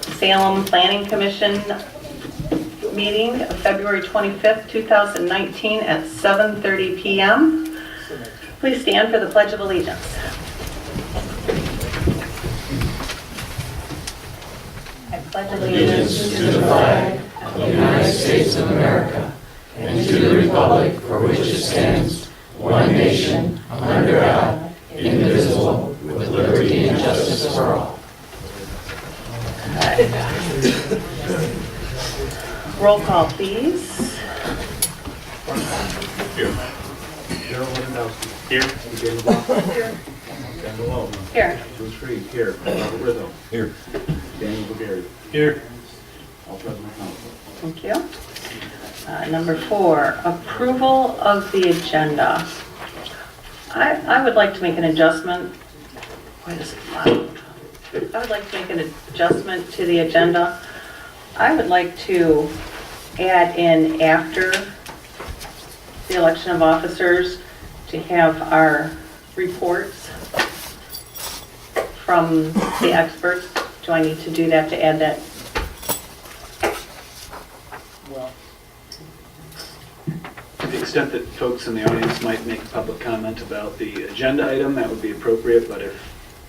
Salem Planning Commission meeting of February 25th, 2019 at 7:30 p.m. Please stand for the Pledge of Allegiance. I pledge Allegiance to the flag of the United States of America and to the republic for which it stands, one nation, under God, indivisible, with liberty and justice for all. Roll call, please. Here. Darrell Lewandowski. Here. David Block. Here. Dan Malone. Here. Bruce Reed. Here. Robert Rizzo. Here. Daniel Bulgari. Here. All present at council. Thank you. Number 4, approval of the agenda. I would like to make an adjustment. Why is it loud? I would like to make an adjustment to the agenda. I would like to add in after the election of officers to have our reports from the experts. Do I need to do that to add that? Well, to the extent that folks in the audience might make a public comment about the agenda item, that would be appropriate, but if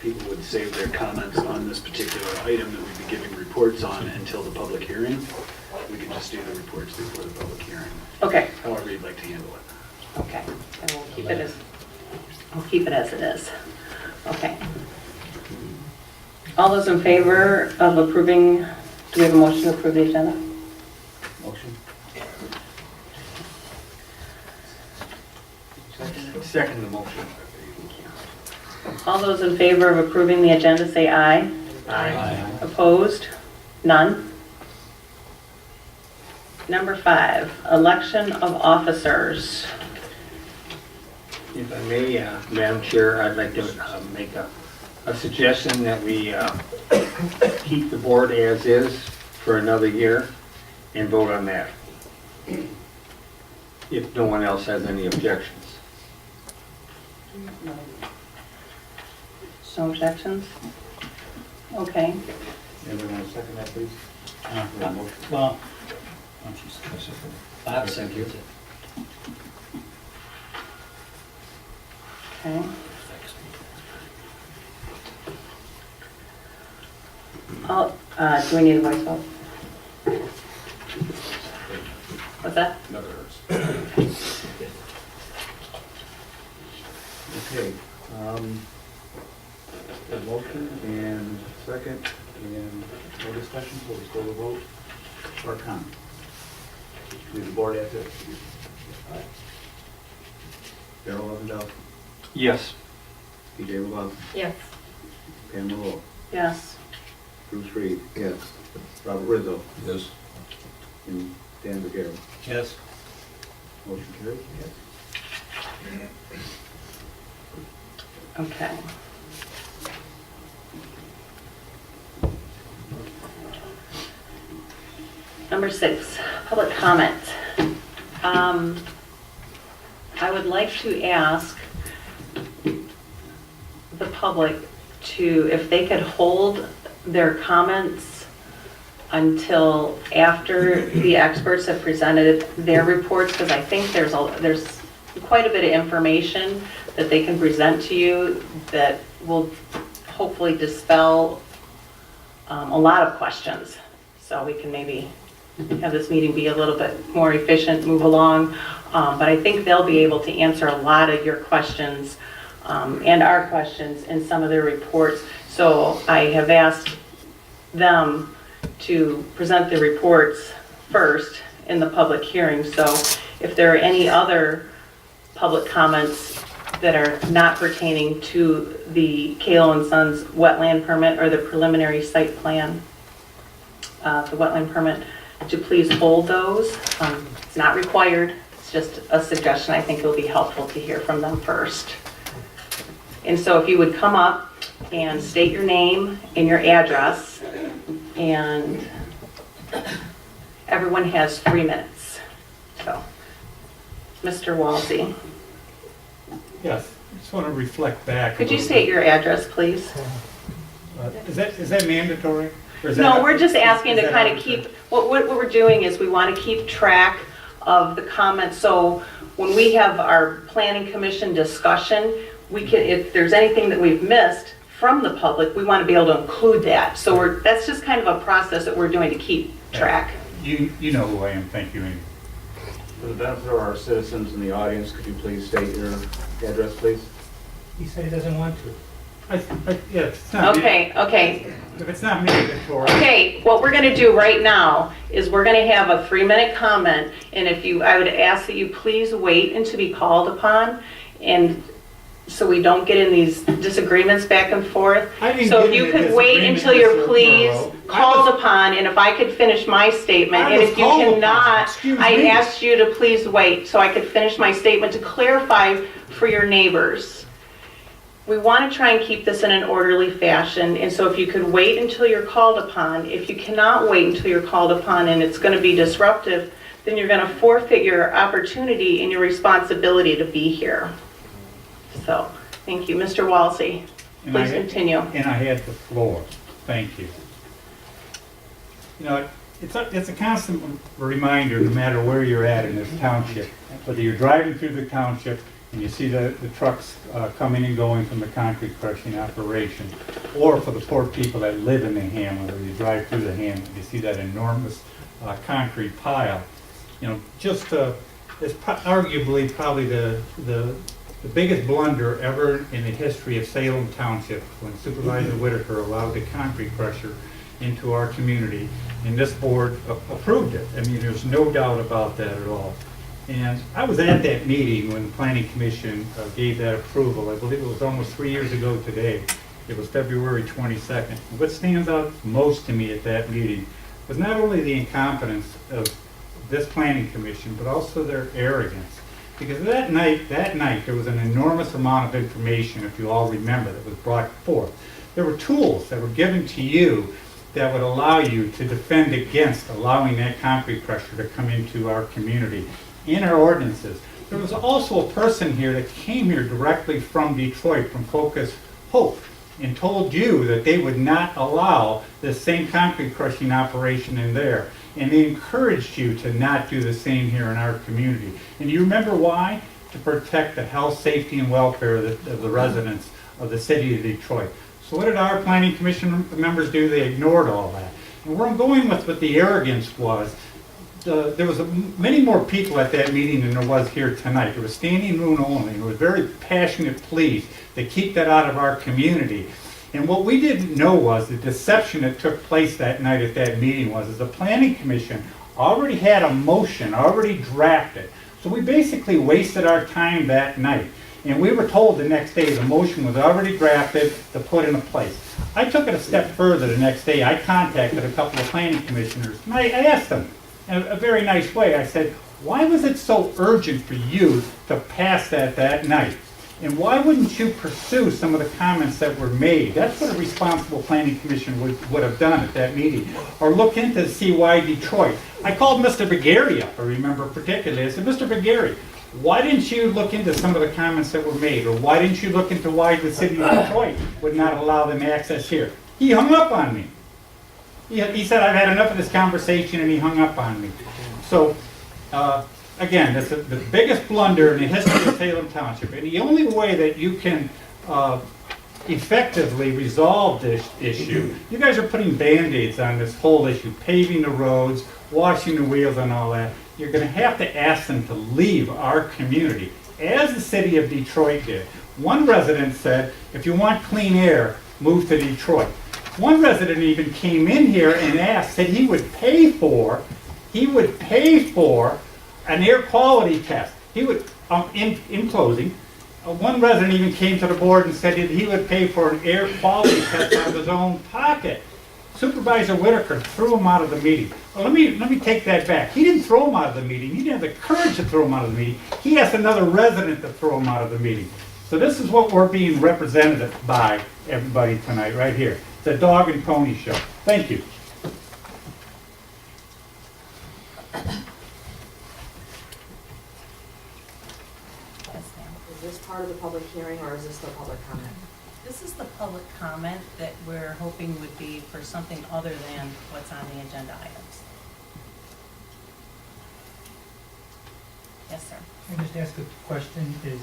people would save their comments on this particular item that we'd be giving reports on until the public hearing, we could just do the reports before the public hearing, Okay. however you'd like to handle it. Okay, and we'll keep it as it is. Okay. All those in favor of approving, do we have a motion to approve the agenda? Motion. Second the motion. All those in favor of approving the agenda say aye. Aye. Opposed? None. Number 5, election of officers. If I may, Madam Chair, I'd like to make a suggestion that we keep the board as is for another year and vote on that, if no one else has any objections. No objections? Okay. Anyone want to second that, please? Motion. Well, Bob seconds it. Okay. Do we need a voice vote? What's that? Okay. A motion and second and no discussion, so we still a vote or comment? Leave the board as is. Darrell Lewandowski. Yes. PJ Malone. Yes. Dan Malone. Yes. Bruce Reed. Yes. Robert Rizzo. Yes. And Dan Bulgari. Yes. Motion carried. Okay. Number 6, public comment. I would like to ask the public to, if they could hold their comments until after the experts have presented their reports, because I think there's quite a bit of information that they can present to you that will hopefully dispel a lot of questions. So we can maybe have this meeting be a little bit more efficient, move along. But I think they'll be able to answer a lot of your questions and our questions in some of their reports. So I have asked them to present the reports first in the public hearing. So if there are any other public comments that are not pertaining to the Kalo & Sons wetland permit or the preliminary site plan, the wetland permit, to please hold those. It's not required, it's just a suggestion. I think it'll be helpful to hear from them first. And so if you would come up and state your name and your address, and everyone has 3 minutes. So, Mr. Walsey. Yes, I just want to reflect back. Could you state your address, please? Is that mandatory? Or is that- No, we're just asking is to that kind of arbitrary? keep, what we're doing is we want to keep track of the comments. So when we have our planning commission discussion, we can, if there's anything that we've missed from the public, we want to be able to include that. So that's just kind of a process that we're doing to keep track. You know who I am, thank you, Amy. For the benefit of our citizens in the audience, could you please state your address, please? He said he doesn't want to. Yeah, it's not me. Okay. If it's not me, Victoria. Okay, what we're gonna do right now is we're gonna have a 3-minute comment, and I would ask that you please wait until be called upon, and so we don't get in these disagreements back and forth. I didn't So get if you in a could wait disagreement, until you're Mr. please Morrow. called upon, and if I could finish my statement, I and was if you called upon. cannot, Excuse I me. asked you to please wait so I could finish my statement to clarify for your neighbors. We want to try and keep this in an orderly fashion, and so if you could wait until you're called upon, if you cannot wait until you're called upon and it's going to be disruptive, then you're going to forfeit your opportunity and your responsibility to be here. So, thank you. Mr. Walsey, And I please had- continue. And I had the floor. Thank you. You know, it's a constant reminder, no matter where you're at in this township, whether you're driving through the township and you see the trucks coming and going from the concrete crushing operation, or for the poor people that live in the hamlet, or you drive through the hamlet, you see that enormous concrete pile. You know, just it's arguably probably the biggest blunder ever in the history of Salem Township, when Supervisor Whitaker allowed the concrete crusher into our community, and this board approved it. I mean, there's no doubt about that at all. And I was at that meeting when the Planning Commission gave that approval. I believe it was almost 3 years ago today. It was February 22nd. What stands out most to me at that meeting was not only the incompetence of this Planning Commission, but also their arrogance. Because that night, there was an enormous amount of information, if you all remember, that was brought forth. There were tools that were given to you that would allow you to defend against allowing that concrete crusher to come into our community, in our ordinances. There was also a person here that came here directly from Detroit, from Focus Hope, and told you that they would not allow the same concrete crushing operation in there. And they encouraged you to not do the same here in our community. And do you remember why? To protect the health, safety, and welfare of the residents of the city of Detroit. So what did our Planning Commission members do? They ignored all that. And where I'm going with what the arrogance was, there was many more people at that meeting than there was here tonight. There was standing room only. There was very passionate pleas to keep that out of our community. And what we didn't know was the deception that took place that night at that meeting was the Planning Commission already had a motion already drafted. So we basically wasted our time that night. And we were told the next day the motion was already drafted to put into place. I took it a step further the next day. I contacted a couple of planning commissioners, and I asked them in a very nice way. I said, why was it so urgent for you to pass that night? And why wouldn't you pursue some of the comments that were made? That's what a responsible planning commission would have done at that meeting. Or look into see why Detroit. I called Mr. Begary up, I remember particularly. I said, Mr. Begary, why didn't you look into some of the comments that were made? Or why didn't you look into why the city of Detroit would not allow them access here? He hung up on me. He said, I've had enough of this conversation, and he hung up on me. So, again, that's the biggest blunder in the history of Salem Township. And the only way that you can effectively resolve this issue, you guys are putting Band-Aids on this whole issue, paving the roads, washing the wheels and all that. You're going to have to ask them to leave our community, as the city of Detroit did. One resident said, if you want clean air, move to Detroit. One resident even came in here and asked, said he would pay for an air quality test. He would, in closing, one resident even came to the board and said that he would pay for an air quality test out of his own pocket. Supervisor Whitaker threw him out of the meeting. Well, let me take that back. He didn't throw him out of the meeting. He didn't have the courage to throw him out of the meeting. He asked another resident to throw him out of the meeting. So this is what we're being represented by, everybody, tonight, right here. It's a dog and pony show. Thank you. Is this part of the public hearing, or is this the public comment? This is the public comment that we're hoping would be for something other than what's on the agenda items. Yes, sir. I just ask a question, is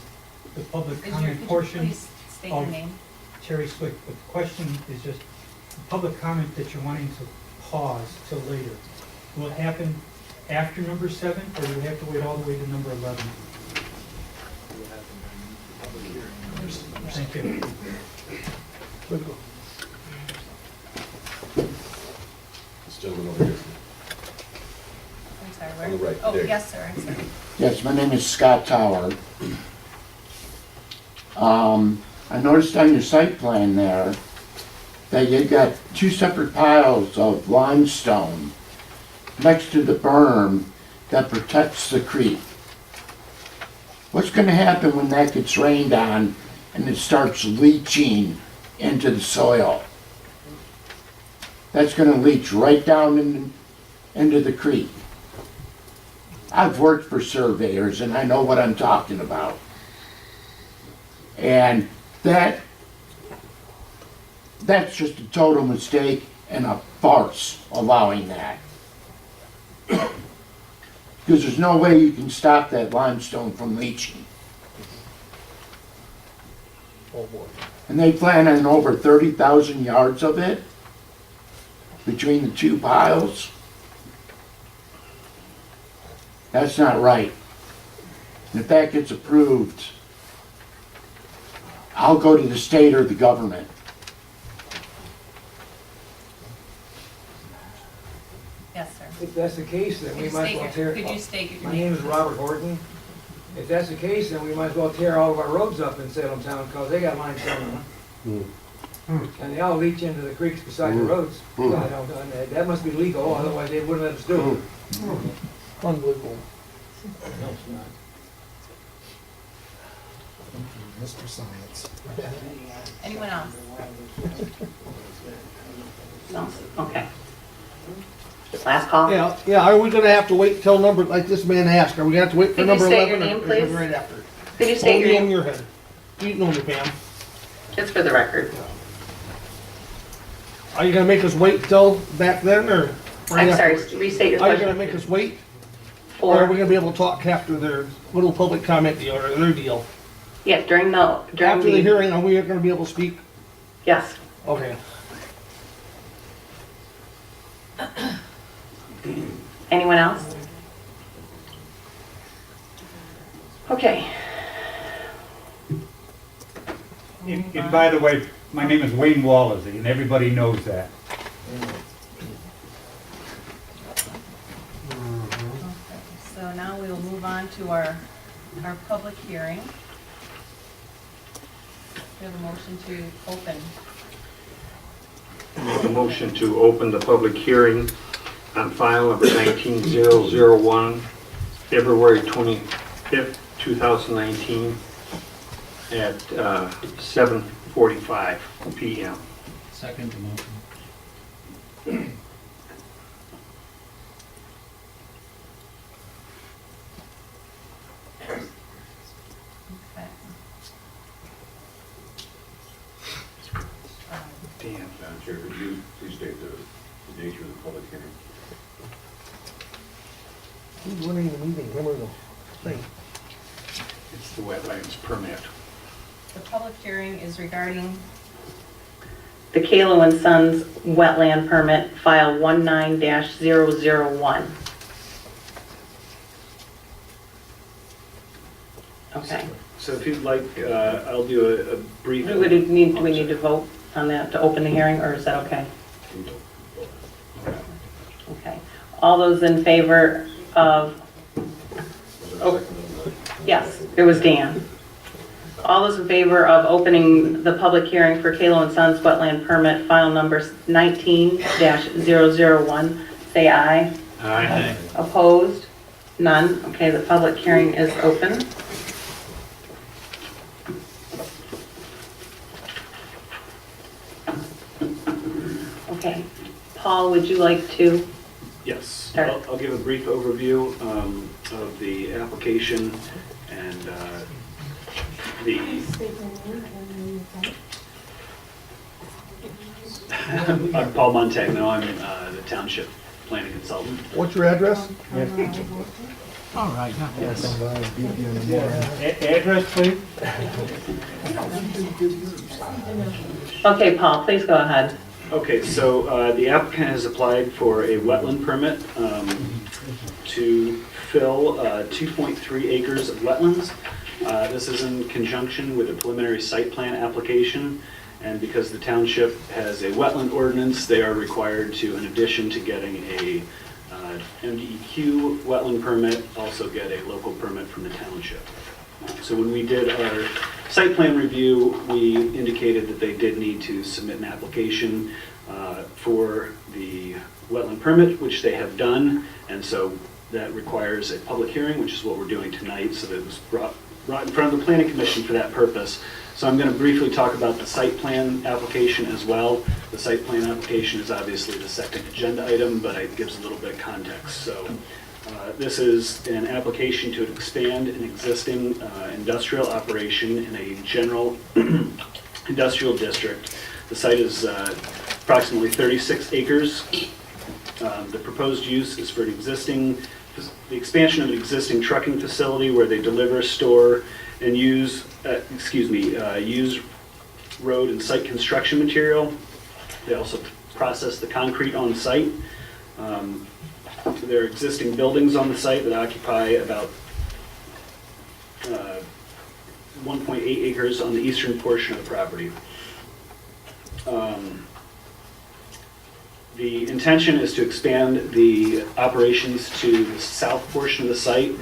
the public Could you comment portion, please state your of- name? Cherry Swick, but the question is just, the public comment that you're wanting to pause till later, will it happen after number 7, or do we have to wait all the way to number 11? Thank you. This gentleman over here. I'm sorry, On the where? right, Oh, there. yes, sir, I'm sorry. Yes, my name is Scott Tower. I noticed on your site plan there that you got 2 separate piles of limestone next to the berm that protects the creek. What's gonna happen when that gets rained on and it starts leaching into the soil? That's gonna leach right down into the creek. I've worked for surveyors and I know what I'm talking about. And that's just a total mistake and a farce allowing that. Because there's no way you can stop that limestone from leaching. Oh, boy. And they plan on over 30,000 yards of it between the 2 piles. That's not right. And if that gets approved, I'll go to the state or the government. Yes, sir. If that's the case, then Could we you might state as well your, tear. could you state your My name is name? Robert Horton. If that's the case, then we might as well tear all of our roads up in Salem town, because they got limestone on them. And they all leach into the creeks beside the roads. So I don't, and that must be legal, otherwise they wouldn't let us do it. Unbelievable. No, it's not. Mr. Science. Anyone else? No, okay. Last call? Yeah, are we gonna have to wait till number, like this man asked, are we gonna have to wait for Could you number state your 11? name, or is it please? right after? Could you state your Only on name? your head. You know me, Pam. Just for the record. Are you gonna make us wait till back then, or? right I'm sorry, afterwards? restate your Are you gonna question. make us wait, or are we For, gonna be able to talk after their little public comment deal, or their deal? yeah, during After the the, hearing, are we gonna be able to speak? yes. Okay. Anyone else? Okay. And by the way, my name is Wayne Wallacey, and everybody knows that. So now we will move on to our public hearing. We have a motion to open. Make a motion to open the public hearing on file number 19001, February 25th, 2019, at 7:45 PM. Second the motion. Okay. Dan. Madam Chair, could you please state the nature of the public hearing? Who's running the meeting? Remember the thing? It's the wetlands permit. The public hearing is regarding the Kalo and Sons wetland permit, file 19-001. Okay. So if you'd like, I'll do a brief. Do we need to vote on that to open the hearing, or is that okay? Okay. All those in favor of, oh, yes, it was Dan. All those in favor of opening the public hearing for Kalo and Sons wetland permit, file number 19-001, say aye. Aye. Opposed? None. Okay, the public hearing is open. Okay. Paul, would you like to? Yes, Start. I'll give a brief overview of the application and the I'm Paul Montagno, I'm the Township Planning Consultant. What's your address? Address, please? Okay, Paul, please go ahead. Okay, so the applicant has applied for a wetland permit to fill 2.3 acres of wetlands. This is in conjunction with a preliminary site plan application, and because the township has a wetland ordinance, they are required to, in addition to getting a MDEQ wetland permit, also get a local permit from the township. So when we did our site plan review, we indicated that they did need to submit an application for the wetland permit, which they have done, and so that requires a public hearing, which is what we're doing tonight, so that it was brought in front of the Planning Commission for that purpose. So I'm going to briefly talk about the site plan application as well. The site plan application is obviously the second agenda item, but it gives a little bit of context. So this is an application to expand an existing industrial operation in a general industrial district. The site is approximately 36 acres. The proposed use is for the expansion of an existing trucking facility where they deliver, store, and use road and site construction material. They also process the concrete on site. There are existing buildings on the site that occupy about 1.8 acres on the eastern portion of the property. The intention is to expand the operations to the south portion of the site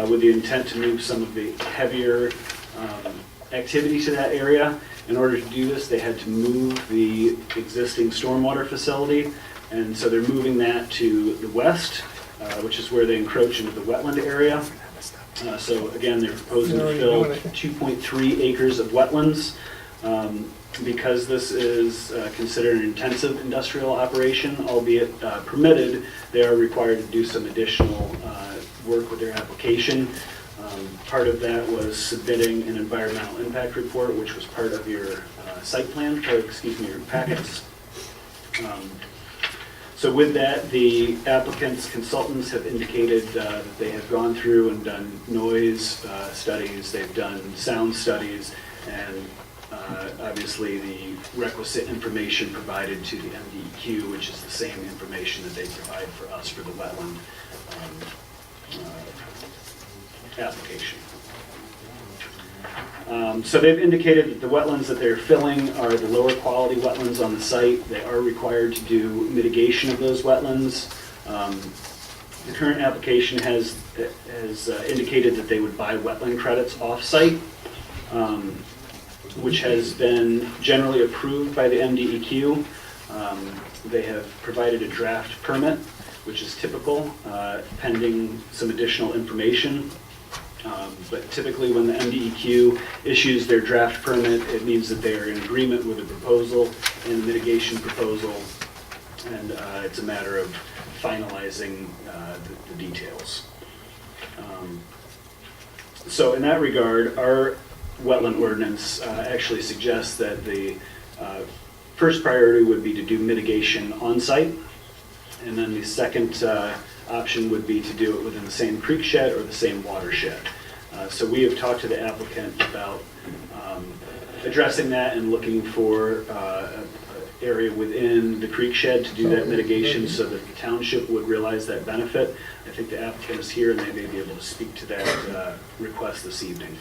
with the intent to move some of the heavier activity to that area. In order to do this, they had to move the existing stormwater facility, and so they're moving that to the west, which is where they encroach into the wetland area. So again, they're proposing to fill 2.3 acres of wetlands. Because this is considered an intensive industrial operation, albeit permitted, they are required to do some additional work with their application. Part of that was submitting an environmental impact report, which was part of your site plan, or excuse me, your packets. So with that, the applicant's consultants have indicated that they have gone through and done noise studies, they've done sound studies, and obviously the requisite information provided to the MDEQ, which is the same information that they provide for us for the wetland application. So they've indicated that the wetlands that they're filling are the lower quality wetlands on the site. They are required to do mitigation of those wetlands. The current application has indicated that they would buy wetland credits off-site, which has been generally approved by the MDEQ. They have provided a draft permit, which is typical, pending some additional information. But typically when the MDEQ issues their draft permit, it means that they are in agreement with the proposal and the mitigation proposal, and it's a matter of finalizing the details. So in that regard, our wetland ordinance actually suggests that the first priority would be to do mitigation on site, and then the second option would be to do it within the same creek shed or the same watershed. So we have talked to the applicant about addressing that and looking for an area within the creek shed to do that mitigation so that the township would realize that benefit. I think the applicant is here and they may be able to speak to that request this evening.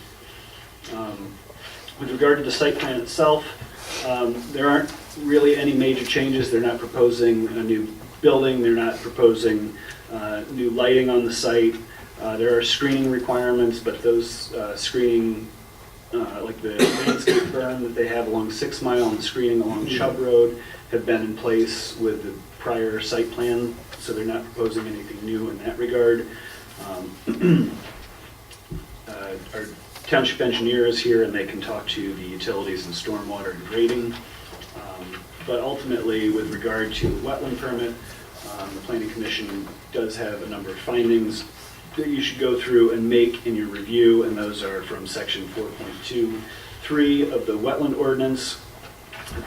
With regard to the site plan itself, there aren't really any major changes. They're not proposing a new building. They're not proposing new lighting on the site. There are screening requirements, but those screening, like the landscape berm that they have along 6 Mile and screening along Chubb Road, have been in place with the prior site plan, so they're not proposing anything new in that regard. Our township engineer is here and they can talk to the utilities and stormwater and grading. But ultimately, with regard to the wetland permit, the Planning Commission does have a number of findings that you should go through and make in your review, and those are from section 4.23 of the wetland ordinance.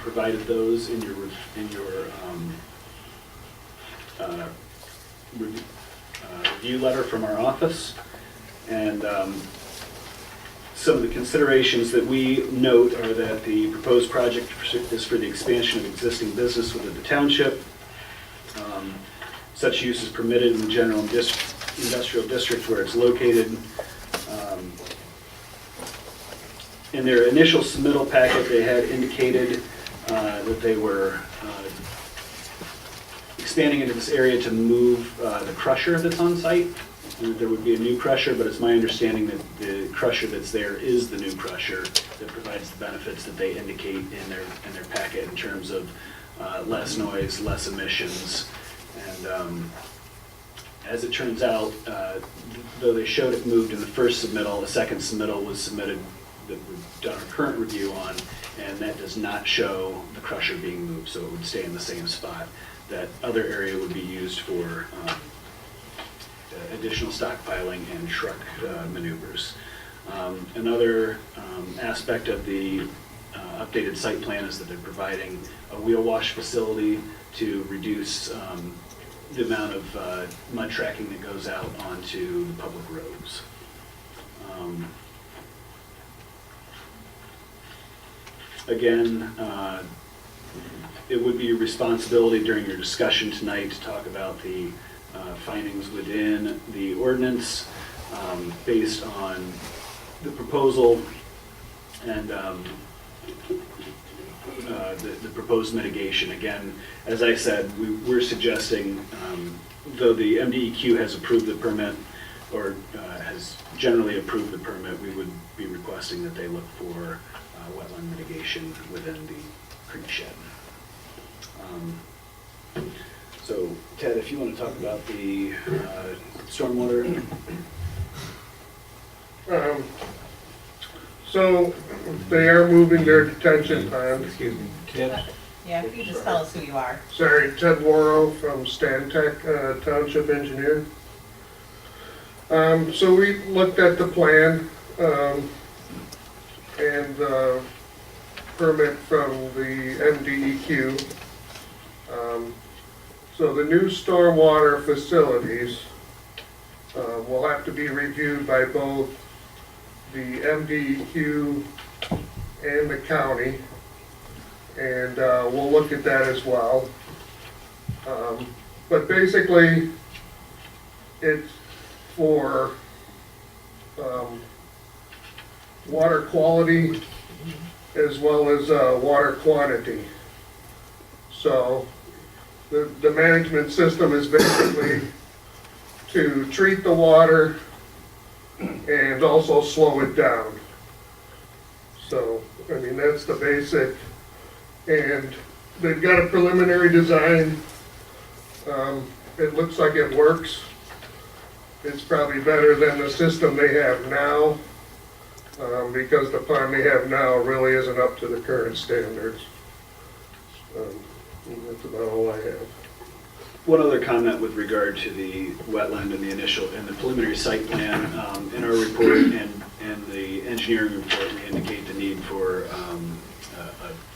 provided those in your review letter from our office. And some of the considerations that we note are that the proposed project is for the expansion of existing business within the township. Such use is permitted in the general industrial district where it's located. In their initial submittal packet, they had indicated that they were expanding into this area to move the crusher that's on site. And there would be a new crusher, but it's my understanding that the crusher that's there is the new crusher that provides the benefits that they indicate in their packet in terms of less noise, less emissions. And as it turns out, though they showed it moved in the first submittal, the second submittal was submitted that we've done our current review on, and that does not show the crusher being moved, so it would stay in the same spot. That other area would be used for additional stockpiling and truck maneuvers. Another aspect of the updated site plan is that they're providing a wheel wash facility to reduce the amount of mud tracking that goes out onto the public roads. Again, it would be your responsibility during your discussion tonight to talk about the findings within the ordinance based on the proposal and the proposed mitigation. Again, as I said, we're suggesting, though the MDEQ has approved the permit or has generally approved the permit, we would be requesting that they look for wetland mitigation within the creek shed. So, Ted, if you want to talk about the stormwater. So they are moving their detention pond. Excuse me, Ted? Yeah, if you just tell us who you are. Sorry, Ted Worrell from Stantec, Township Engineer. So we looked at the plan and the permit from the MDEQ. So the new stormwater facilities will have to be reviewed by both the MDEQ and the county, and we'll look at that as well. But basically, it's for water quality as well as water quantity. So the management system is basically to treat the water and also slow it down. So, I mean, that's the basic. And they've got a preliminary design. It looks like it works. It's probably better than the system they have now, because the pond they have now really isn't up to the current standards. That's about all I have. One other comment with regard to the wetland and the initial and the preliminary site plan. In our report and the engineering report, we indicate the need for a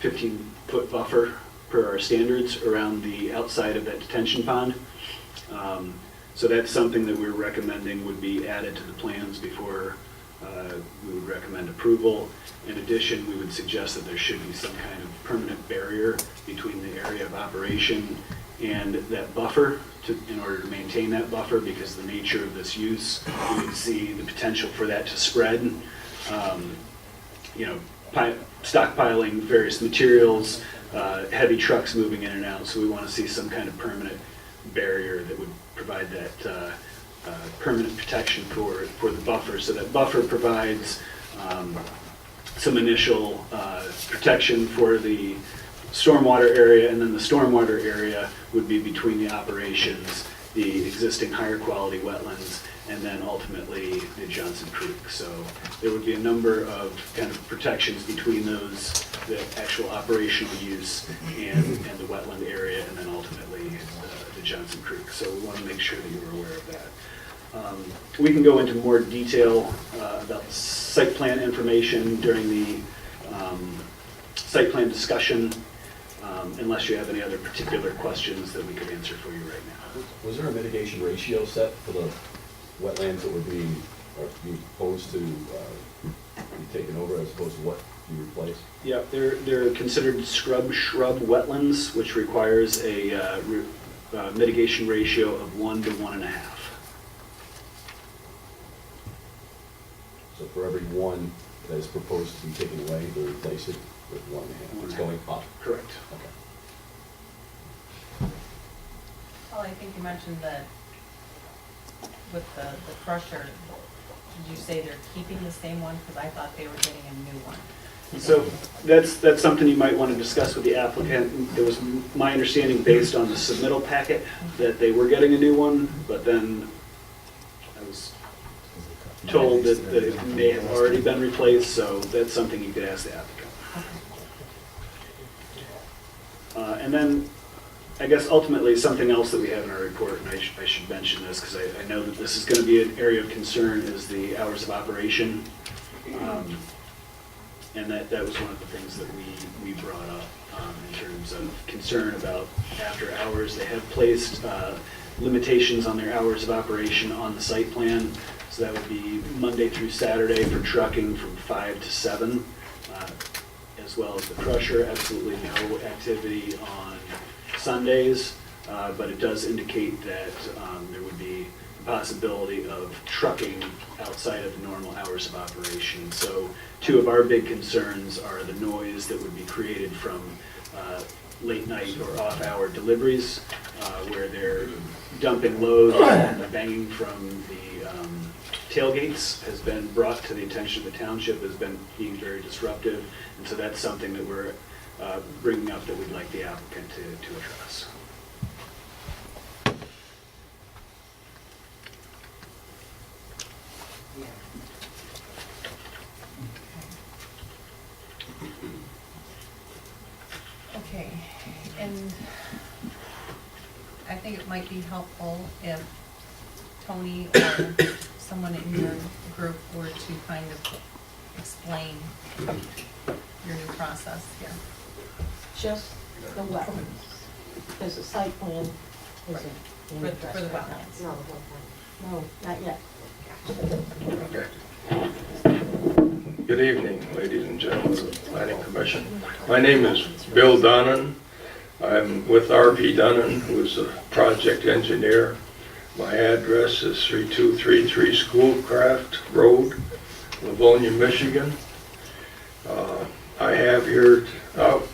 15-foot buffer per our standards around the outside of that detention pond. So that's something that we're recommending would be added to the plans before we would recommend approval. In addition, we would suggest that there should be some kind of permanent barrier between the area of operation and that buffer in order to maintain that buffer, because the nature of this use, we would see the potential for that to spread. You know, stockpiling various materials, heavy trucks moving in and out, so we want to see some kind of permanent barrier that would provide that permanent protection for the buffer. So that buffer provides some initial protection for the stormwater area, and then the stormwater area would be between the operations, the existing higher quality wetlands, and then ultimately the Johnson Creek. So there would be a number of kind of protections between those, the actual operational use and the wetland area, and then ultimately the Johnson Creek. So we want to make sure that you're aware of that. We can go into more detail about the site plan information during the site plan discussion, unless you have any other particular questions that we could answer for you right now. Was there a mitigation ratio set for the wetlands that were being proposed to be taken over as opposed to what you replaced? Yeah, they're considered shrub wetlands, which requires a mitigation ratio of 1 to 1.5. So for every one that is proposed to be taken away, they replace it with 1.5. It's going up. Correct. Okay. Well, I think you mentioned that with the crusher, did you say they're keeping the same one? Because I thought they were getting a new one. So that's something you might want to discuss with the applicant. It was my understanding based on the submittal packet that they were getting a new one, but then I was told that it may have already been replaced, so that's something you could ask the applicant. And then, I guess ultimately, something else that we have in our report, and I should mention this because I know that this is going to be an area of concern, is the hours of operation. And that was one of the things that we brought up in terms of concern about after hours. They have placed limitations on their hours of operation on the site plan. So that would be Monday through Saturday for trucking from 5 to 7, as well as the crusher. Absolutely no activity on Sundays, but it does indicate that there would be a possibility of trucking outside of the normal hours of operation. So two of our big concerns are the noise that would be created from late night or off-hour deliveries, where they're dumping loads and the banging from the tailgates has been brought to the attention of the township, has been being very disruptive, and so that's something that we're bringing up that we'd like the applicant to address. Okay, and I think it might be helpful if Tony or someone in your group were to kind of explain your new process here. Just the wetlands, because the site plan isn't. For the wetlands. No, the wetlands. No, not yet. Okay. Good evening, ladies and gentlemen of the Planning Commission. My name is Bill Dunnan. I'm with R.P. Dunnan, who is a project engineer. My address is 3233 Schoolcraft Road, Livonia, Michigan. I have here, I'll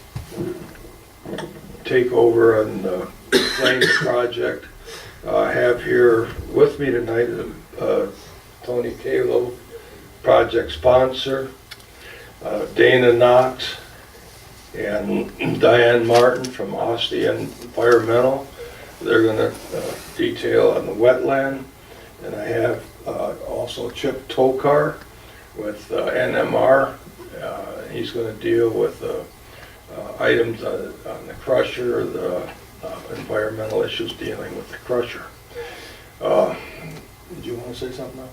take over on the Plains project. I have here with me tonight Tony Kalo, project sponsor, Dana Knox, and Diane Martin from Ostia Environmental. They're going to detail on the wetland. And I have also Chip Tokar with NMR. He's going to deal with items on the crusher, the environmental issues dealing with the crusher. Did you want to say something now?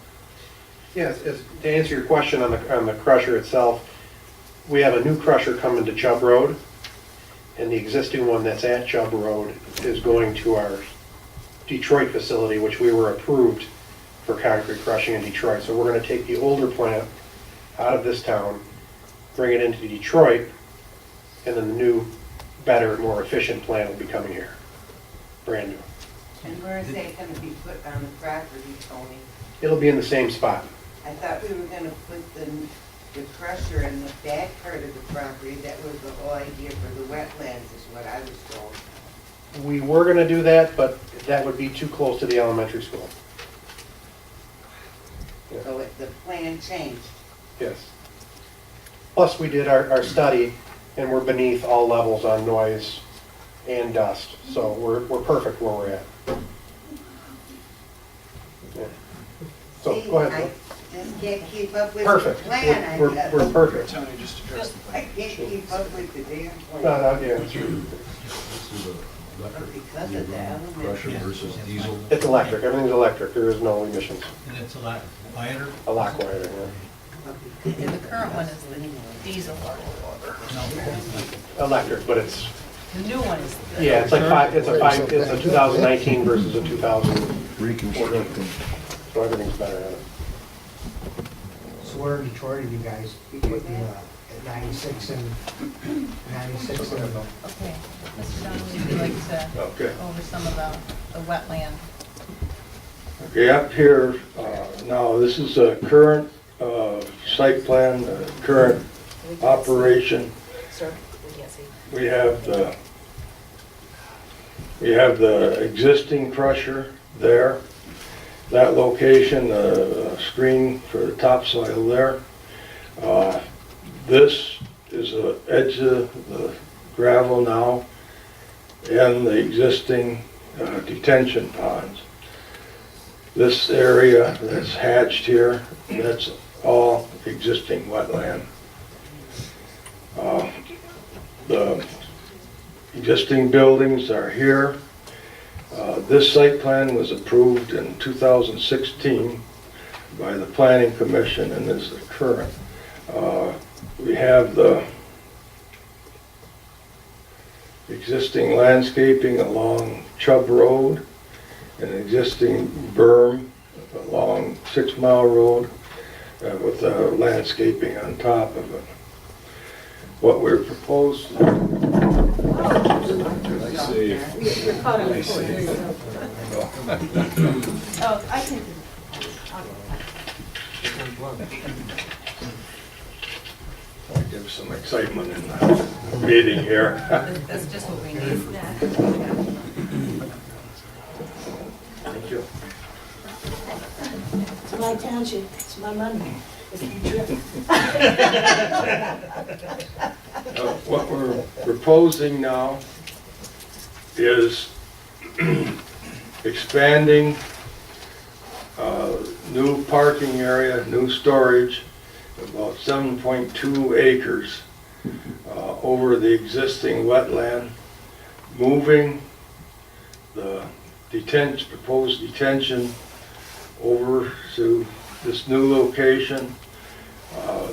Yes, to answer your question on the crusher itself, we have a new crusher coming to Chubb Road, and the existing one that's at Chubb Road is going to our Detroit facility, which we were approved for concrete crushing in Detroit. So we're going to take the older plant out of this town, bring it into Detroit, and then the new, better, more efficient plant will be coming here, brand new. And where is that going to be put on the property, Tony? It'll be in the same spot. I thought we were going to put the crusher in the back part of the property. That was the whole idea for the wetlands, is what I was told. We were going to do that, but that would be too close to the elementary school. Yeah. So the plan changed. Yes. Plus, we did our study, and we're beneath all levels on noise and dust, so we're perfect where we're at. Yeah. So, See, go ahead. I just can't keep up with Perfect. the plan. We're perfect. Tony, just address the I plan. can't keep up with the damn No, plan. yeah, it's true. Because of the elementary. Crusher versus diesel. It's electric, everything's electric, there is no emissions. And it's a lot quieter? A lot quieter, yeah. And the current one is the diesel one. electric, but it's, The new one is. yeah, it's a 2019 versus a 2014. So everything's better in it. So where in Detroit are you guys putting at 96 and 96 and Okay, Mr. Donnelly, would you like to Okay. go over some of the wetland? Okay, up here, now, this is a current site plan, current operation. Sir, we can't see. We have the existing crusher there. That location, a screen for the topsoil there. This is the edge of the gravel now and the existing detention ponds. This area that's hatched here, that's all existing wetland. The existing buildings are here. This site plan was approved in 2016 by the Planning Commission and is the current. We have the existing landscaping along Chubb Road, an existing berm along 6 Mile Road with landscaping on top of it. What we're proposed. You're caught on record. There you go. Oh, I can. Give some excitement in the meeting here. That's just what we need. Thank you. It's my township, it's my money. If you trip. What we're proposing now is expanding new parking area, new storage, about 7.2 acres over the existing wetland, moving the proposed detention over to this new location.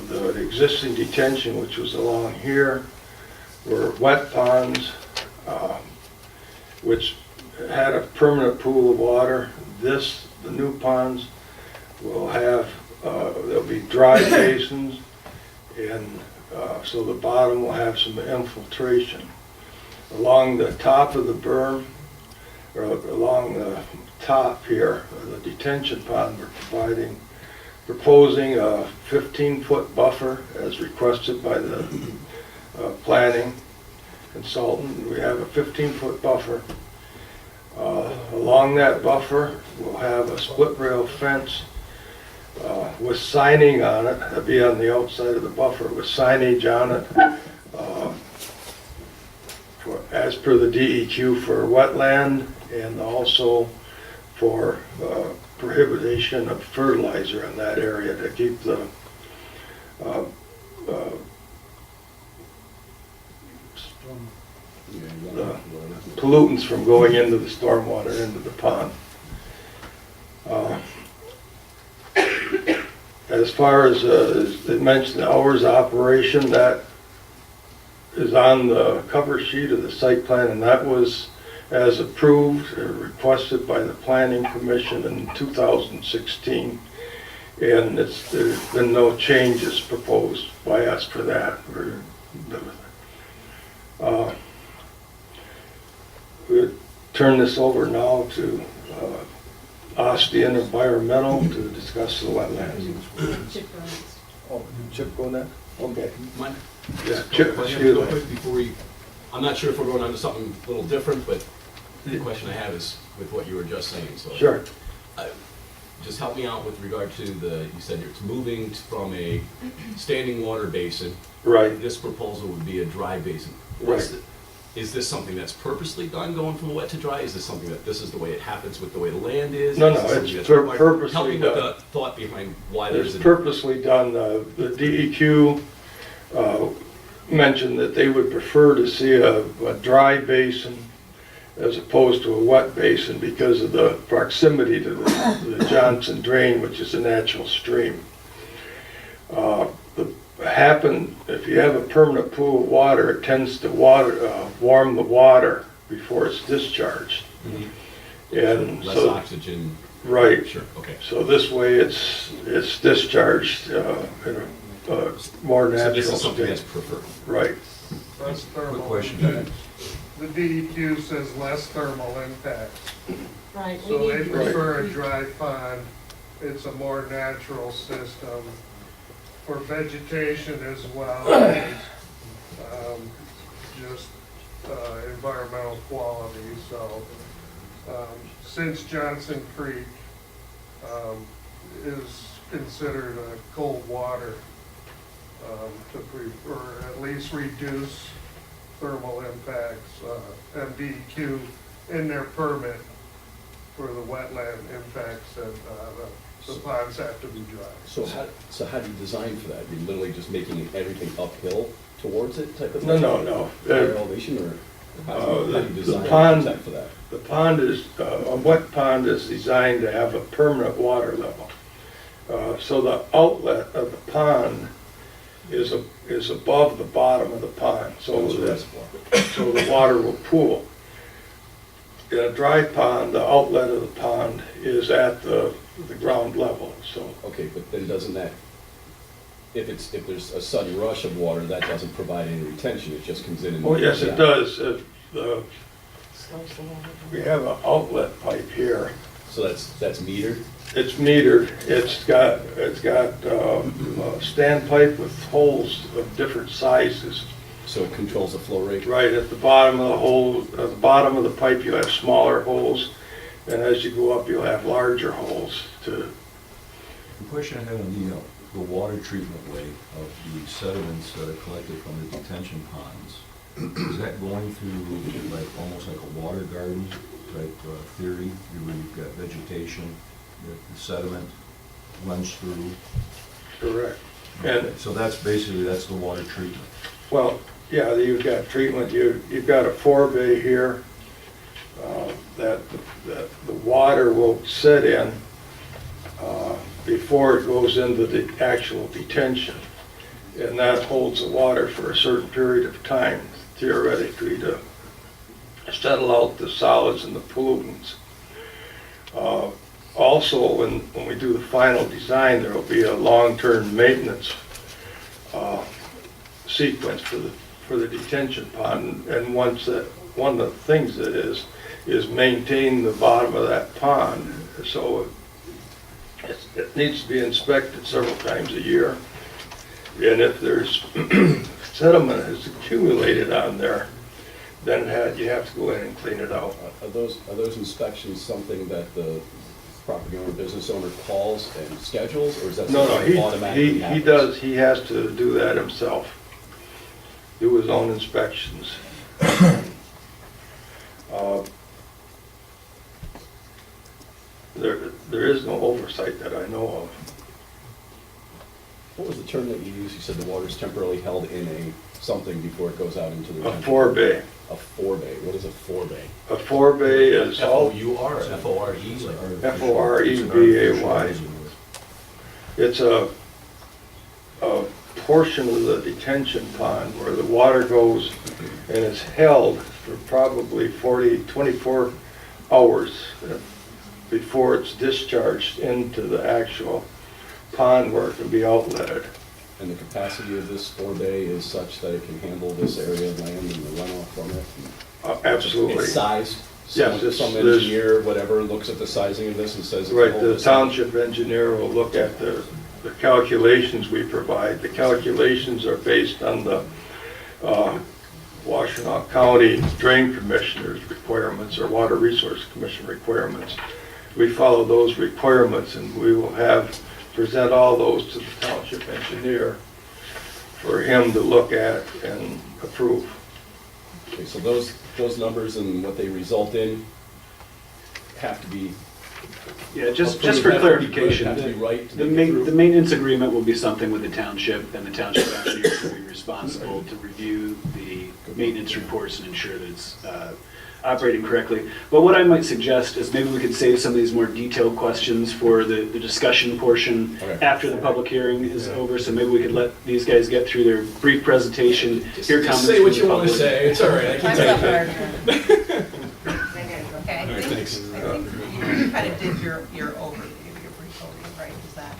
The existing detention, which was along here, were wet ponds, which had a permanent pool of water. The new ponds will have, there'll be dry basins, and so the bottom will have some infiltration. Along the top of the berm, or along the top here, the detention pond, we're proposing a 15-foot buffer as requested by the planning consultant. We have a 15-foot buffer. Along that buffer, we'll have a split rail fence with signing on it. It'll be on the outside of the buffer with signage on it. As per the DEQ for wetland and also for prohibition of fertilizer in that area to keep the pollutants from going into the stormwater, into the pond. As far as it mentioned, hours of operation, that is on the cover sheet of the site plan, and that was as approved or requested by the Planning Commission in 2016. And there's been no changes proposed by us for that. We'll turn this over now to Austin Environmental to discuss the wetlands. Oh, Chip go next? Okay. Yeah, Chip, excuse me. Before I'm not sure if we're going on to something a little different, but the question I have is with what you were just saying. So Sure. Just help me out with regard to you said it's moving from a standing water basin. Right. This proposal would be a dry basin. Right. Is this something that's purposely done, going from wet to dry? Is this something that this is the way it happens with the way the land is? No, Is no, this something it's that's purposely required? Help me with done. the thought behind why there's It's purposely done. The DEQ mentioned that they would prefer to see a dry basin as opposed to a wet basin because of the proximity to the Johnson Drain, which is a natural stream. happen, if you have a permanent pool of water, it tends to warm the water before it's discharged. And Less so, oxygen. right. Sure, okay. So this way it's discharged in a more natural So this is something state. that's preferred. Right. Less thermal question. impact. The DEQ says less thermal impact. Right. we So they need to- prefer a dry pond. It's a more natural system for vegetation as well as just environmental quality. So since Johnson Creek is considered a cold water or at least reduce thermal impacts, MDEQ in their permit for the wetland impacts that the ponds have to be dry. So how do you design for that? You're literally just making everything uphill towards it type of No, thing? no. Higher elevation, or how do you design The pond, that for that? the pond is, a wet pond is designed to have a permanent water level. So the outlet of the pond is above the bottom of the pond, so the water will pool. In a dry pond, the outlet of the pond is at the ground level, so. Okay, but then doesn't that, if there's a sudden rush of water, that doesn't provide any retention, it just comes in and... Oh, yes, it does. Slows the water down. We have an outlet pipe here. So that's metered? It's metered. It's got a standpipe with holes of different sizes. So it controls the flow rate? Right, at the bottom of the hole, at the bottom of the pipe, you have smaller holes, and as you go up, you'll have larger holes to. The question I had on the water treatment way of the sediments that are collected from the detention ponds, is that going through like almost like a water garden type theory, where you've got vegetation that the sediment runs through? Correct. Okay, And so that's basically, that's the water treatment. well, yeah, you've got treatment. You've got a forebay here that the water will sit in before it goes into the actual detention, and that holds the water for a certain period of time, theoretically, to settle out the solids and the pollutants. Also, when we do the final design, there will be a long-term maintenance sequence for the detention pond, and once that, one of the things that is maintain the bottom of that pond, so it needs to be inspected several times a year, and if there's sediment has accumulated on there, then you have to go in and clean it out. Are those inspections something that the property owner, business owner calls and schedules, or is that No, something that automatically happens? he has to do that himself, do his own inspections. There is no oversight that I know of. What was the term that you used? You said the water's temporarily held in a something before it goes out into the... A forebay. A forebay. What is a forebay? A forebay is... F-O-U-R, F-O-R-E? F-O-R-E-B-A-Y. It's a portion of the detention pond where the water goes and is held for probably 24 hours before it's discharged into the actual pond where it can be outletted. And the capacity of this forebay is such that it can handle this area of land and the runoff from it? Absolutely. It's sized? Yes. Some engineer, whatever, looks at the sizing of this and says... Right, the township engineer will look at the calculations we provide. The calculations are based on the Washtenaw County Drain Commissioner's requirements or Water Resource Commission requirements. We follow those requirements, and we will present all those to the township engineer for him to look at and approve. Okay, so those numbers and what they result in have to be... Yeah, just for clarification, Have to be right to the make it through. the maintenance agreement will be something with the township, and the township engineer will be responsible to review the maintenance reports and ensure that it's operating correctly. But what I might suggest is maybe we could save some of these more detailed questions for the discussion portion Okay. after the public hearing is over, so maybe we could let these guys get through their brief presentation, hear comments Say from what the you want to public. say, it's all right, I can Time's up, take it. Okay, I All right, think, thanks. I think you kind of did your overview, your brief overview, right, is that?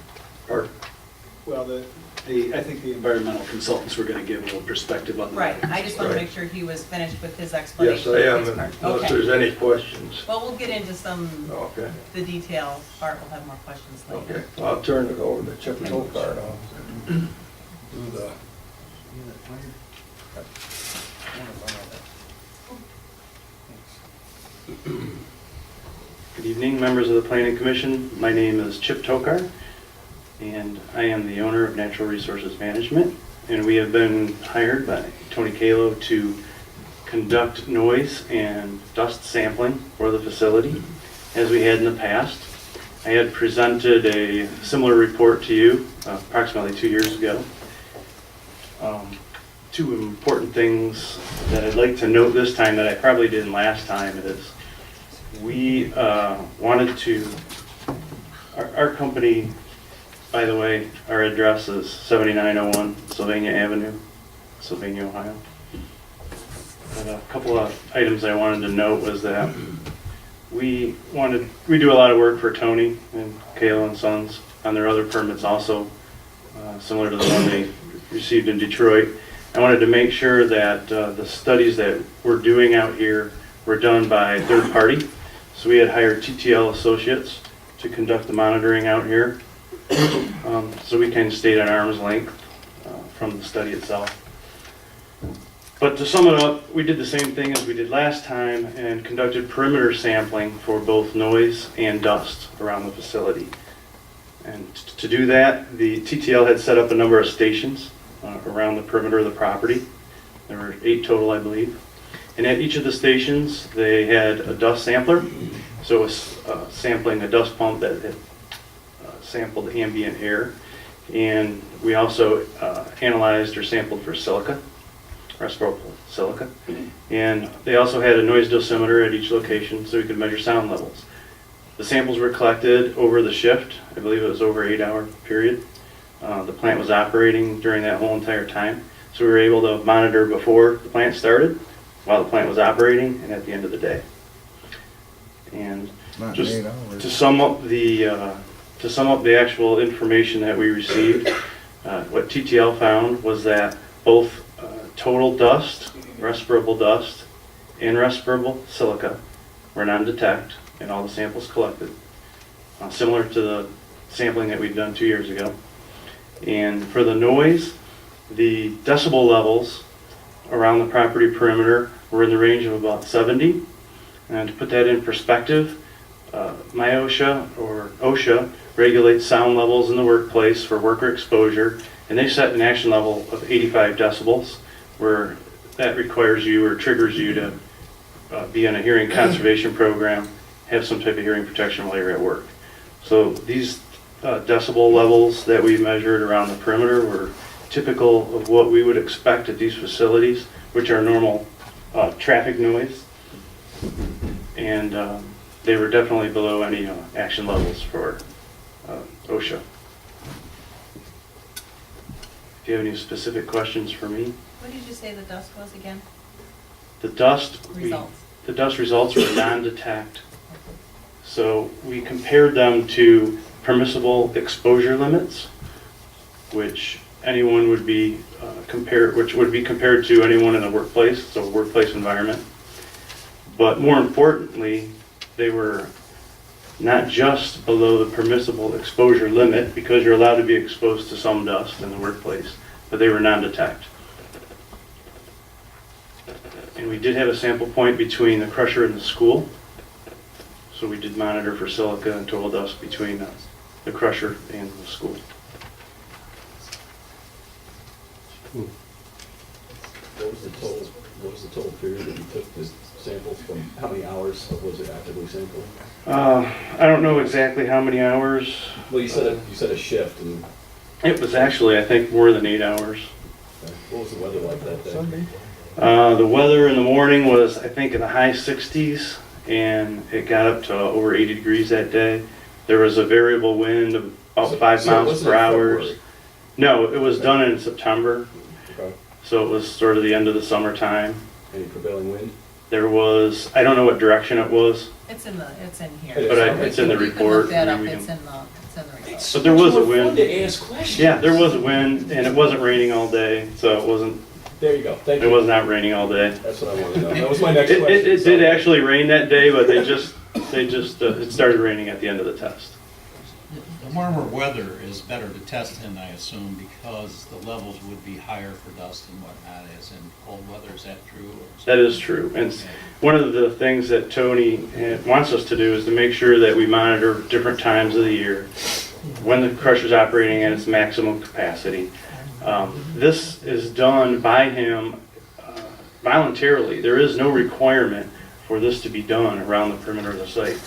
Well, I think the environmental consultants were gonna give a little perspective on that. Right, I just want to Right. make sure he was finished with his Yes, explanation. I am, of his and part. unless Okay. there's any questions. Well, we'll get into some, Okay, the detail part, we'll have more questions later. okay. I'll turn it over to Chip Tokar now. Do the, Good evening, members of the Planning Commission. My name is Chip Tokar, and I am the owner of Natural Resources Management. And we have been hired by Tony Kalo to conduct noise and dust sampling for the facility, as we had in the past. I had presented a similar report to you approximately 2 years ago. Two important things that I'd like to note this time that I probably didn't last time is we wanted to, our company, by the way, our address is 7901 Sylvania Avenue, Sylvania, Ohio. And a couple of items I wanted to note was that we do a lot of work for Tony and Kayla and Sons on their other permits also, similar to the one they received in Detroit. I wanted to make sure that the studies that we're doing out here were done by third party. So we had hired TTL Associates to conduct the monitoring out here. So we kind of stayed at arm's length from the study itself. But to sum it up, we did the same thing as we did last time and conducted perimeter sampling for both noise and dust around the facility. And to do that, the TTL had set up a number of stations around the perimeter of the property. There were 8 total, I believe. And at each of the stations, they had a dust sampler. So it was sampling a dust pump that had sampled ambient air. And we also analyzed or sampled for silica, respirable silica. And they also had a noise dosimeter at each location so we could measure sound levels. The samples were collected over the shift. I believe it was over an 8-hour period. The plant was operating during that whole entire time. So we were able to monitor before the plant started, while the plant was operating, and at the end of the day. And just to sum up the actual information that we received, what TTL found was that both total dust, respirable dust, and respirable silica were non-detect in all the samples collected, similar to the sampling that we'd done 2 years ago. And for the noise, the decibel levels around the property perimeter were in the range of about 70. And to put that in perspective, MIOSHA or OSHA regulates sound levels in the workplace for worker exposure, and they set an action level of 85 decibels, where that requires you or triggers you to be in a hearing conservation program, have some type of hearing protection while you're at work. So these decibel levels that we measured around the perimeter were typical of what we would expect at these facilities, which are normal traffic noise. And they were definitely below any action levels for OSHA. If you have any specific questions for me. What did you say the dust was again? The dust Results. were non-detect. So we compared them to permissible exposure limits, which anyone would be compared to anyone in the workplace, so workplace environment. But more importantly, they were not just below the permissible exposure limit, because you're allowed to be exposed to some dust in the workplace, but they were non-detect. And we did have a sample point between the crusher and the school. So we did monitor for silica and total dust between the crusher and the school. What was the total period that you took this samples from? How many hours was it actively sampling? I don't know exactly how many hours. Well, you said a shift. And it was actually, I think, more than 8 hours. what was the weather like that day? The weather in the morning was, I think, in the high 60s, and it got up to over 80 degrees that day. There was a variable wind of about 5 So it miles wasn't per in hour. February? No, it was done in September, Okay. so it was sort of the end of the summertime. Any prevailing wind? There was, I don't know what direction it was, It's in here. but it's in the You can report. look that I up, mean, we it's can- in the report. But there was a It's more fun wind. to ask questions. Yeah, there was a wind, and it wasn't raining all day, so it wasn't, There you go, thank it you. was not raining all day. That's what I wanted to know. That was my next It question. did so- actually rain that day, but it started raining at the end of the test. The warmer weather is better to test in, I assume, because the levels would be higher for dust and whatnot, as in cold weather. Is that true? That is true. And one of the things that Tony wants us to do is to make sure that we monitor different times of the year when the crusher's operating at its maximum capacity. This is done by him voluntarily. There is no requirement for this to be done around the perimeter of the site.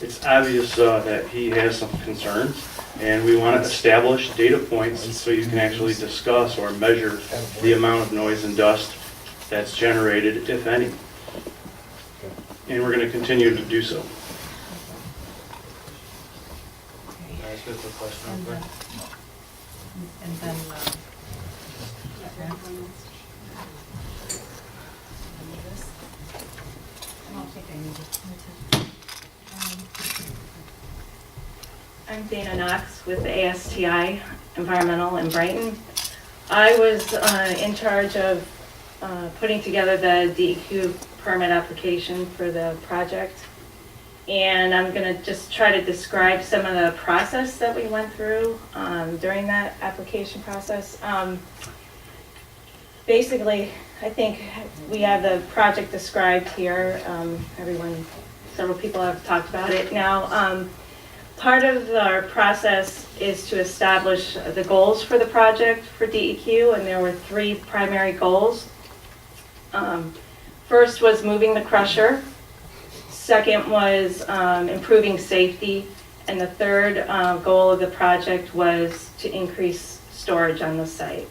It's obvious that he has some concerns, and we want to establish data points so you can actually discuss or measure the amount of noise and dust that's generated, if any. And we're going to continue to do so. Can I ask a quick question real And quick? then, and then, I'm Dana Knox with ASTI Environmental in Brighton. I was in charge of putting together the DEQ permit application for the project. And I'm going to just try to describe some of the process that we went through during that application process. Basically, I think we have the project described here. Several people have talked about it. Now, part of our process is to establish the goals for the project for DEQ, and there were 3 primary goals. First was moving the crusher. Second was improving safety. And the third goal of the project was to increase storage on the site.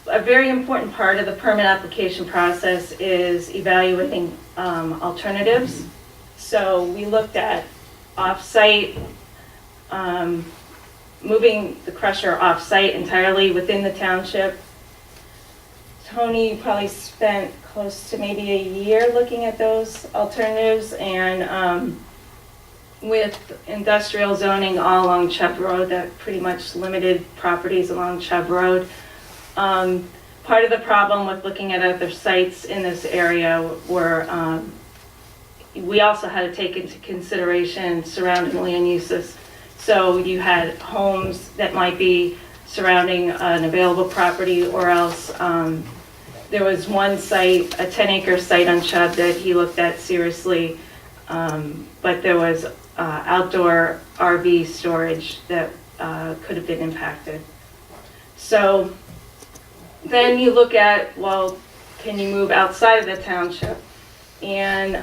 A very important part of the permit application process is evaluating alternatives. So we looked at off-site, moving the crusher off-site entirely within the township. Tony probably spent close to maybe a year looking at those alternatives, and with industrial zoning all along Chubb Road, that pretty much limited properties along Chubb Road. Part of the problem with looking at other sites in this area were we also had to take into consideration surrounding land uses. So you had homes that might be surrounding an available property, or else there was one site, a 10-acre site on Chubb that he looked at seriously, but there was outdoor RV storage that could have been impacted. So then you look at, well, can you move outside of the township? And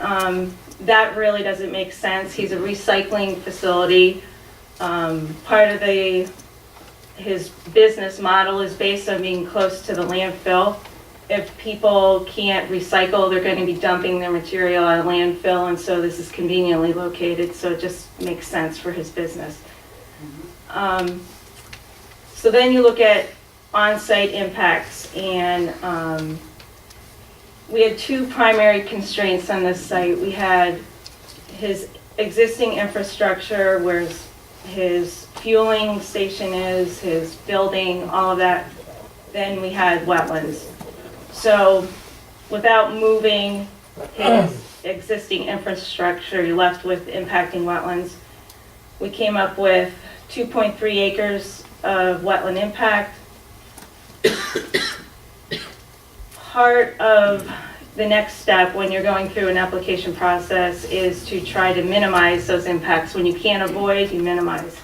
that really doesn't make sense. He's a recycling facility. Part of his business model is based on being close to the landfill. If people can't recycle, they're going to be dumping their material at a landfill, and so this is conveniently located, so it just makes sense for his business. So then you look at on-site impacts, and we had 2 primary constraints on this site. We had his existing infrastructure, where his fueling station is, his building, all of that. Then we had wetlands. So without moving his existing infrastructure, you're left with impacting wetlands. We came up with 2.3 acres of wetland impact. Part of the next step when you're going through an application process is to try to minimize those impacts. When you can't avoid, you minimize.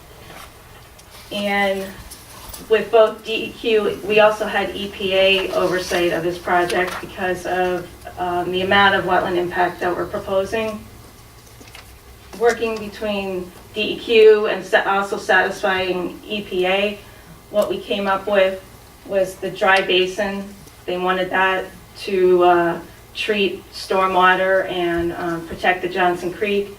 And with both DEQ, we also had EPA oversight of this project because of the amount of wetland impact that we're proposing. Working between DEQ and also satisfying EPA, what we came up with was the dry basin. They wanted that to treat stormwater and protect the Johnson Creek.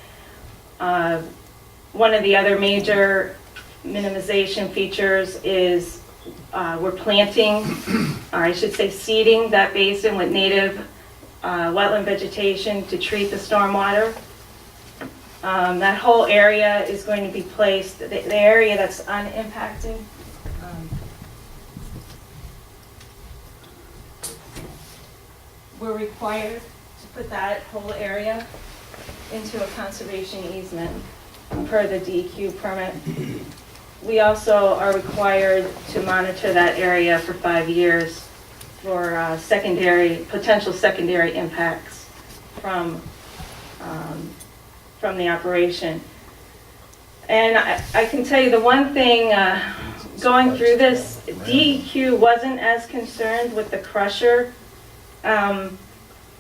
One of the other major minimization features is we're planting, or I should say seeding that basin with native wetland vegetation to treat the stormwater. That whole area is going to be placed, the area that's unimpacted. We're required to put that whole area into a conservation easement per the DEQ permit. We also are required to monitor that area for 5 years for potential secondary impacts from the operation. And I can tell you the one thing, going through this, DEQ wasn't as concerned with the crusher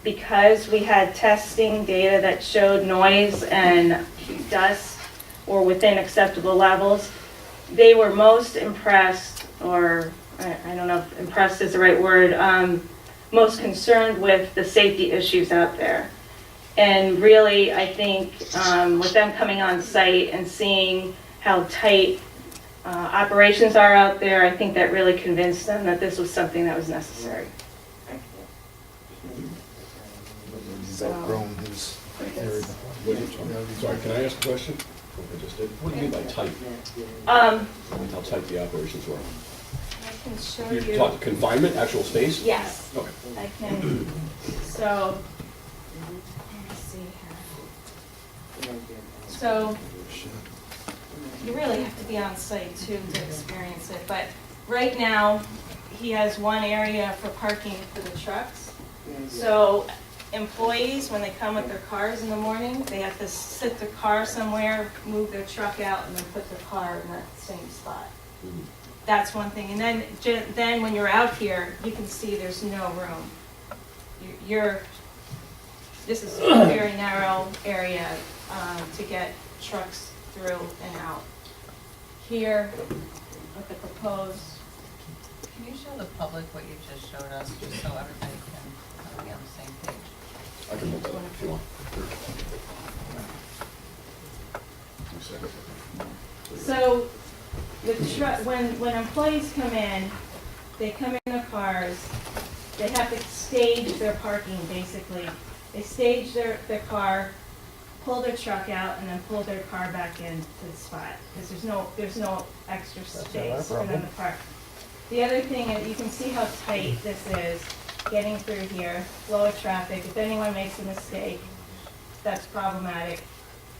because we had testing data that showed noise and dust were within acceptable levels. They were most impressed, or I don't know if impressed is the right word, most concerned with the safety issues out there. And really, I think with them coming on site and seeing how tight operations are out there, I think that really convinced them that this was something that was necessary. He's outgrown his area. Sorry, can I ask a question? I just did. What do you mean by tight? I mean, how tight the operations were? I can show You you. talked confinement, actual space? Yes. Okay. I can. So, let me see here. So, you really have to be on site too to experience it. But right now, he has one area for parking for the trucks. So, employees, when they come with their cars in the morning, they have to sit their car somewhere, move their truck out, and then put their car in that same spot. That's one thing. And then when you're out here, you can see there's no room. This is a very narrow area to get trucks through and out. Here, with the proposed. Can you show the public what you just showed us, just so everybody can be on the same page? I can look at it if you want. So, when employees come in, they come in their cars, they have to stage their parking, basically. They stage their car, pull their truck out, and then pull their car back into the spot, because there's no extra space for them to park. The other thing is, you can see how tight this is, getting through here, flow of traffic. If anyone makes a mistake, that's problematic.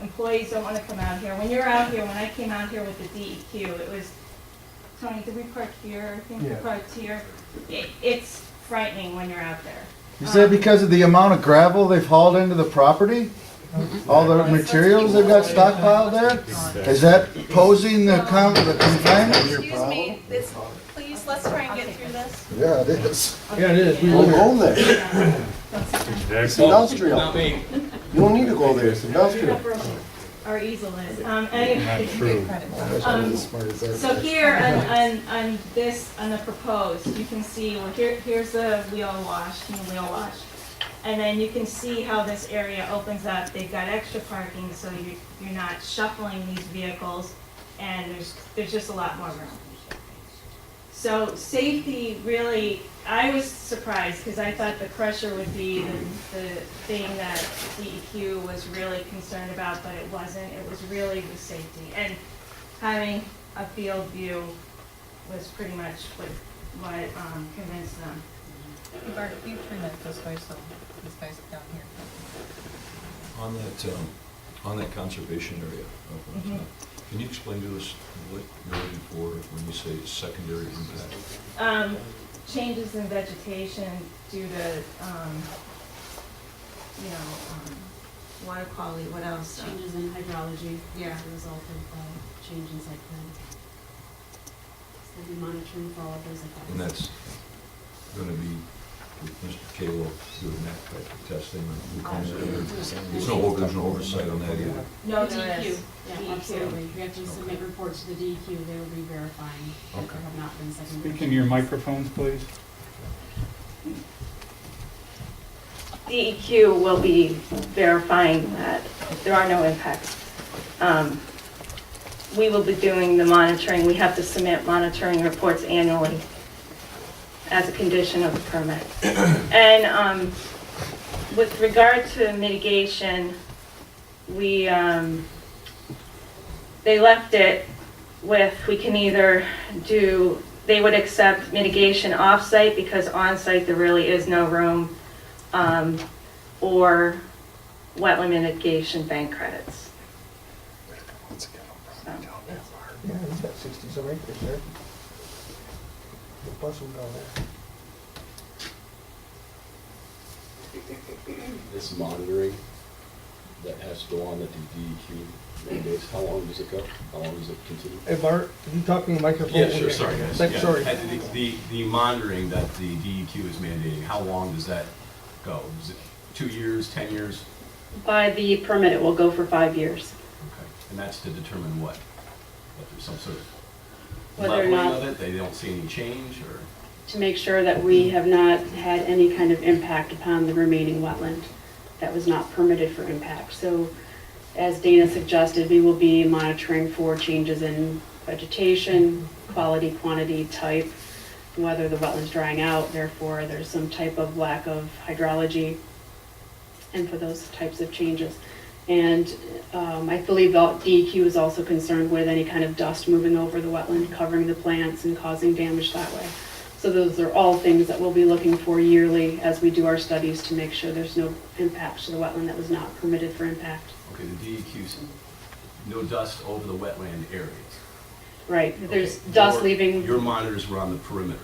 Employees don't want to come out here. When you're out here, when I came out here with the DEQ, it was, Tony, did we park here? I think we parked here. It's frightening when you're out there. Is that because of the amount of gravel they've hauled into the property? All the materials they've got stockpiled there? Is that posing the confinement? Excuse me, please, let's try and get through this. Yeah, it is. Yeah, it is. We won't go there. It's industrial. You don't need to go there, it's industrial. Our easel is. Not true. So here on the proposed, you can see, well, here's the wheel wash, and then you can see how this area opens up. They've got extra parking, so you're not shuffling these vehicles, and there's just a lot more room. So safety, really, I was surprised because I thought the crusher would be the thing that DEQ was really concerned about, but it wasn't. It was really the safety. And having a field view was pretty much what convinced them. Bart, you turn that this way so these guys down here. On that conservation area, can you explain to us what you're looking for when you say secondary impact? Changes in vegetation due to, water quality, what else? Changes in hydrology Yeah. as a result of change in site plan. So they'll be monitoring for all of those effects. And that's going to be with Mr. Kalo doing that type of testing? Who comes in? There's no oversight on that either. No, There DEQ, is. yeah, DEQ. absolutely. We have to submit reports to the DEQ, they will be verifying that there have not been secondary. Speak into your microphones, please. DEQ will be verifying that there are no impacts. We will be doing the monitoring. We have to submit monitoring reports annually as a condition of the permit. And with regard to mitigation, they left it with, we can either do, they would accept mitigation off-site because on-site there really is no room, or wetland mitigation bank credits. Yeah, he's got 60-some acres there. Plus them down there. This monitoring that has to go on that the DEQ mandates, how long does it go? How long does it continue? Hey, Bart, you talking to the microphone? Yeah, sure, sorry guys. Thank- Yeah. Sorry. The monitoring that the DEQ is mandating, how long does that go? Is it 2 years, 10 years? By the permit, it will go for 5 years. Okay, and that's to determine what? That there's some sort of Whether or leveling not- of it, they don't see any change, or? To make sure that we have not had any kind of impact upon the remaining wetland that was not permitted for impact. So as Dana suggested, we will be monitoring for changes in vegetation, quality, quantity, type, whether the wetland's drying out, therefore there's some type of lack of hydrology, and for those types of changes. And I believe the DEQ is also concerned with any kind of dust moving over the wetland, covering the plants and causing damage that way. So those are all things that we'll be looking for yearly as we do our studies to make sure there's no impact to the wetland that was not permitted for impact. Okay, the DEQ's, no dust over the wetland areas. Right, there's Okay, dust leaving. Your monitors were on the perimeter,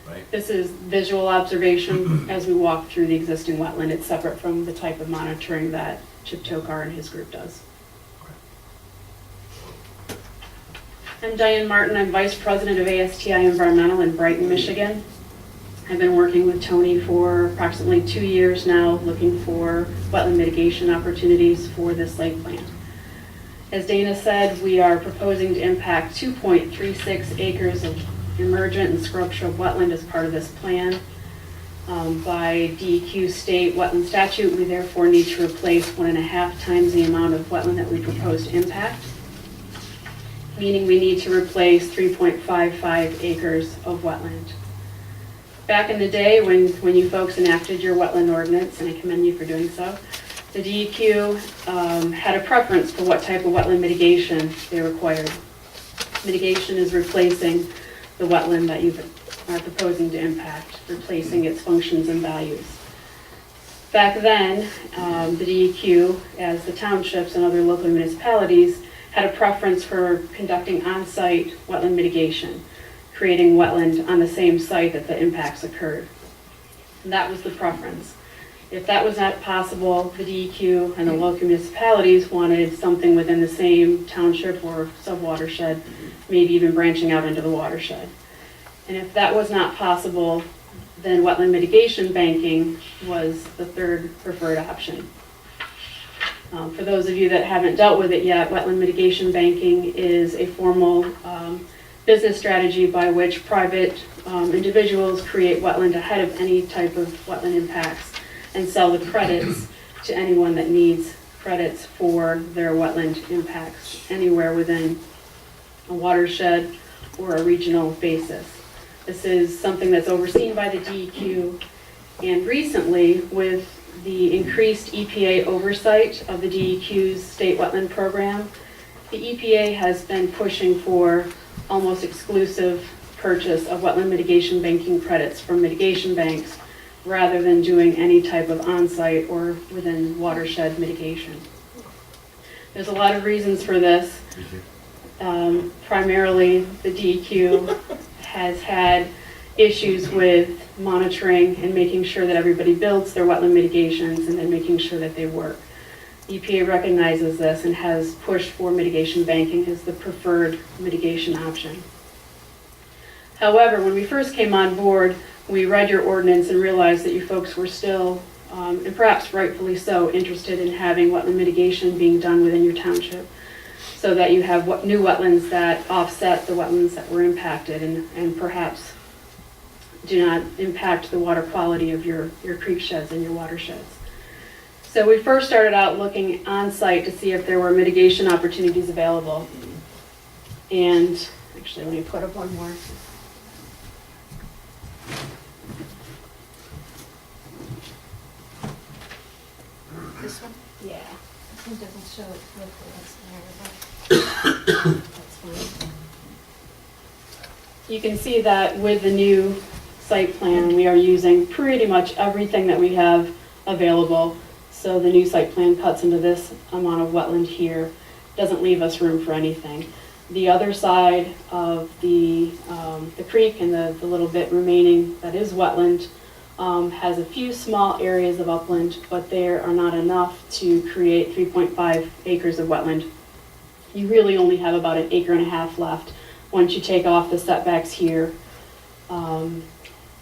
right? This is visual observation as we walk through the existing wetland. It's separate from the type of monitoring that Chip Tokar and his group does. I'm Diane Martin. I'm Vice President of ASTI Environmental in Brighton, Michigan. I've been working with Tony for approximately 2 years now, looking for wetland mitigation opportunities for this lake plan. As Dana said, we are proposing to impact 2.36 acres of emergent and scrub shrub wetland as part of this plan. By DEQ state wetland statute, we therefore need to replace 1.5 times the amount of wetland that we propose to impact, meaning we need to replace 3.55 acres of wetland. Back in the day when you folks enacted your wetland ordinance, and I commend you for doing so, the DEQ had a preference for what type of wetland mitigation they required. Mitigation is replacing the wetland that you are proposing to impact, replacing its functions and values. Back then, the DEQ, as the townships and other local municipalities, had a preference for conducting on-site wetland mitigation, creating wetland on the same site that the impacts occurred. And that was the preference. If that was not possible, the DEQ and the local municipalities wanted something within the same township or sub-watershed, maybe even branching out into the watershed. And if that was not possible, then wetland mitigation banking was the third preferred option. For those of you that haven't dealt with it yet, wetland mitigation banking is a formal business strategy by which private individuals create wetland ahead of any type of wetland impacts and sell the credits to anyone that needs credits for their wetland impacts anywhere within a watershed or a regional basis. This is something that's overseen by the DEQ, and recently, with the increased EPA oversight of the DEQ's state wetland program, the EPA has been pushing for almost exclusive purchase of wetland mitigation banking credits from mitigation banks rather than doing any type of on-site or within watershed mitigation. There's a lot of reasons for this. Primarily, the DEQ has had issues with monitoring and making sure that everybody builds their wetland mitigations and then making sure that they work. EPA recognizes this and has pushed for mitigation banking as the preferred mitigation option. However, when we first came on board, we read your ordinance and realized that you folks were still, and perhaps rightfully so, interested in having wetland mitigation being done within your township, so that you have new wetlands that offset the wetlands that were impacted and perhaps do not impact the water quality of your creek sheds and your watersheds. So we first started out looking on site to see if there were mitigation opportunities available. And actually, let me put up one more. This one? Yeah. This one doesn't show it correctly, that's there, but that's fine. You can see that with the new site plan, we are using pretty much everything that we have available. So the new site plan cuts into this amount of wetland here, doesn't leave us room for anything. The other side of the creek and the little bit remaining that is wetland has a few small areas of upland, but there are not enough to create 3.5 acres of wetland. You really only have about 1.5 acres left once you take off the setbacks here.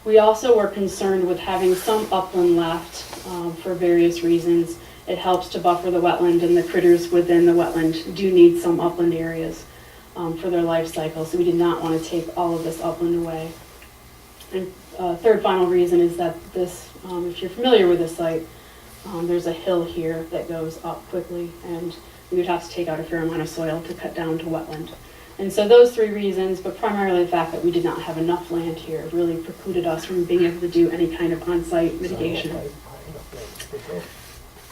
We also were concerned with having some upland left for various reasons. It helps to buffer the wetland, and the critters within the wetland do need some upland areas for their life cycle, so we did not want to take all of this upland away. And third final reason is that this, if you're familiar with this site, there's a hill here that goes up quickly, and we would have to take out a fair amount of soil to cut down to wetland. And so those three reasons, but primarily the fact that we did not have enough land here, really precluded us from being able to do any kind of on-site mitigation.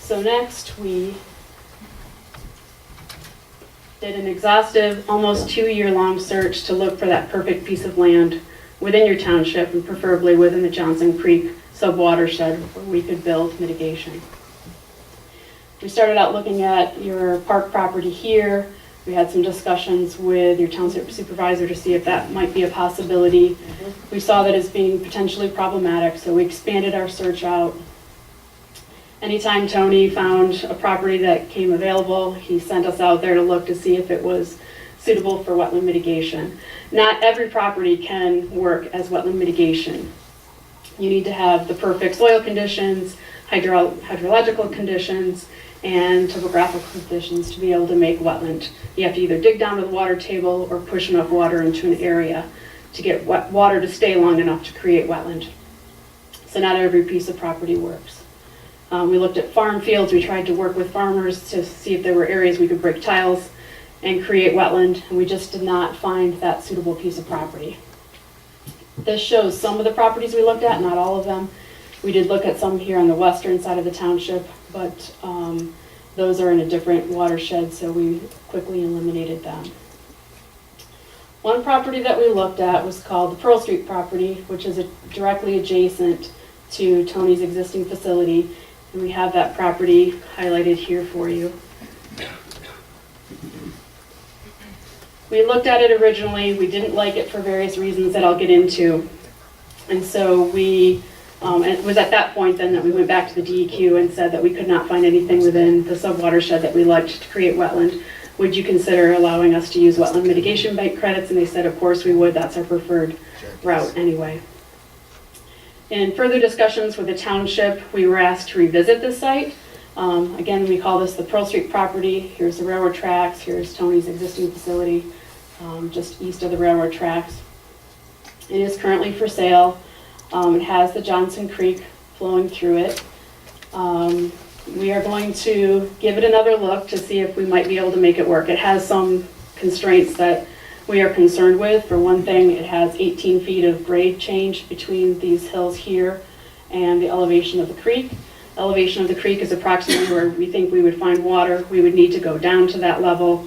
So next, we did an exhaustive, almost 2-year-long search to look for that perfect piece of land within your township, and preferably within the Johnson Creek subwatershed where we could build mitigation. We started out looking at your park property here. We had some discussions with your township supervisor to see if that might be a possibility. We saw that as being potentially problematic, so we expanded our search out. Anytime Tony found a property that came available, he sent us out there to look to see if it was suitable for wetland mitigation. Not every property can work as wetland mitigation. You need to have the perfect soil conditions, hydrological conditions, and topographical conditions to be able to make wetland. You have to either dig down to the water table or push enough water into an area to get water to stay long enough to create wetland. So not every piece of property works. We looked at farm fields. We tried to work with farmers to see if there were areas we could break tiles and create wetland, and we just did not find that suitable piece of property. This shows some of the properties we looked at, not all of them. We did look at some here on the western side of the township, but those are in a different watershed, so we quickly eliminated them. One property that we looked at was called the Pearl Street property, which is directly adjacent to Tony's existing facility, and we have that property highlighted here for you. We looked at it originally. We didn't like it for various reasons that I'll get into, and so we it was at that point then that we went back to the DEQ and said that we could not find anything within the subwatershed that we liked to create wetland. Would you consider allowing us to use wetland mitigation bank credits? And they said, of course we would. That's our preferred route anyway. In further discussions with the township, we were asked to revisit this site. Again, we call this the Pearl Street property. Here's the railroad tracks. Here's Tony's existing facility, just east of the railroad tracks. It is currently for sale. It has the Johnson Creek flowing through it. We are going to give it another look to see if we might be able to make it work. It has some constraints that we are concerned with. For one thing, it has 18 feet of grade change between these hills here and the elevation of the creek. Elevation of the creek is approximately where we think we would find water. We would need to go down to that level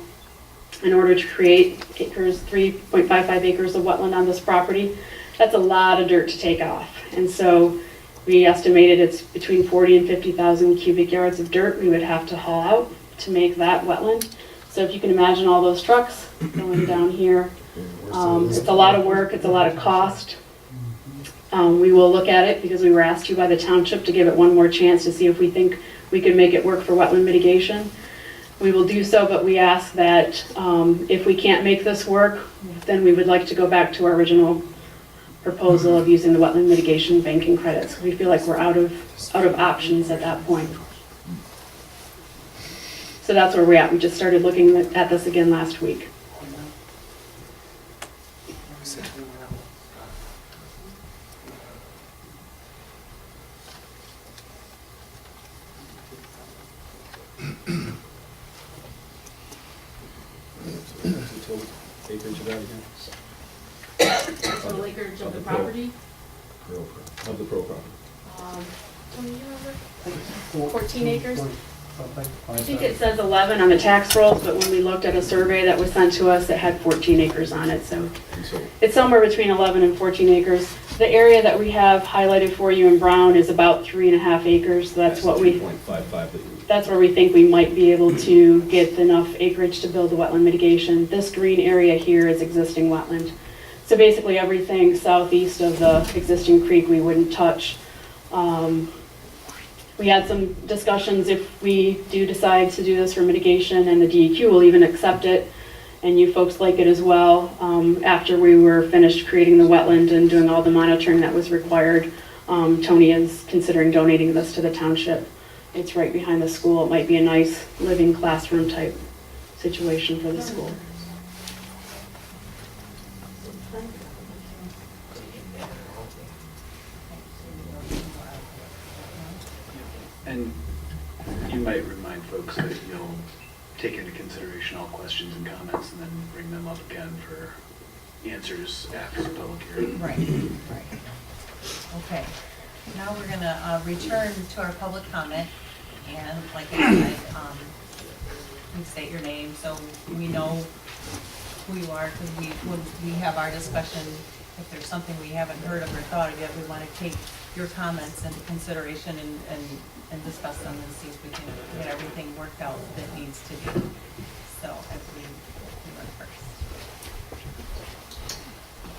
in order to create 3.55 acres of wetland on this property. That's a lot of dirt to take off. And so we estimated it's between 40 and 50,000 cubic yards of dirt we would have to haul out to make that wetland. So if you can imagine all those trucks going down here, it's a lot of work, it's a lot of cost. We will look at it because we were asked to by the township to give it one more chance to see if we think we could make it work for wetland mitigation. We will do so, but we ask that if we can't make this work, then we would like to go back to our original proposal of using the wetland mitigation banking credits. We feel like we're out of options at that point. So that's where we're at. We just started looking at this again last week. Acreage of that again? Total acreage of the property? Of the pro property. What do you remember? 14 acres? I think it says 11 on the tax rolls, but when we looked at a survey that was sent to us, it had 14 acres on it, so it's somewhere between 11 and 14 acres. The area that we have highlighted for you in brown is about 3.5 acres, so that's what we, 2.55 that's where we think we might be able to get enough acreage to build the wetland mitigation. This green area here is existing wetland. So basically everything southeast of the existing creek we wouldn't touch. We had some discussions if we do decide to do this for mitigation, and the DEQ will even accept it, and you folks like it as well. After we were finished creating the wetland and doing all the monitoring that was required, Tony is considering donating this to the township. It's right behind the school. It might be a nice living classroom type situation for the school. And you might remind folks that you'll take into consideration all questions and comments and then bring them up again for answers after the public hearing. Right, right. Okay, now we're gonna return to our public comment, and like I said, please state your name so we know who you are, because when we have our discussion, if there's something we haven't heard of or thought of yet, we want to take your comments into consideration and discuss them and see if we can get everything worked out that needs to be. So, as we run first.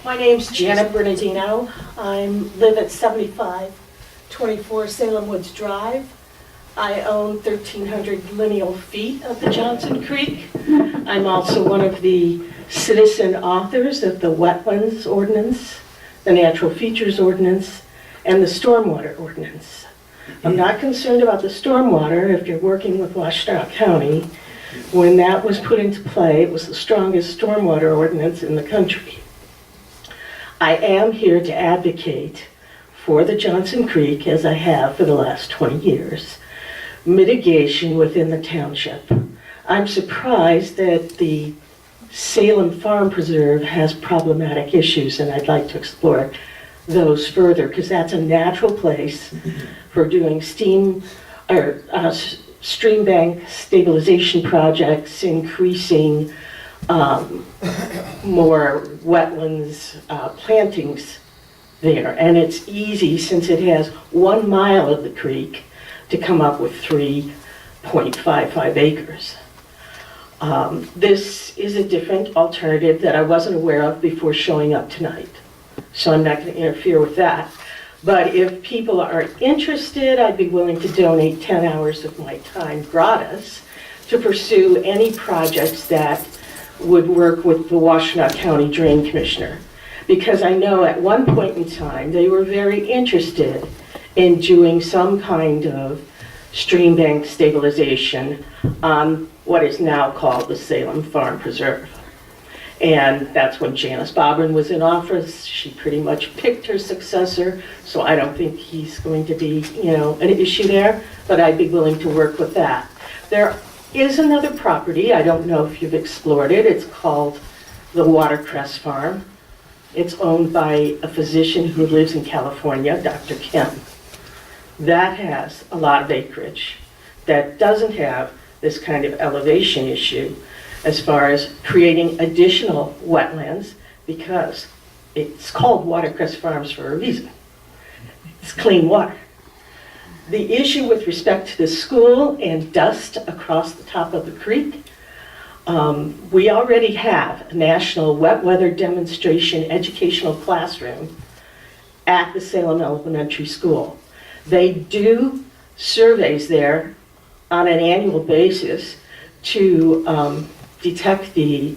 My name's Janet Bernardino. I live at 7524 Salem Woods Drive. I own 1,300 lineal feet of the Johnson Creek. I'm also one of the citizen authors of the Wetlands Ordinance, the Natural Features Ordinance, and the Stormwater Ordinance. I'm not concerned about the stormwater if you're working with Washtenaw County. When that was put into play, it was the strongest stormwater ordinance in the country. I am here to advocate for the Johnson Creek, as I have for the last 20 years, mitigation within the township. I'm surprised that the Salem Farm Preserve has problematic issues, and I'd like to explore those further, because that's a natural place for doing stream bank stabilization projects, increasing more wetlands plantings there. And it's easy, since it has 1 mile of the creek, to come up with 3.55 acres. This is a different alternative that I wasn't aware of before showing up tonight, so I'm not going to interfere with that. But if people are interested, I'd be willing to donate 10 hours of my time gratis to pursue any projects that would work with the Washtenaw County Drain Commissioner. Because I know at one point in time, they were very interested in doing some kind of stream bank stabilization on what is now called the Salem Farm Preserve. And that's when Janice Bobrin was in office. She pretty much picked her successor, so I don't think he's going to be, an issue there, but I'd be willing to work with that. There is another property, I don't know if you've explored it, it's called the Watercress Farm. It's owned by a physician who lives in California, Dr. Kim. That has a lot of acreage that doesn't have this kind of elevation issue as far as creating additional wetlands, because it's called Watercress Farms for a reason. It's clean water. The issue with respect to the school and dust across the top of the creek, we already have a national wet weather demonstration educational classroom at the Salem Elementary School. They do surveys there on an annual basis to detect the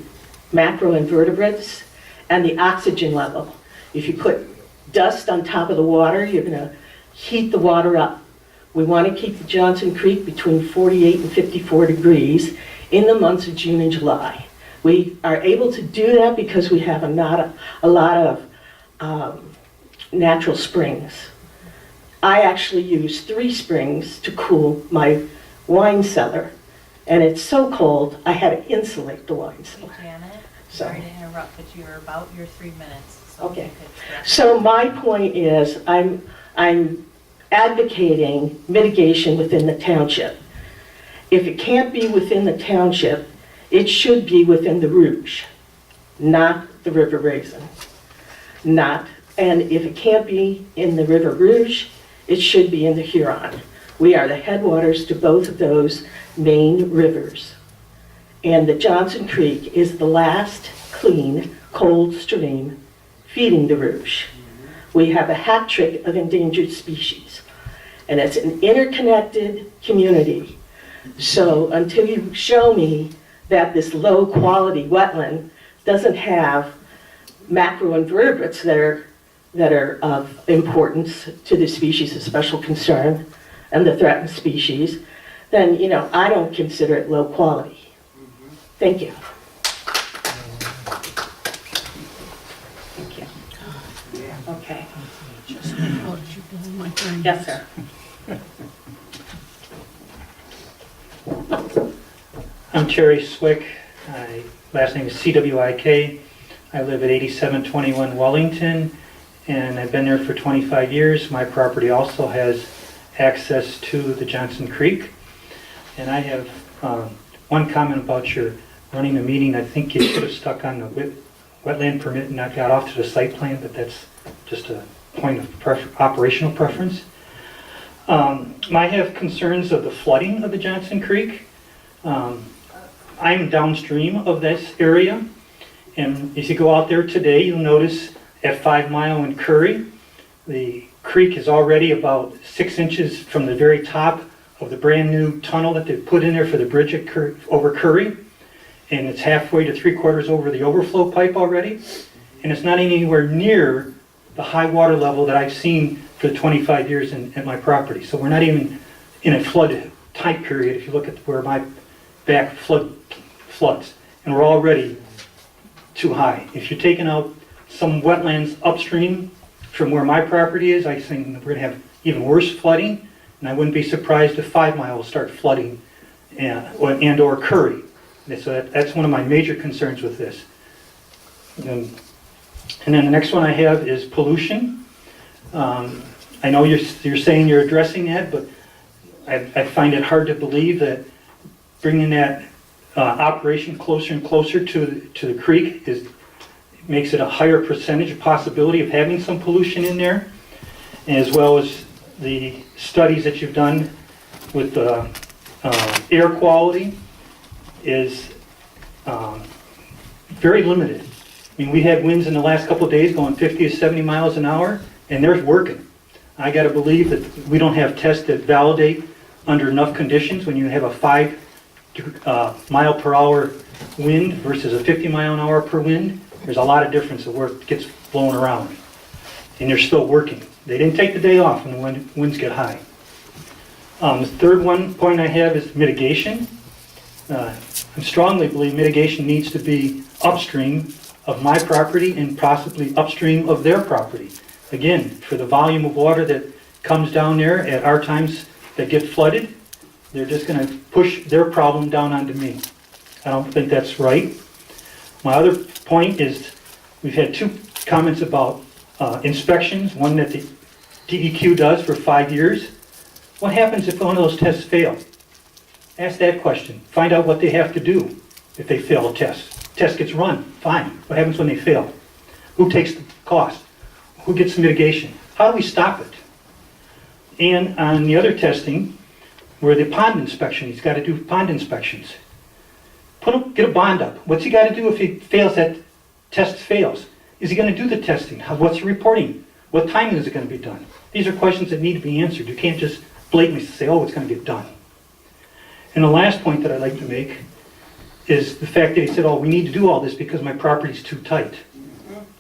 macroinvertebrates and the oxygen level. If you put dust on top of the water, you're gonna heat the water up. We want to keep the Johnson Creek between 48 and 54 degrees in the months of June and July. We are able to do that because we have a lot of natural springs. I actually use 3 springs to cool my wine cellar, and it's so cold, I had to insulate the wine cellar. Janet, So- sorry to interrupt, but you are about your 3 minutes. So Okay. you could wrap So my point is, I'm advocating mitigation within the township. If it can't be within the township, it should be within the Rouge, not the River Raisin. And if it can't be in the River Rouge, it should be in the Huron. We are the headwaters to both of those main rivers. And the Johnson Creek is the last clean, cold stream feeding the Rouge. We have a hat trick of endangered species, and it's an interconnected community. So until you show me that this low-quality wetland doesn't have macroinvertebrates that are of importance to the species of special concern and the threatened species, then, I don't consider it low quality. Thank you. Thank you. Okay. Oh, did you blow my brain? Yes, sir. I'm Terry Swick. Last name is CWIK. I live at 8721 Wellington, and I've been there for 25 years. My property also has access to the Johnson Creek. And I have one comment about your running the meeting. I think you should have stuck on the wetland permit and not got off to the site plan, but that's just a point of operational preference. I have concerns of the flooding of the Johnson Creek. I'm downstream of this area, and if you go out there today, you'll notice at 5 Mile and Curry, the creek is already about 6 inches from the very top of the brand new tunnel that they put in there for the bridge at over Curry, and it's halfway to 3/4 over the overflow pipe already, and it's not anywhere near the high water level that I've seen for the 25 years at my property. So we're not even in a flood type period if you look at where my back floods, and we're already too high. If you're taking out some wetlands upstream from where my property is, I think we're going to have even worse flooding, and I wouldn't be surprised if 5 Mile will start flooding and or Curry. And so that's one of my major concerns with this. And then the next one I have is pollution. I know you're saying you're addressing that, but I find it hard to believe that bringing that operation closer and closer to the creek makes it a higher percentage of possibility of having some pollution in there, as well as the studies that you've done with the air quality is very limited. I mean, we had winds in the last couple of days going 50 to 70 miles an hour, and they're working. I got to believe that we don't have tests that validate under enough conditions when you have a 5 mile per hour wind versus a 50 mile an hour per wind. There's a lot of difference of where it gets blown around, and they're still working. They didn't take the day off when the winds get high. The third point I have is mitigation. I strongly believe mitigation needs to be upstream of my property and possibly upstream of their property. Again, for the volume of water that comes down there at our times that get flooded, they're just going to push their problem down onto me. I don't think that's right. My other point is we've had 2 comments about inspections, one that the DEQ does for 5 years. What happens if one of those tests fail? Ask that question. Find out what they have to do if they fail a test. Test gets run, fine. What happens when they fail? Who takes the cost? Who gets the mitigation? How do we stop it? And on the other testing, where the pond inspection, he's got to do pond inspections. Get a bond up. What's he got to do if he fails, that test fails? Is he going to do the testing? What's the reporting? What timing is it going to be done? These are questions that need to be answered. You can't just blatantly say, oh, it's going to get done. And the last point that I'd like to make is the fact that he said, oh, we need to do all this because my property's too tight.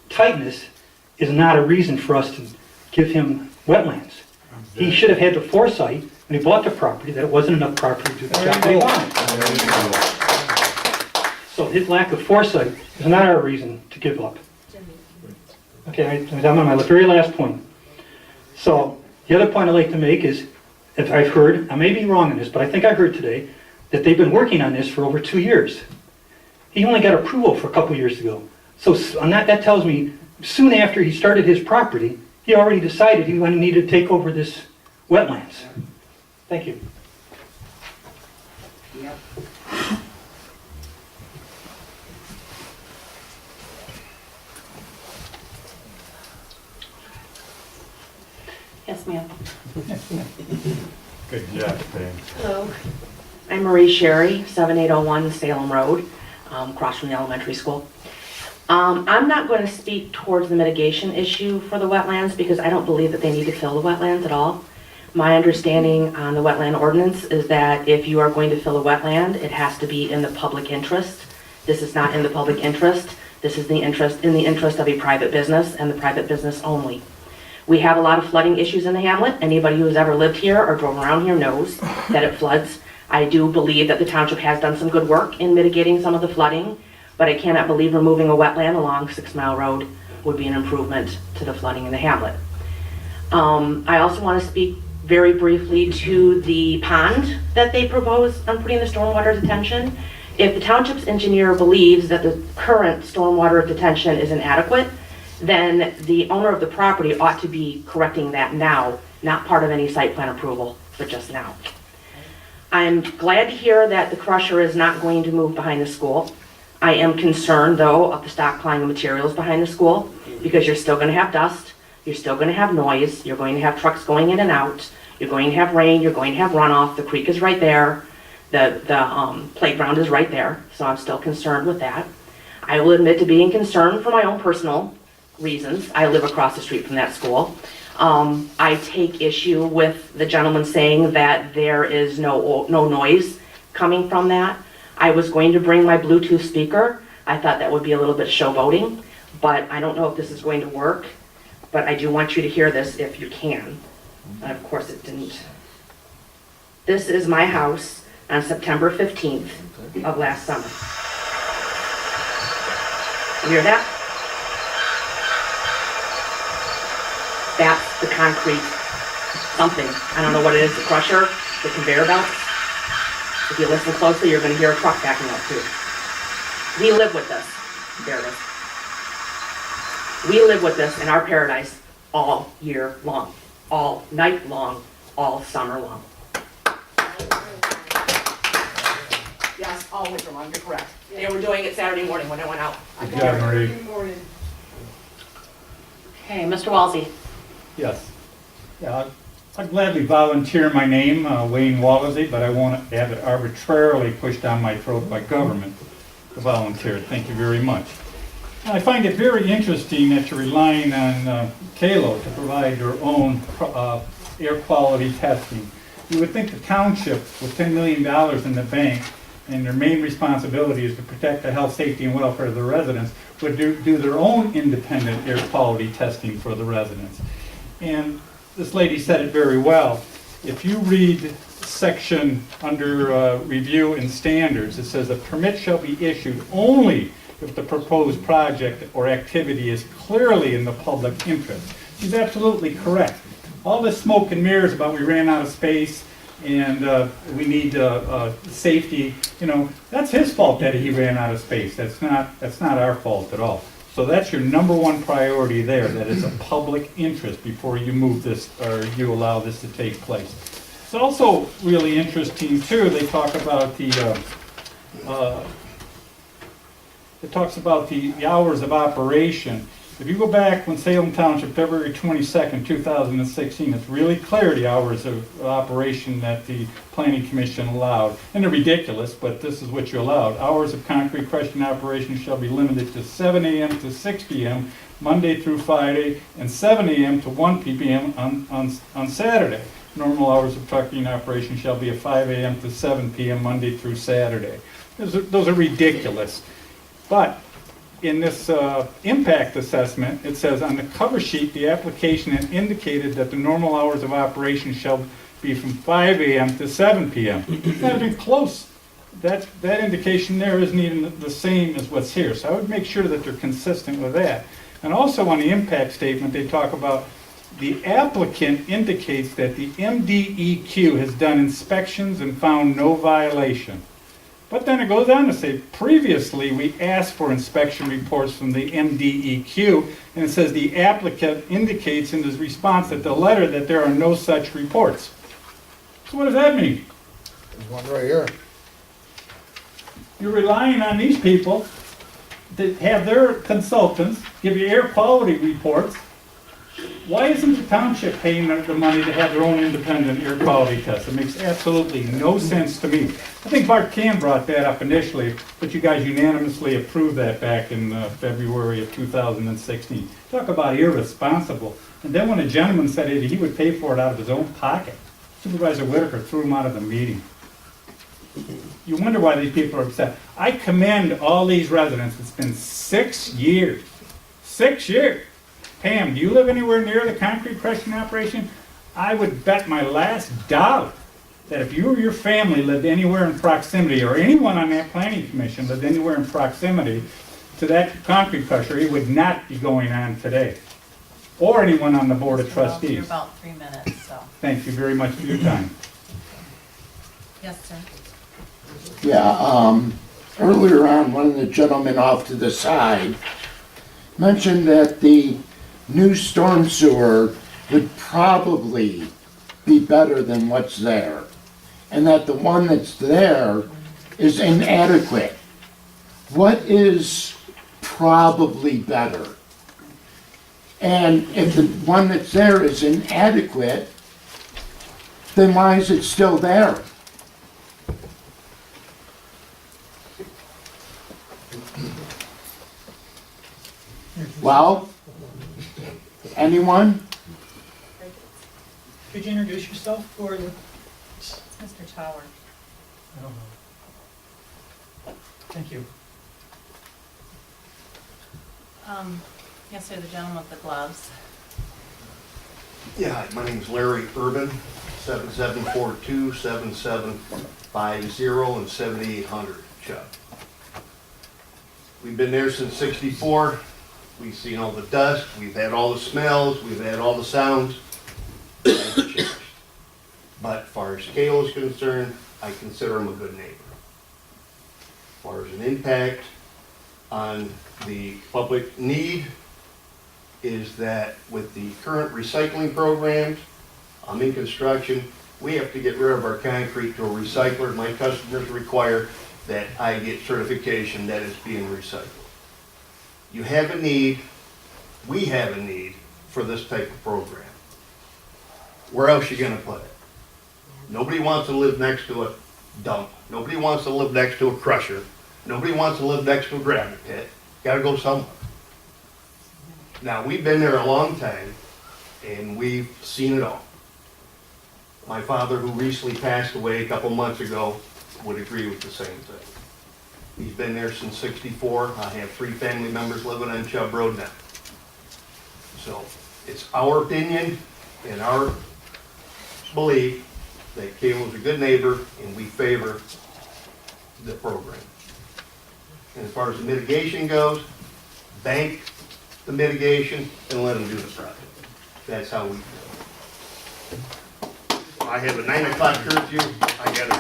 Tightness is not a reason for us to give him wetlands. He should have had the foresight when he bought the property that it wasn't enough property to do the job that he wanted. So his lack of foresight is not our reason to give up. Okay, I'm on my very last point. So the other point I'd like to make is, if I've heard, I may be wrong in this, but I think I heard today that they've been working on this for over 2 years. He only got approval for a couple years ago. So on that tells me soon after he started his property, he already decided he needed to take over this wetlands. Thank you. Yep. Yes, ma'am. Good job, Pam. Hello. I'm Marie Sherry, 7801 Salem Road, across from the elementary school. I'm not going to speak towards the mitigation issue for the wetlands because I don't believe that they need to fill the wetlands at all. My understanding on the wetland ordinance is that if you are going to fill a wetland, it has to be in the public interest. This is not in the public interest. This is in the interest of a private business and the private business only. We have a lot of flooding issues in the hamlet. Anybody who's ever lived here or drove around here knows that it floods. I do believe that the township has done some good work in mitigating some of the flooding, but I cannot believe removing a wetland along 6 Mile Road would be an improvement to the flooding in the hamlet. I also want to speak very briefly to the pond that they propose on putting the stormwater detention. If the township's engineer believes that the current stormwater detention is inadequate, then the owner of the property ought to be correcting that now, not part of any site plan approval, but just now. I'm glad to hear that the crusher is not going to move behind the school. I am concerned, though, of the stockpiling of materials behind the school, because you're still going to have dust, you're still going to have noise, you're going to have trucks going in and out, you're going to have rain, you're going to have runoff, the creek is right there, the playground is right there, so I'm still concerned with that. I will admit to being concerned for my own personal reasons. I live across the street from that school. I take issue with the gentleman saying that there is no noise coming from that. I was going to bring my Bluetooth speaker. I thought that would be a little bit showboating, but I don't know if this is going to work. But I do want you to hear this if you can. And of course it didn't. This is my house on September 15th of last summer. You hear that? That's the concrete something. I don't know what it is, the crusher, the conveyor belt. If you listen closely, you're going to hear a truck backing up too. We live with this. There it is. We live with this in our paradise all year long, all night long, all summer long. Yes, all winter long, you're correct. They were doing it Saturday morning when I went out. Good job, Marie. Okay, Mr. Walsey. Yes. Yeah, I'd gladly volunteer my name, Wayne Walsey, but I won't have it arbitrarily pushed down my throat by government to volunteer. Thank you very much. I find it very interesting that you're relying on CALO to provide your own air quality testing. You would think the township, with $10 million in the bank, and their main responsibility is to protect the health, safety, and welfare of the residents, would do their own independent air quality testing for the residents. And this lady said it very well. If you read section under review and standards, it says a permit shall be issued only if the proposed project or activity is clearly in the public interest. She's absolutely correct. All this smoke and mirrors about we ran out of space and we need safety, you know, that's his fault that he ran out of space. That's not our fault at all. So that's your number one priority there, that it's a public interest before you move this or you allow this to take place. It's also really interesting too, they talk about the it talks about the hours of operation. If you go back when Salem Township, February 22nd, 2016, it's really clear the hours of operation that the Planning Commission allowed. And they're ridiculous, but this is what you allowed. Hours of concrete crushing operation shall be limited to 7 a.m. to 6 p.m. Monday through Friday, and 7 a.m. to 1 p.m. on Saturday. Normal hours of trucking operation shall be at 5 a.m. to 7 p.m. Monday through Saturday. Those are ridiculous. But in this impact assessment, it says on the cover sheet, the application had indicated that the normal hours of operation shall be from 5 a.m. to 7 p.m. It's not even close. That indication there isn't even the same as what's here. So I would make sure that they're consistent with that. And also on the impact statement, they talk about the applicant indicates that the MDEQ has done inspections and found no violation. But then it goes on to say, previously we asked for inspection reports from the MDEQ, and it says the applicant indicates in his response at the letter that there are no such reports. So what does that mean? There's one right here. You're relying on these people to have their consultants give you air quality reports. Why isn't the township paying the money to have their own independent air quality test? It makes absolutely no sense to me. I think Bart Cam brought that up initially, but you guys unanimously approved that back in February of 2016. Talk about irresponsible. And then when a gentleman said he would pay for it out of his own pocket, Supervisor Whitaker threw him out of the meeting. You wonder why these people are upset. I commend all these residents. It's been 6 years. 6 years. Pam, do you live anywhere near the concrete crushing operation? I would bet my last dollar that if you or your family lived anywhere in proximity, or anyone on that planning commission lived anywhere in proximity to that concrete crusher, it would not be going on today. Or anyone on the board of trustees. You're about 3 minutes, so. Thank you very much for your time. Yes, sir. Yeah, earlier on, one of the gentlemen off to the side mentioned that the new storm sewer would probably be better than what's there, and that the one that's there is inadequate. What is probably better? And if the one that's there is inadequate, then why is it still there? Well, anyone? Could you introduce yourself for the... Mr. Tower. I don't know. Thank you. Yes, sir, the gentleman with the gloves. Yeah, my name's Larry Urban, 7742-7750 and 7800 Chuck. We've been there since '64. We've seen all the dust, we've had all the smells, we've had all the sounds. But as far as Kale is concerned, I consider him a good neighbor. As far as an impact on the public need, is that with the current recycling programs, I'm in construction, we have to get rid of our concrete to a recycler. My customers require that I get certification that it's being recycled. You have a need, we have a need for this type of program. Where else are you gonna put it? Nobody wants to live next to a dump. Nobody wants to live next to a crusher. Nobody wants to live next to a gravity pit. Gotta go somewhere. Now, we've been there a long time, and we've seen it all. My father, who recently passed away a couple months ago, would agree with the same thing. He's been there since '64. I have 3 family members living on Chubb Road now. So, it's our opinion and our belief that Cable is a good neighbor, and we favor the program. And as far as the mitigation goes, bank the mitigation and let them do the project. That's how we feel. I have a 9 o'clock curfew, I gotta go.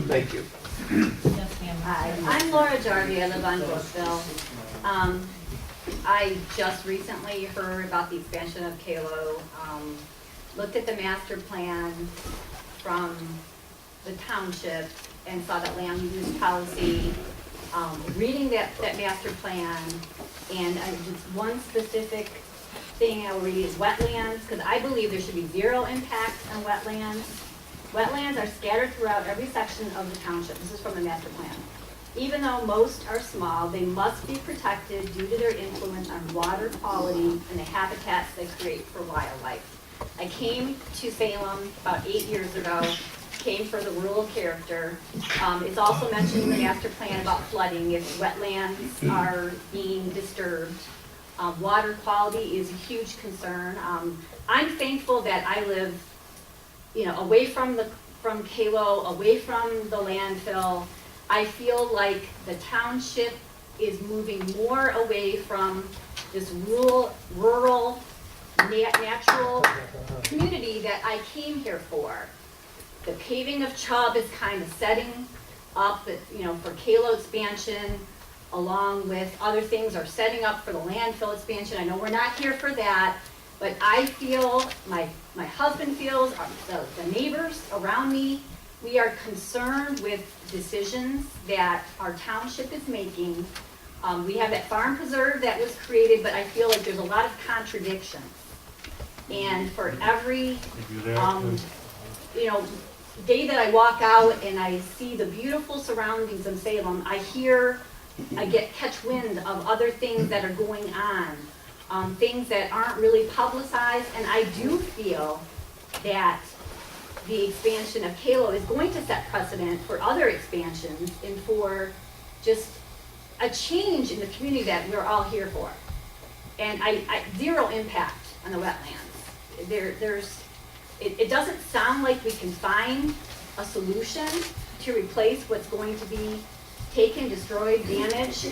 Thank you. Yes, ma'am. Hi, I'm Laura Jarvie, I live on Brookville. I just recently heard about the expansion of Kalo, looked at the master plan from the township and saw that land use policy, reading that master plan, and just one specific thing I will read is wetlands, because I believe there should be 0 impact on wetlands. Wetlands are scattered throughout every section of the township. This is from the master plan. Even though most are small, they must be protected due to their influence on water quality and the habitats they create for wildlife. I came to Salem about 8 years ago came for the rural character. It's also mentioned in the master plan about flooding if wetlands are being disturbed. Water quality is a huge concern. I'm thankful that I live, away from Kalo, away from the landfill. I feel like the township is moving more away from this rural, natural community that I came here for. The paving of Chubb is kind of setting up, for Kalo expansion, along with other things are setting up for the landfill expansion. I know we're not here for that, but I feel, my husband feels, the neighbors around me, we are concerned with decisions that our township is making. We have that farm preserve that was created, but I feel like there's a lot of contradictions. And for every, day that I walk out and I see the beautiful surroundings in Salem, I catch wind of other things that are going on, things that aren't really publicized, and I do feel that the expansion of Kalo is going to set precedent for other expansions and for just a change in the community that we're all here for. And I zero impact on the wetlands. It doesn't sound like we can find a solution to replace what's going to be taken, destroyed, damaged.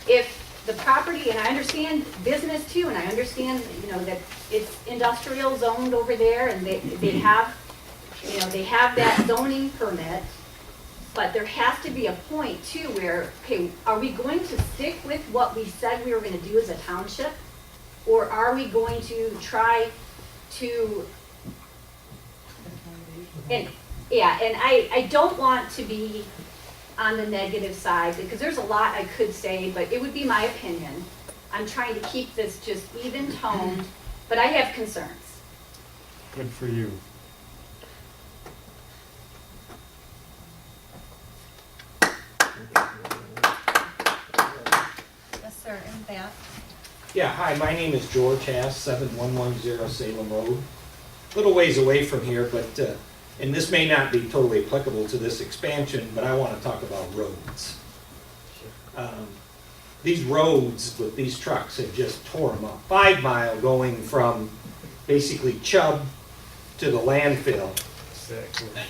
If the property, and I understand business too, and I understand, that it's industrial zoned over there and they have that zoning permit, but there has to be a point too where, okay, are we going to stick with what we said we were gonna do as a township? Or are we going to try to, and I don't want to be on the negative side, because there's a lot I could say, but it would be my opinion. I'm trying to keep this just even toned, but I have concerns. Good for you. Yes, sir, and that. Yeah, hi, my name is George Hass, 7110 Salem Road. Little ways away from here, but, and this may not be totally applicable to this expansion, but I want to talk about roads. These roads with these trucks have just tore them up. 5 mile going from basically Chubb to the landfill.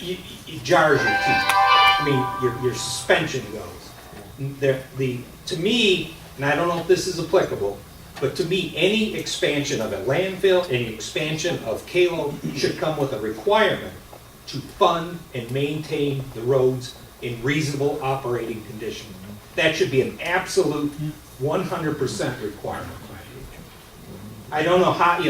It jars your teeth. I mean, your suspension goes. To me, and I don't know if this is applicable, but to me, any expansion of a landfill, any expansion of Kalo should come with a requirement to fund and maintain the roads in reasonable operating condition. That should be an absolute 100% requirement. I don't know how,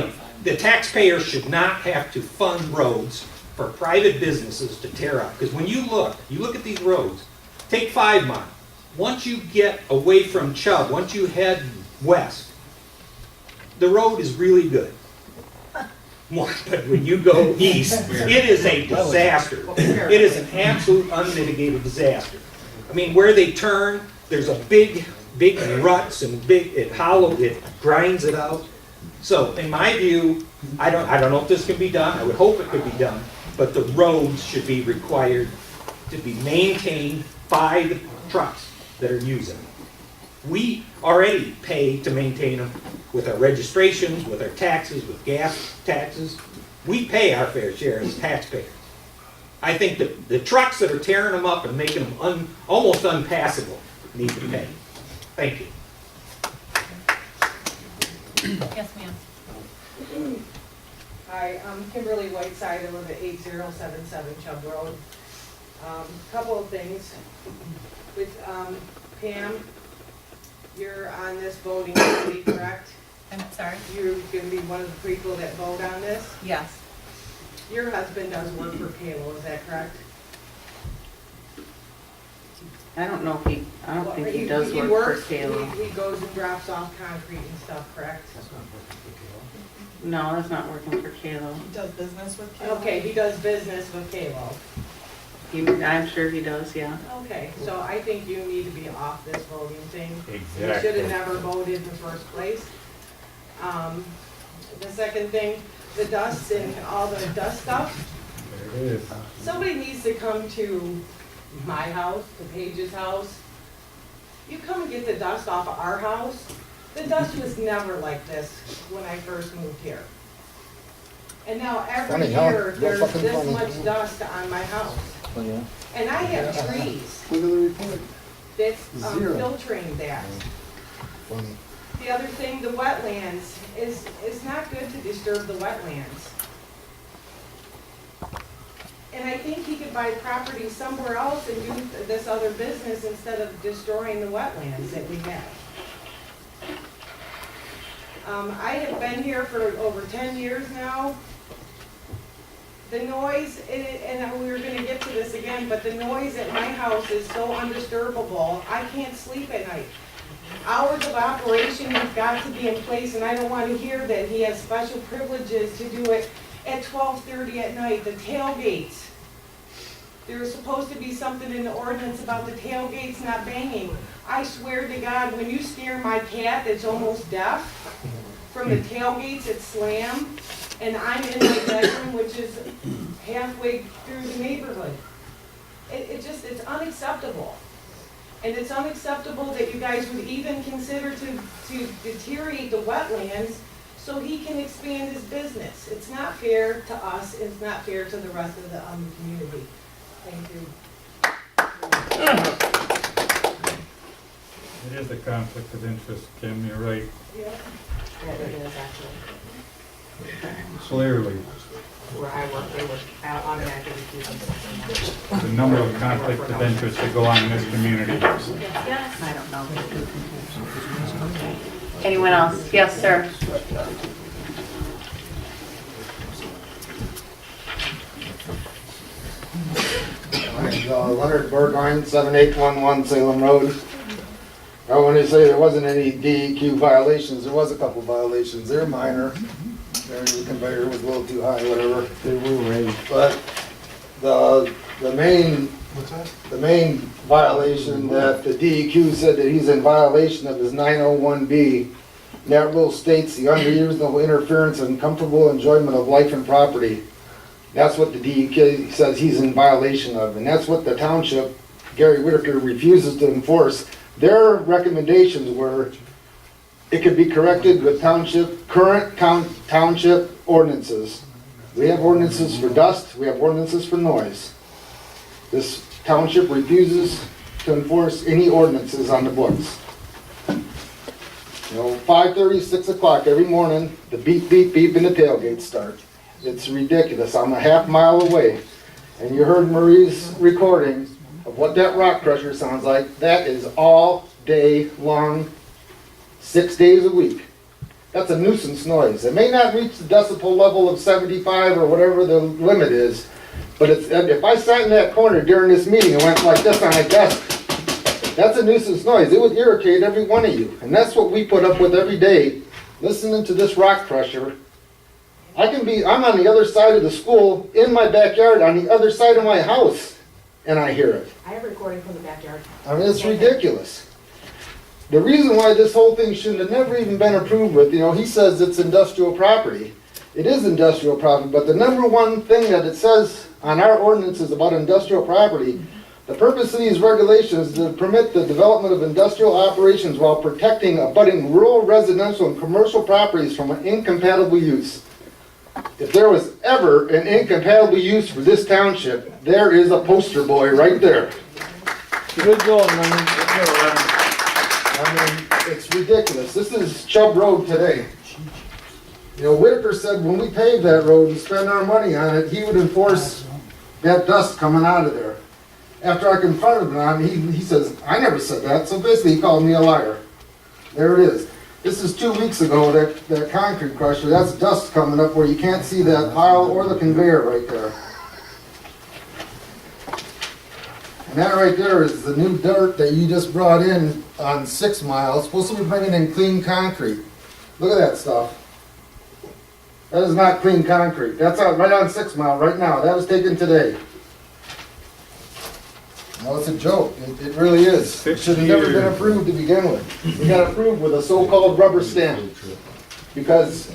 the taxpayer should not have to fund roads for private businesses to tear up. Because when you look at these roads, take 5 mile. Once you get away from Chubb, once you head west, the road is really good. But when you go east, it is a disaster. It is an absolute unmitigated disaster. I mean, where they turn, there's a big ruts and it grinds it out. So in my view, I don't know if this can be done. I would hope it could be done, but the roads should be required to be maintained by the trucks that are using them. We already pay to maintain them with our registrations, with our taxes, with gas taxes. We pay our fair share as taxpayers. I think that the trucks that are tearing them up and making them almost unpassable need to pay. Thank you. Yes, ma'am. Hi, I'm Kimberly Whiteside. I live at 8077 Chubb Road. Couple of things. With Pam, you're on this voting committee, correct? I'm sorry? You're going to be one of the people that vote on this? Yes. Your husband does work for Kalo, is that correct? I don't think he does work works, for Kalo. He goes and drops off concrete and stuff, correct? No, that's not working for Kalo. He does business with Kalo? Okay, he does business with Kalo. I'm sure he does, yeah. Okay, so I think you need to be off this voting thing. Exactly. You should have never voted in the first place. The second thing, the dust and all the dust stuff, There it is. Somebody needs to come to my house, to Paige's house. You come and get the dust off of our house. The dust was never like this when I first moved here. And now every Funny, huh? year, there's Fucking this funny. much dust on my house. Oh, yeah. And I have trees Look at the report. that's Zero. filtering that. Funny. The other thing, the wetlands, it's not good to disturb the wetlands. And I think he could buy property somewhere else and do this other business instead of destroying the wetlands that we have. I have been here for over 10 years now. The noise, and we were gonna get to this again, but the noise at my house is so undisturbable, I can't sleep at night. Hours of operation have got to be in place, and I don't want to hear that he has special privileges to do it at 12:30 at night. The tailgates. There was supposed to be something in the ordinance about the tailgates not banging. I swear to God, when you scare my cat that's almost deaf, from the tailgates at Slam, and I'm in my bedroom, which is halfway through the neighborhood. It's unacceptable. And it's unacceptable that you guys would even consider to deteriorate the wetlands so he can expand his business. It's not fair to us, it's not fair to the rest of the community. Thank you. It is a conflict of interest, Kim, you're right. Yeah. Yeah, it is actually. Clearly. Where I work, they work out automatically through them. The number of conflicts of interest that go on in this community. Yes. I don't know. Anyone else? Yes, sir. Leonard Bergheim, 7811 Salem Road. I want to say there wasn't any DEQ violations. There was a couple violations. They're minor. The conveyor was a little too high, whatever. They were raised. But the main violation that the DEQ said that he's in violation of is 901B. And that rule states the unreasonable interference and comfortable enjoyment of life and property. That's what the DEQ says he's in violation of, and that's what the township, Gary Whitaker, refuses to enforce. Their recommendations were it could be corrected with current township ordinances. We have ordinances for dust, we have ordinances for noise. This township refuses to enforce any ordinances on the books. 5:30, 6 o'clock every morning, the beep, beep, beep, and the tailgates start. It's ridiculous. I'm a half mile away. And you heard Marie's recording of what that rock crusher sounds like. That is all day long, 6 days a week. That's a nuisance noise. It may not reach the decibel level of 75 or whatever the limit is, but if I sat in that corner during this meeting and went like this on a desk, that's a nuisance noise. It would irritate every one of you. And that's what we put up with every day, listening to this rock crusher. I'm on the other side of the school, in my backyard, on the other side of my house, and I hear it. I have a recording from the backyard. I mean, it's ridiculous. The reason why this whole thing should have never even been approved with, he says it's industrial property. It is industrial property, but the number one thing that it says on our ordinances about industrial property, the purpose of these regulations is to permit the development of industrial operations while protecting abutting rural, residential, and commercial properties from an incompatible use. If there was ever an incompatible use for this township, there is a poster boy right there. Good going, man. I mean, it's ridiculous. This is Chubb Road today. Whitaker said when we pave that road and spend our money on it, he would enforce that dust coming out of there. After I confronted him on it, he says, I never said that. So basically he called me a liar. There it is. This is 2 weeks ago, that concrete crusher, that's dust coming up where you can't see that pile or the conveyor right there. And that right there is the new dirt that you just brought in on 6 Mile. It's supposed to be bringing in clean concrete. Look at that stuff. That is not clean concrete. That's out right on 6 Mile right now. That was taken today. No, it's a joke. It really is. It should have never been approved to begin with. We got approved with a so-called rubber stamp. Because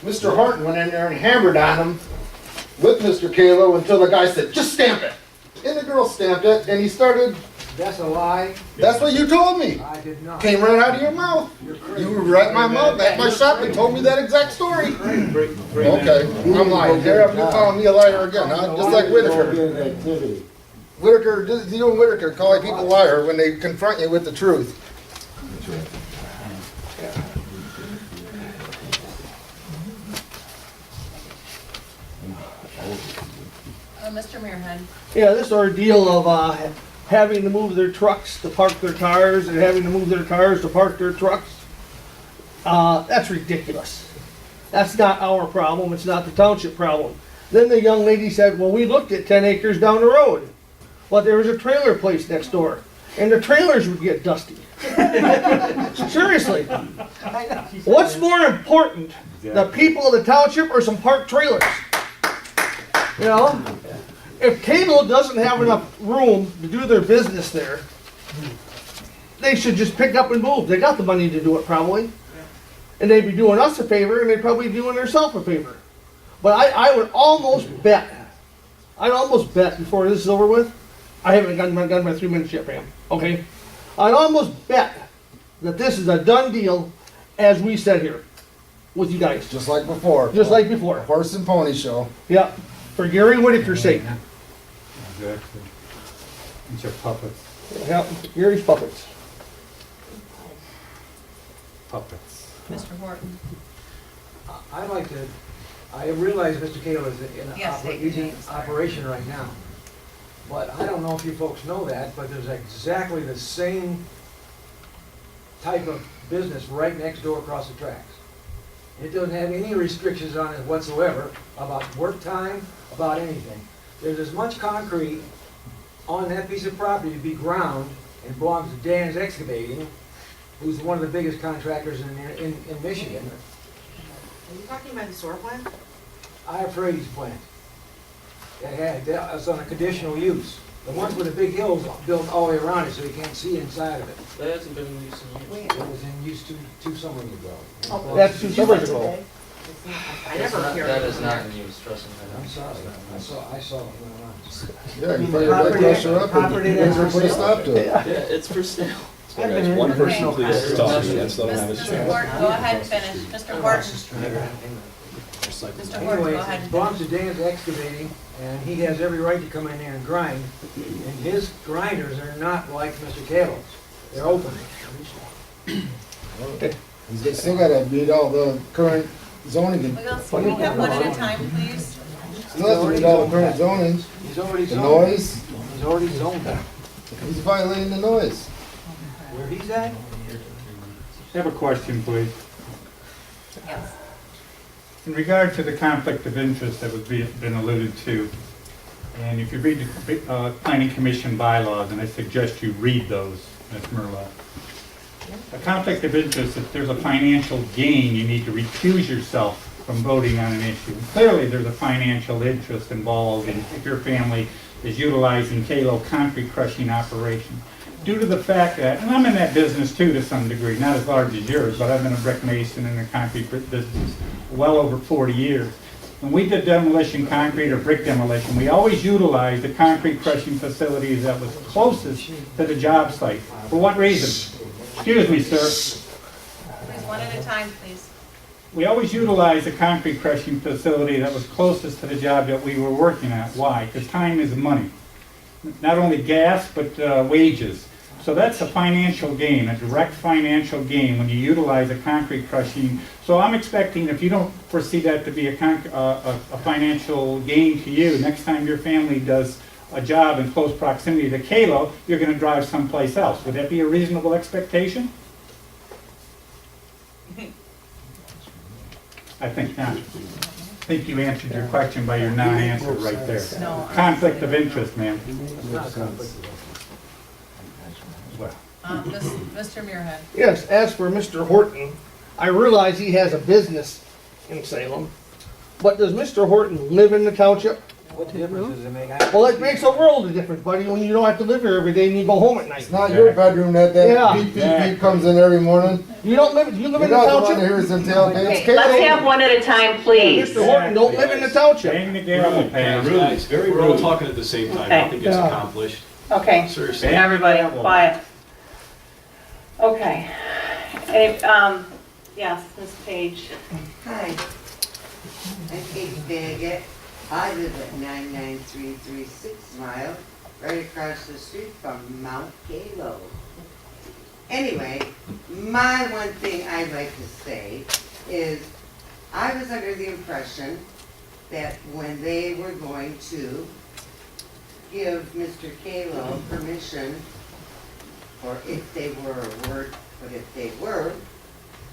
Mr. Horton went in there and hammered on him with Mr. Kalo until the guy said, just stamp it. And the girl stamped it, and he started, That's a lie. that's what you told me. I did not. Came right out of your mouth. You were at my mouth, at my shop, and told me that exact story. Okay, I'm lying. Here, you're calling me a liar again, huh? Just like Whitaker. Whitaker, you and Whitaker calling people a liar when they confront you with the truth. Mr. Muirhead. Yeah, this ordeal of having to move their trucks to park their cars and having to move their cars to park their trucks, that's ridiculous. That's not our problem. It's not the township problem. Then the young lady said, well, we looked at 10 acres down the road. Well, there was a trailer place next door, and the trailers would get dusty. Seriously. What's more important, the people of the township or some parked trailers? You know? If Kalo doesn't have enough room to do their business there, they should just pick up and move. They got the money to do it probably. And they'd be doing us a favor, and they'd probably be doing themselves a favor. But I would almost bet, before this is over with, I haven't gotten my 3 minutes yet, Pam, okay? I'd almost bet that this is a done deal as we said here with you guys. Just like before. Just like before. Horse and pony show. Yeah, for Gary Whitaker's sake. Exactly. It's your puppets. Yeah, Gary's puppets. Puppets. Mr. Horton. I'd like to, I realize Mr. Cato is he's in operation right now. But I don't know if you folks know that, but there's exactly the same type of business right next door across the tracks. It doesn't have any restrictions on it whatsoever about work time, about anything. There's as much concrete on that piece of property to be ground and belongs to Dan's Excavating, who's one of the biggest contractors in Michigan. Are you talking about the sewer plant? I Frady's plant. That's on a conditional use. The ones with the big hills built all the way around it so you can't see inside of it. That hasn't been in use in years. It was in use two summers ago. Oh, that's 2 summers ago. I never heard That is not in use, trust me. I'm sorry. I saw it when around. Yeah, you put your blood pressure up and put a stop to it. Yeah, it's for sale. Guys, one person please talk to me, that's not on this Mr. Horton, go ahead and finish. Mr. Horton. Mr. Horton, Anyway, go ahead it and belongs finish. to Dan's Excavating, and he has every right to come in there and grind. And his grinders are not like Mr. Cato's. They're open. He's still gotta meet all the current zoning. Can we have one at a time, please? Still has to meet all the current zonings. He's already The zoned. noise, He's already zoned that. he's violating the noise. Where he's at? I have a question, please. Yes. In regard to the conflict of interest that was been alluded to, and if you read the Planning Commission bylaws, and I suggest you read those, Ms. Merlot. A conflict of interest, if there's a financial gain, you need to recuse yourself from voting on an issue. Clearly, there's a financial interest involved in if your family is utilizing Kalo concrete crushing operation. Due to the fact that, and I'm in that business too to some degree, not as large as yours, but I've been a brick mason in the concrete business well over 40 years. When we did demolition concrete or brick demolition, we always utilized the concrete crushing facilities that was closest to the job site. For what reason? Excuse me, sir. Please, one at a time, please. We always utilized the concrete crushing facility that was closest to the job that we were working at. Why? Because time is money. Not only gas, but wages. So that's a financial gain, a direct financial gain when you utilize a concrete crushing. So I'm expecting, if you don't foresee that to be a financial gain to you, next time your family does a job in close proximity to Kalo, you're going to drive someplace else. Would that be a reasonable expectation? I think not. I think you answered your question by your non-answer right there. No. Conflict of interest, ma'am. Mr. Muirhead. Yes, as for Mr. Horton, I realize he has a business in Salem, but does Mr. Horton live in the township? What difference does it make? Well, it makes a world of difference, buddy, when you don't have to live here every day and you go home at night. It's not your bedroom that Yeah. beep, beep, beep comes in every morning. You don't live, you live You're in the not the one township? that hears them tailgates. Okay, let's have one at a time, please. Mr. Horton don't live in the township. Bang the gavel, Pam. Guys, we're all talking at the same time, Okay. nothing gets Yeah. accomplished. Okay, Seriously. everybody, quiet. Okay. Yes, Ms. Page. Hi. I'm Kate Baggett. I live at 99336 Mile, right across the street from Mount Kalo. Anyway, my one thing I'd like to say is I was under the impression that when they were going to give Mr. Kalo permission, or if they were a word, but if they were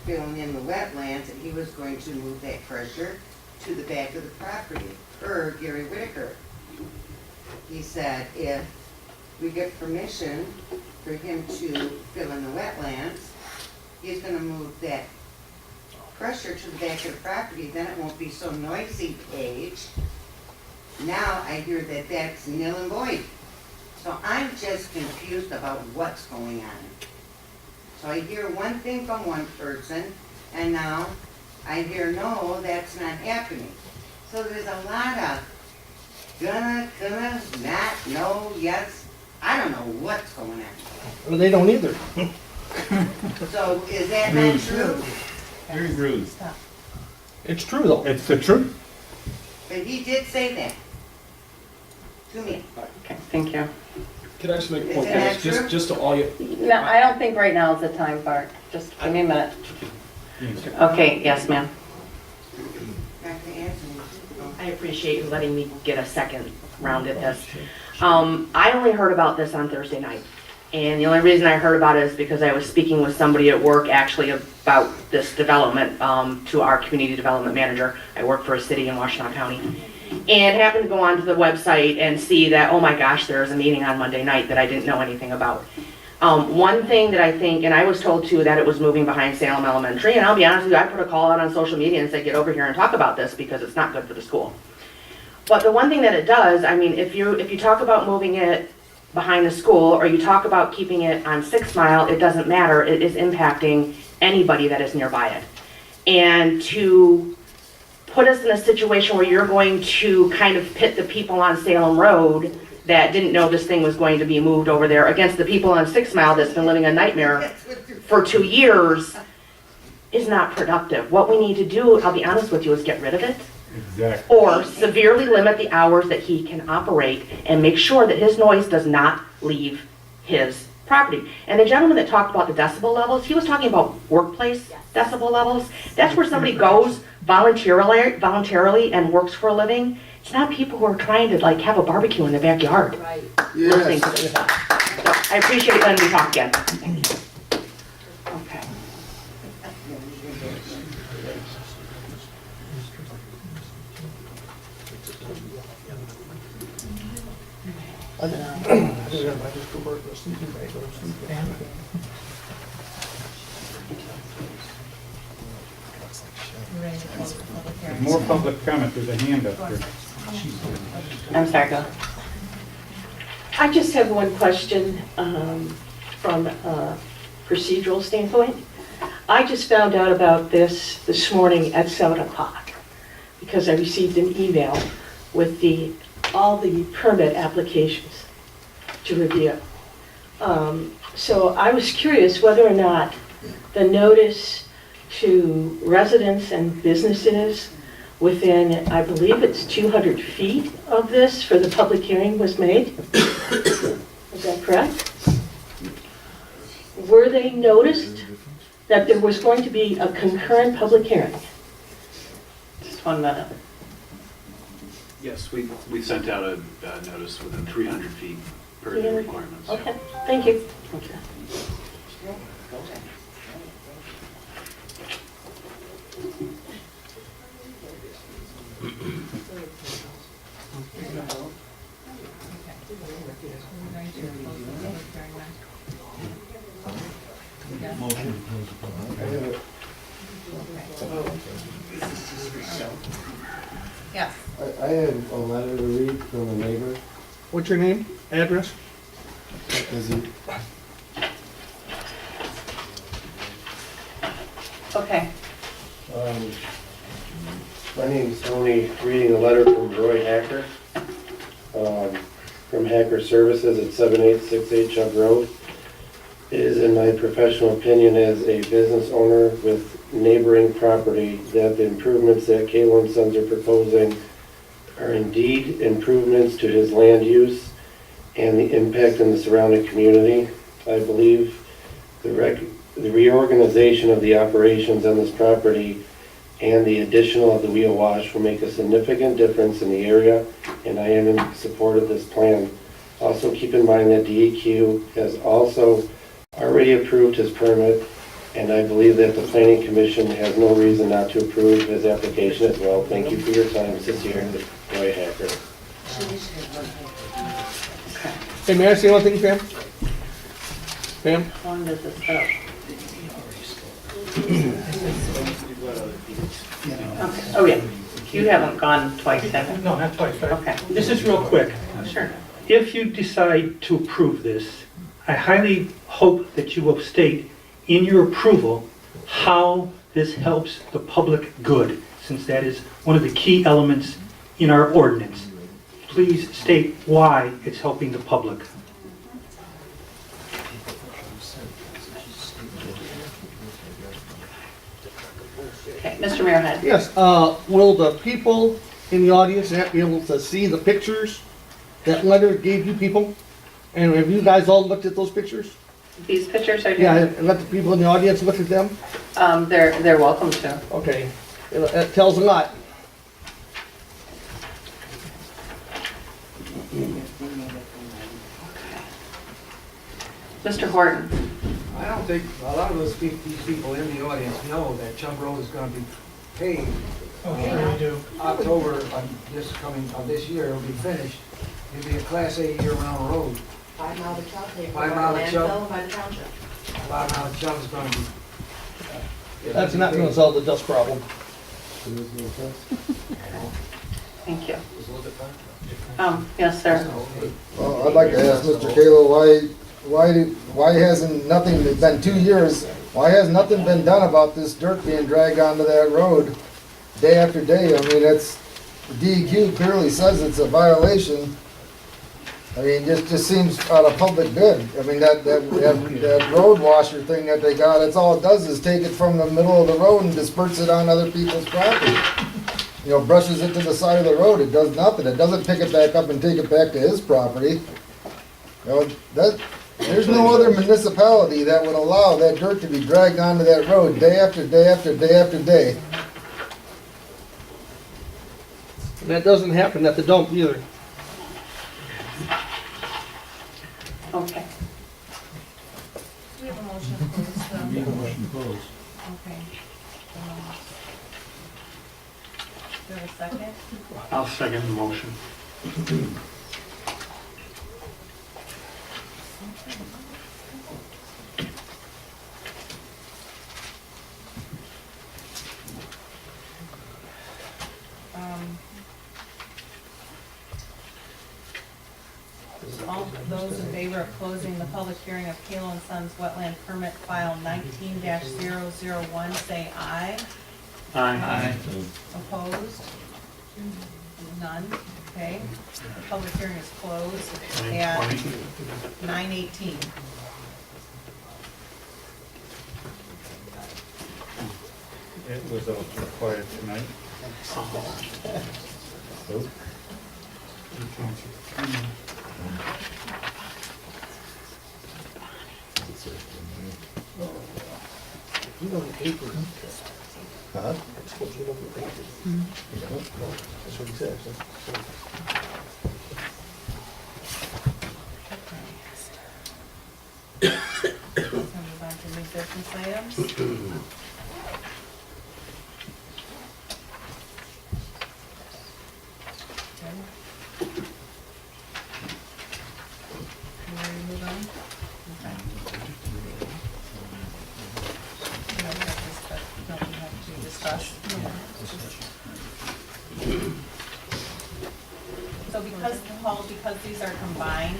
filling in the wetlands, and he was going to move that crusher to the back of the property, per Gary Whitaker. He said if we get permission for him to fill in the wetlands, he's gonna move that crusher to the back of the property, then it won't be so noisy, Paige. Now I hear that that's nil and void. So I'm just confused about what's going on. So I hear one thing from one person, and now I hear, no, that's not happening. So there's a lot of gonna, not, no, yes. I don't know what's going on. Well, they don't either. So is that not true? Very rude. It's true though. It's the truth. But he did say that to me. Okay, thank you. Can I just make a Is point, it guys? not true? Just to all you, No, I don't think right now is the time, Bart. Just give me a minute. Okay, yes, ma'am. Dr. Anthony. I appreciate you letting me get a second round at this. I only heard about this on Thursday night. And the only reason I heard about it is because I was speaking with somebody at work actually about this development to our community development manager. I work for a city in Washtenaw County. And happened to go onto the website and see that, oh my gosh, there was a meeting on Monday night that I didn't know anything about. One thing that I think, and I was told too that it was moving behind Salem Elementary, and I'll be honest with you, I put a call out on social media and said, get over here and talk about this because it's not good for the school. But the one thing that it does, I mean, if you talk about moving it behind the school or you talk about keeping it on 6 Mile, it doesn't matter. It is impacting anybody that is nearby it. And to put us in a situation where you're going to kind of pit the people on Salem Road that didn't know this thing was going to be moved over there against the people on 6 Mile that's been living a nightmare for 2 years is not productive. What we need to do, I'll be honest with you, is get rid of it. Exactly. Or severely limit the hours that he can operate and make sure that his noise does not leave his property. And the gentleman that talked about the decibel levels, he was talking about workplace decibel levels. That's where somebody goes voluntarily and works for a living. It's not people who are trying to like have a barbecue in their backyard. Right. Listening to this stuff. So I appreciate letting me talk again. Thank you. Okay. There's more public comment, there's a hand up here. I'm sorry, go. I just have one question from a procedural standpoint. I just found out about this morning at 7 o'clock because I received an email with all the permit applications to review. So I was curious whether or not the notice to residents and businesses within, I believe it's 200 feet of this for the public hearing was made. Is that correct? Were they noticed that there was going to be a concurrent public hearing? Just 1 minute. Yes, we sent out a notice within 300 feet per the requirements. Okay, thank you. Okay. Yes. I have a letter to read from a neighbor. What's your name, address? Is he? Okay. My name's Tony, reading a letter from Roy Hacker, from Hacker Services at 7868 Chubb Road. It is in my professional opinion as a business owner with neighboring property that the improvements that Kayla and Sons are proposing are indeed improvements to his land use and the impact in the surrounding community. I believe the reorganization of the operations on this property and the additional of the wheel wash will make a significant difference in the area, and I am in support of this plan. Also keep in mind that DEQ has also already approved his permit, and I believe that the Planning Commission has no reason not to approve his application as well. Thank you for your time. Sincerely, Roy Hacker. Hey, may I say one thing, Pam? Pam? How long does this go? Okay. Oh, yeah. You haven't gone twice, have you? No, not twice. Okay. This is real quick. Sure. If you decide to approve this, I highly hope that you will state in your approval how this helps the public good, since that is one of the key elements in our ordinance. Please state why it's helping the public. Okay, Mr. Mayorhead. Yes, will the people in the audience be able to see the pictures that letter gave you people? And have you guys all looked at those pictures? These pictures are Yeah, here. and let the people in the audience look at them? They're welcome to. Okay, it tells a lot. Mr. Horton. I don't think a lot of these people in the audience know that Chubb Road is gonna be paved. sure we do. October of this year, it'll be finished. It'll be a Class A year-round road. 5 mile to Chubb, they 5 mile to Chubb. landfill by the township. 5 mile to Chubb is gonna be. That's not gonna solve the dust problem. Thank you. Yes, sir. Well, I'd like to ask Mr. Kalo, why hasn't nothing, it's been 2 years, why has nothing been done about this dirt being dragged onto that road day after day? I mean, it's, DEQ clearly says it's a violation. I mean, it just seems out of public good. I mean, that road washer thing that they got, it's all it does is take it from the middle of the road and disperse it on other people's property. You know, brushes it to the side of the road, it does nothing. It doesn't pick it back up and take it back to his property. You know, there's no other municipality that would allow that dirt to be dragged onto that road day after day after day after day. And that doesn't happen at the dump either. Okay. We have a motion to close the. Make a motion to close. Okay. Do you have a second? I'll second the motion. All those in favor of closing the public hearing of Kalo and Sons Wetland Permit File 19-001, say aye. Aye. Opposed? None? Okay. The public hearing is closed at 9:18. It was quiet tonight. You know the paper. Huh? It's supposed to be on the paper. That's what he says. Move on to new business items. Okay. You ready to move on? Okay. No, we have to discuss. these are combined,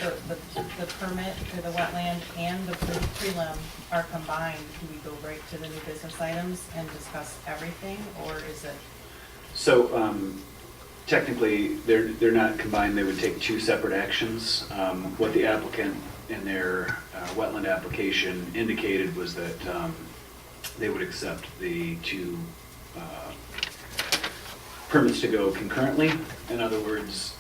the permit for the wetland and the prelim are combined, do we go right to the new business items and discuss everything, or is it? So technically, they're not combined, they would take two separate actions. What the applicant in their wetland application indicated was that they would accept the two permits to go concurrently. In other words,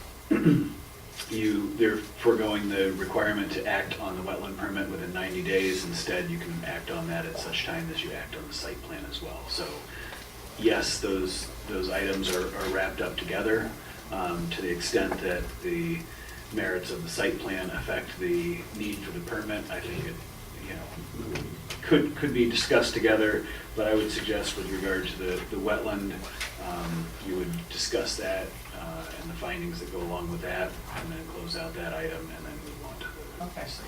they're foregoing the requirement to act on the wetland permit within 90 days. Instead, you can act on that at such time as you act on the site plan as well. So yes, those items are wrapped up together to the extent that the merits of the site plan affect the need for the permit. I think it, could be discussed together, but I would suggest with regard to the wetland, you would discuss that and the findings that go along with that, and then close out that item, and then move on to the site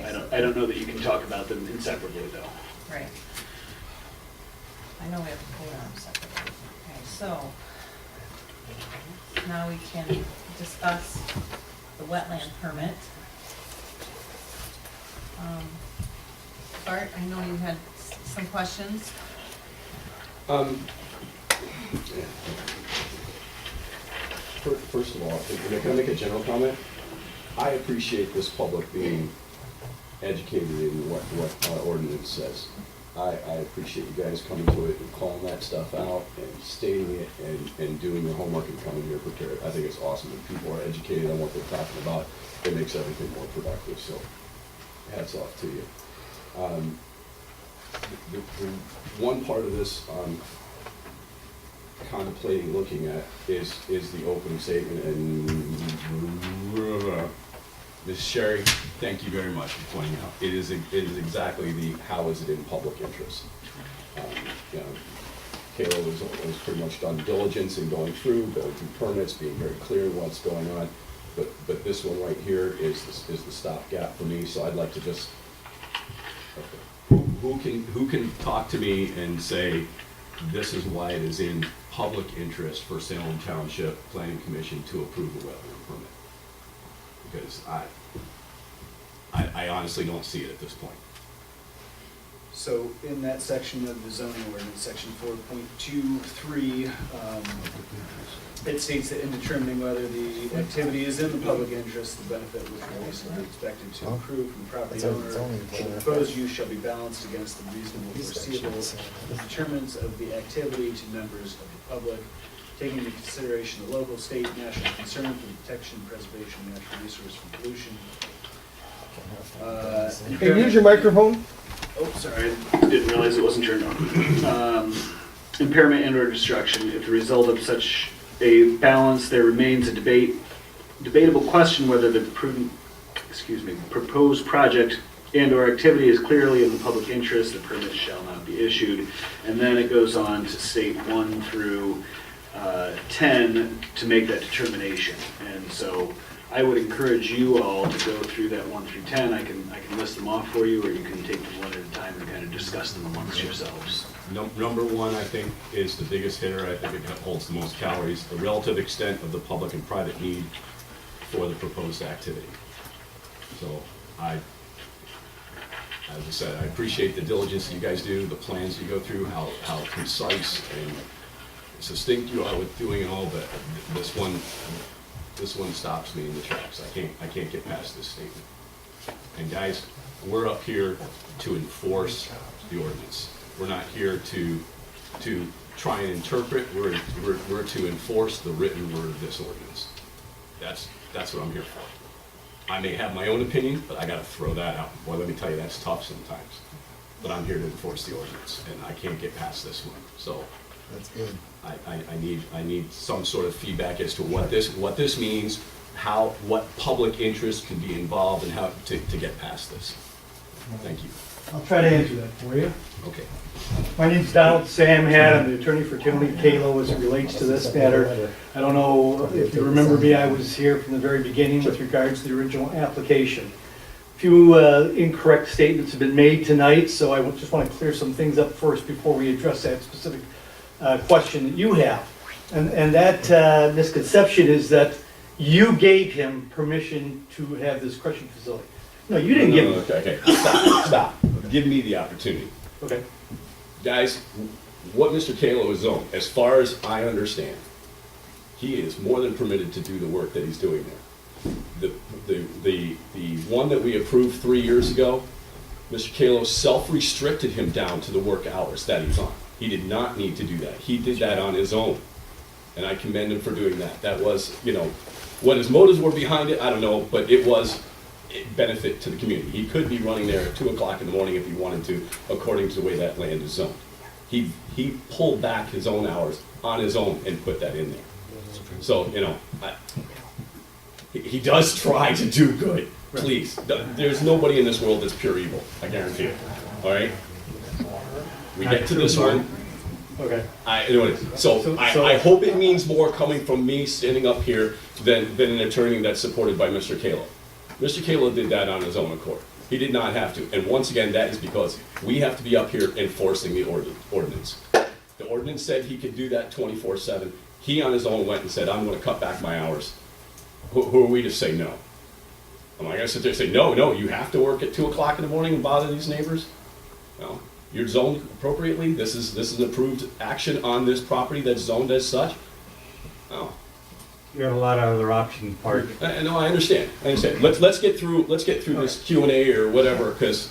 plan. I don't know that you can talk about them inseparably, though. Right. I know we have to pull them separately. Okay, so now we can discuss the wetland permit. Bart, I know you had some questions. First of all, can I make a general comment? I appreciate this public being educated in what our ordinance says. I appreciate you guys coming to it and calling that stuff out and stating it and doing your homework and coming here prepared. I think it's awesome that people are educated on what they're talking about. It makes everything more productive, so hats off to you. The one part of this I'm contemplating looking at is the opening statement, and Ms. Sherry, thank you very much for pointing out. It is exactly the how is it in public interest. Kayla was pretty much done diligence in going through permits, being very clear what's going on. But this one right here is the stopgap for me. So I'd like to just who can talk to me and say this is why it is in public interest for Salem Township Planning Commission to approve a wetland permit. Because I honestly don't see it at this point. So in that section of the zoning ordinance, section 4.23, it states that in determining whether the activity is in the public interest, the benefit which is reasonably expected to accrue from the property owner, the proposed use shall be balanced against the reasonable foreseeable determinants of the activity to members of the public, taking into consideration the local, state, national concern for the protection and preservation of natural resources from pollution. Can you use your microphone? Oh, sorry, I didn't realize it wasn't turned on. Impairment and/or destruction. If the result of such a balance, there remains a debatable question whether the proposed project and/or activity is clearly in the public interest, the permit shall not be issued. And then it goes on to state 1 through 10 to make that determination. And so I would encourage you all to go through that 1 through 10. I can list them off for you, or you can take them one at a time and kind of discuss them amongst yourselves. Number one, I think, is the biggest hitter. I think it holds the most calories. The relative extent of the public and private need for the proposed activity. So as I said, I appreciate the diligence that you guys do, the plans you go through, how concise and succinct you are with doing it all, but this one stops me in the tracks. I can't get past this statement. And guys, we're up here to enforce the ordinance. We're not here to try and interpret. We're to enforce the written word of this ordinance. That's what I'm here for. I may have my own opinion, but I got to throw that out. Boy, let me tell you, that's tough sometimes. But I'm here to enforce the ordinance, and I can't get past this one. So that's good. I need some sort of feedback as to what this means, what public interest can be involved, and how to get past this. Thank you. I'll try to answer that for you. Okay. My name's Donald Sam Hadd. I'm the attorney for Tony Kalo as it relates to this matter. I don't know if you remember me, I was here from the very beginning with regards to the original application. A few incorrect statements have been made tonight, so I just want to clear some things up first before we address that specific question that you have. And that misconception is that you gave him permission to have this crushing facility. No, you didn't give him. Okay, stop. Give me the opportunity. Okay. Guys, what Mr. Kalo is zoned, as far as I understand, he is more than permitted to do the work that he's doing there. The one that we approved 3 years ago, Mr. Kalo self-restricted him down to the work hours that he's on. He did not need to do that. He did that on his own. And I commend him for doing that. That was, what his motives were behind it, I don't know, but it was a benefit to the community. He could be running there at 2 o'clock in the morning if he wanted to, according to the way that land is zoned. He pulled back his own hours on his own and put that in there. So, he does try to do good. Please, there's nobody in this world that's pure evil, I guarantee you. All right? We get to this one. Okay. I hope it means more coming from me standing up here than an attorney that's supported by Mr. Kalo. Mr. Kalo did that on his own accord. He did not have to. And once again, that is because we have to be up here enforcing the ordinance. The ordinance said he could do that 24/7. He on his own went and said, I'm going to cut back my hours. Who are we to say no? Am I going to sit there and say, no, you have to work at 2 o'clock in the morning and bother these neighbors? No. You're zoned appropriately. This is an approved action on this property that's zoned as such. No. You got a lot of other option part. No, I understand. Let's get through this Q&A or whatever, because.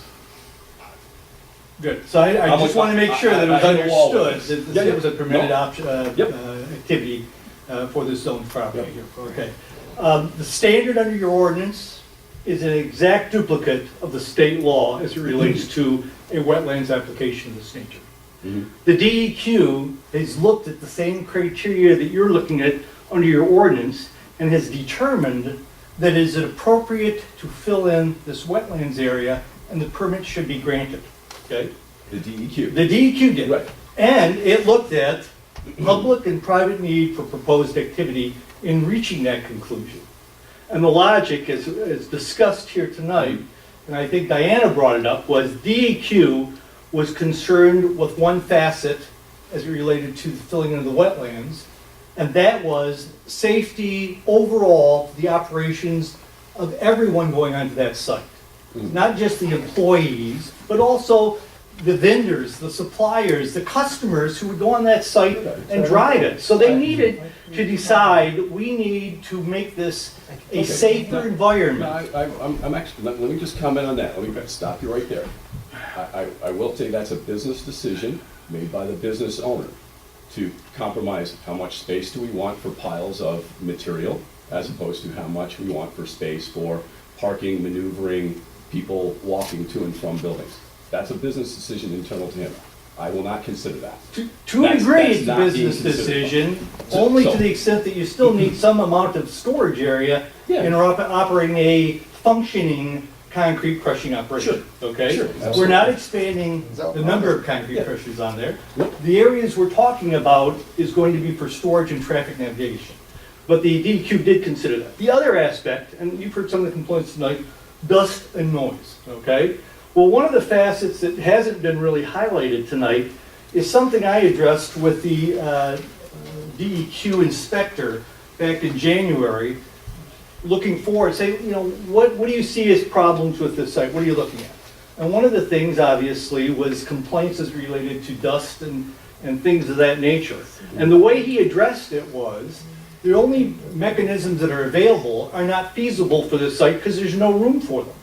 Good. So I just want to make sure that it was understood that this was a permitted activity for this zoned property here. Okay. The standard under your ordinance is an exact duplicate of the state law as it relates to a wetlands application of this nature. The DEQ has looked at the same criteria that you're looking at under your ordinance and has determined that it is appropriate to fill in this wetlands area and the permit should be granted. Okay? The DEQ. The DEQ did. Right. And it looked at public and private need for proposed activity in reaching that conclusion. And the logic, as discussed here tonight, and I think Diana brought it up, was DEQ was concerned with one facet as it related to the filling in of the wetlands, and that was safety overall, the operations of everyone going onto that site. Not just the employees, but also the vendors, the suppliers, the customers who would go on that site and drive it. So they needed to decide, we need to make this a safer environment. I'm actually, let me just comment on that. Let me stop you right there. I will say that's a business decision made by the business owner to compromise how much space do we want for piles of material as opposed to how much we want for space for parking, maneuvering, people walking to and from buildings. That's a business decision internal to him. I will not consider that. To a degree, it's a business decision, only to the extent that you still need some amount of storage area in operating a functioning concrete crushing operation. Okay? Sure, we're not expanding the number of concrete crushers on there. The areas we're talking about is going to be for storage and traffic navigation. But the DEQ did consider that. The other aspect, and you've heard some of the complaints tonight, dust and noise. Okay? Well, one of the facets that hasn't been really highlighted tonight is something I addressed with the DEQ inspector back in January, looking forward, say, what do you see as problems with this site? What are you looking at? And one of the things, obviously, was complaints as related to dust and things of that nature. And the way he addressed it was, the only mechanisms that are available are not feasible for this site because there's no room for them.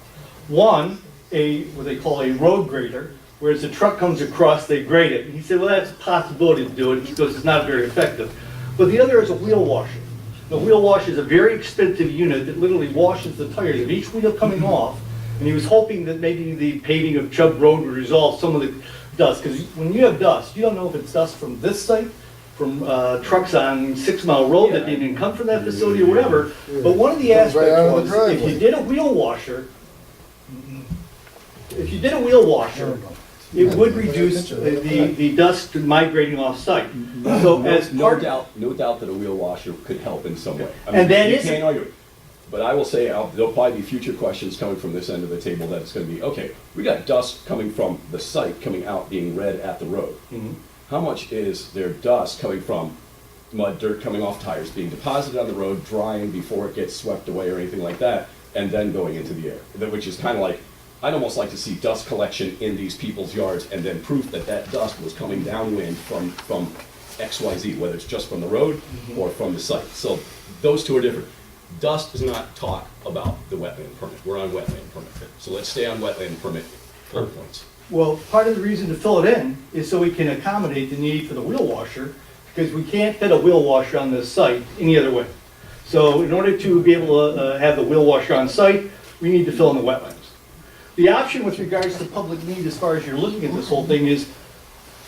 One, what they call a road grader, where as the truck comes across, they grade it. And he said, well, that's a possibility to do it. He goes, it's not very effective. But the other is a wheel washer. The wheel washer is a very expensive unit that literally washes the tires of each wheel coming off. And he was hoping that maybe the paving of Chubb Road would resolve some of the dust. Because when you have dust, you don't know if it's dust from this site, from trucks on 6 Mile Road that didn't even come from that facility or whatever. But one of the aspects was, if you did a wheel washer, it would reduce the dust migrating off site. So no doubt that a wheel washer could help in some way. And that is, can't argue it. But I will say there'll probably be future questions coming from this end of the table that's going to be, okay, we got dust coming from the site coming out being red at the road. How much is there dust coming from mud, dirt coming off tires, being deposited on the road, drying before it gets swept away or anything like that, and then going into the air. Which is kind of like, I'd almost like to see dust collection in these people's yards and then proof that that dust was coming downwind from XYZ, whether it's just from the road or from the site. So those two are different. Dust does not talk about the wetland permit. We're on wetland permit. So let's stay on wetland permit bullet points. Well, part of the reason to fill it in is so we can accommodate the need for the wheel washer, because we can't fit a wheel washer on this site any other way. So in order to be able to have the wheel washer on site, we need to fill in the wetlands. The option with regards to public need, as far as you're looking at this whole thing, is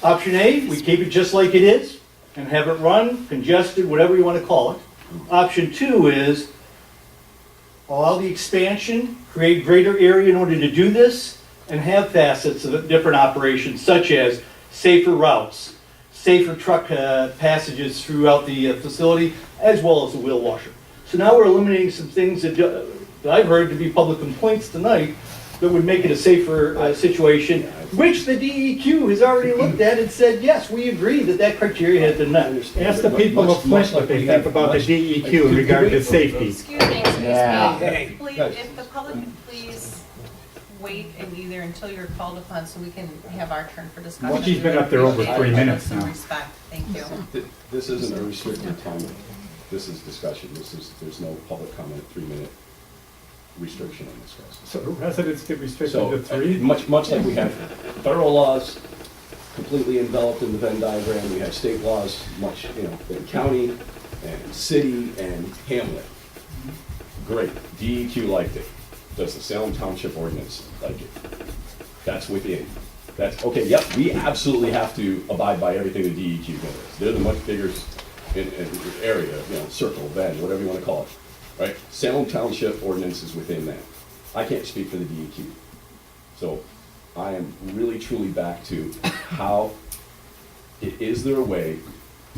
option A, we keep it just like it is and have it run, congested, whatever you want to call it. Option 2 is allow the expansion, create greater area in order to do this, and have facets of different operations, such as safer routes, safer truck passages throughout the facility, as well as a wheel washer. So now we're eliminating some things that I've heard to be public complaints tonight that would make it a safer situation, which the DEQ has already looked at and said, yes, we agree that that criteria has been met. Ask the people of Flint what they think about the DEQ in regard to safety. Excuse me, Yeah. please, if the public could please wait and either until you're called upon so we can have our turn for discussion. Well, she's been up there over 3 minutes Some now. respect, thank you. This isn't a restricted time. This is discussion. There's no public comment, 3-minute restriction on this, guys. So residents get restricted So, to 3? much like we have federal laws completely enveloped in the Venn diagram, we have state laws, much, in county and city and hamlet. Great, DEQ liked it. Does the Salem Township ordinance like it? That's within. That's, okay, yep, we absolutely have to abide by everything the DEQ does. They're the much bigger in area, circle, bend, whatever you want to call it. Right? Salem Township ordinance is within that. I can't speak for the DEQ. So I am really truly back to how, is there a way,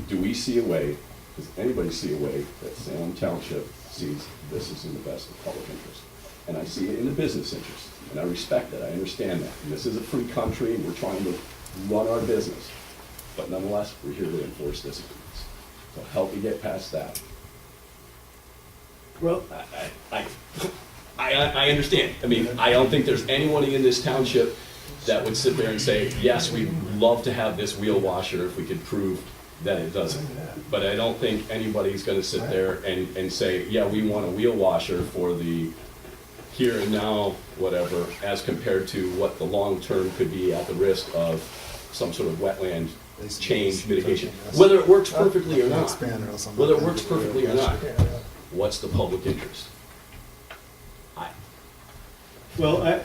do we see a way, does anybody see a way that Salem Township sees this is in the best of public interest? And I see it in the business interest, and I respect that, I understand that. And this is a free country, and we're trying to run our business. But nonetheless, we're here to enforce disciplines. So help me get past that. Well, I understand. I mean, I don't think there's anybody in this township that would sit there and say, yes, we'd love to have this wheel washer if we could prove that it doesn't. But I don't think anybody's gonna sit there and say, yeah, we want a wheel washer for the here and now, whatever, as compared to what the long-term could be at the risk of some sort of wetland change mitigation. Whether it works perfectly or not, what's the public interest? well,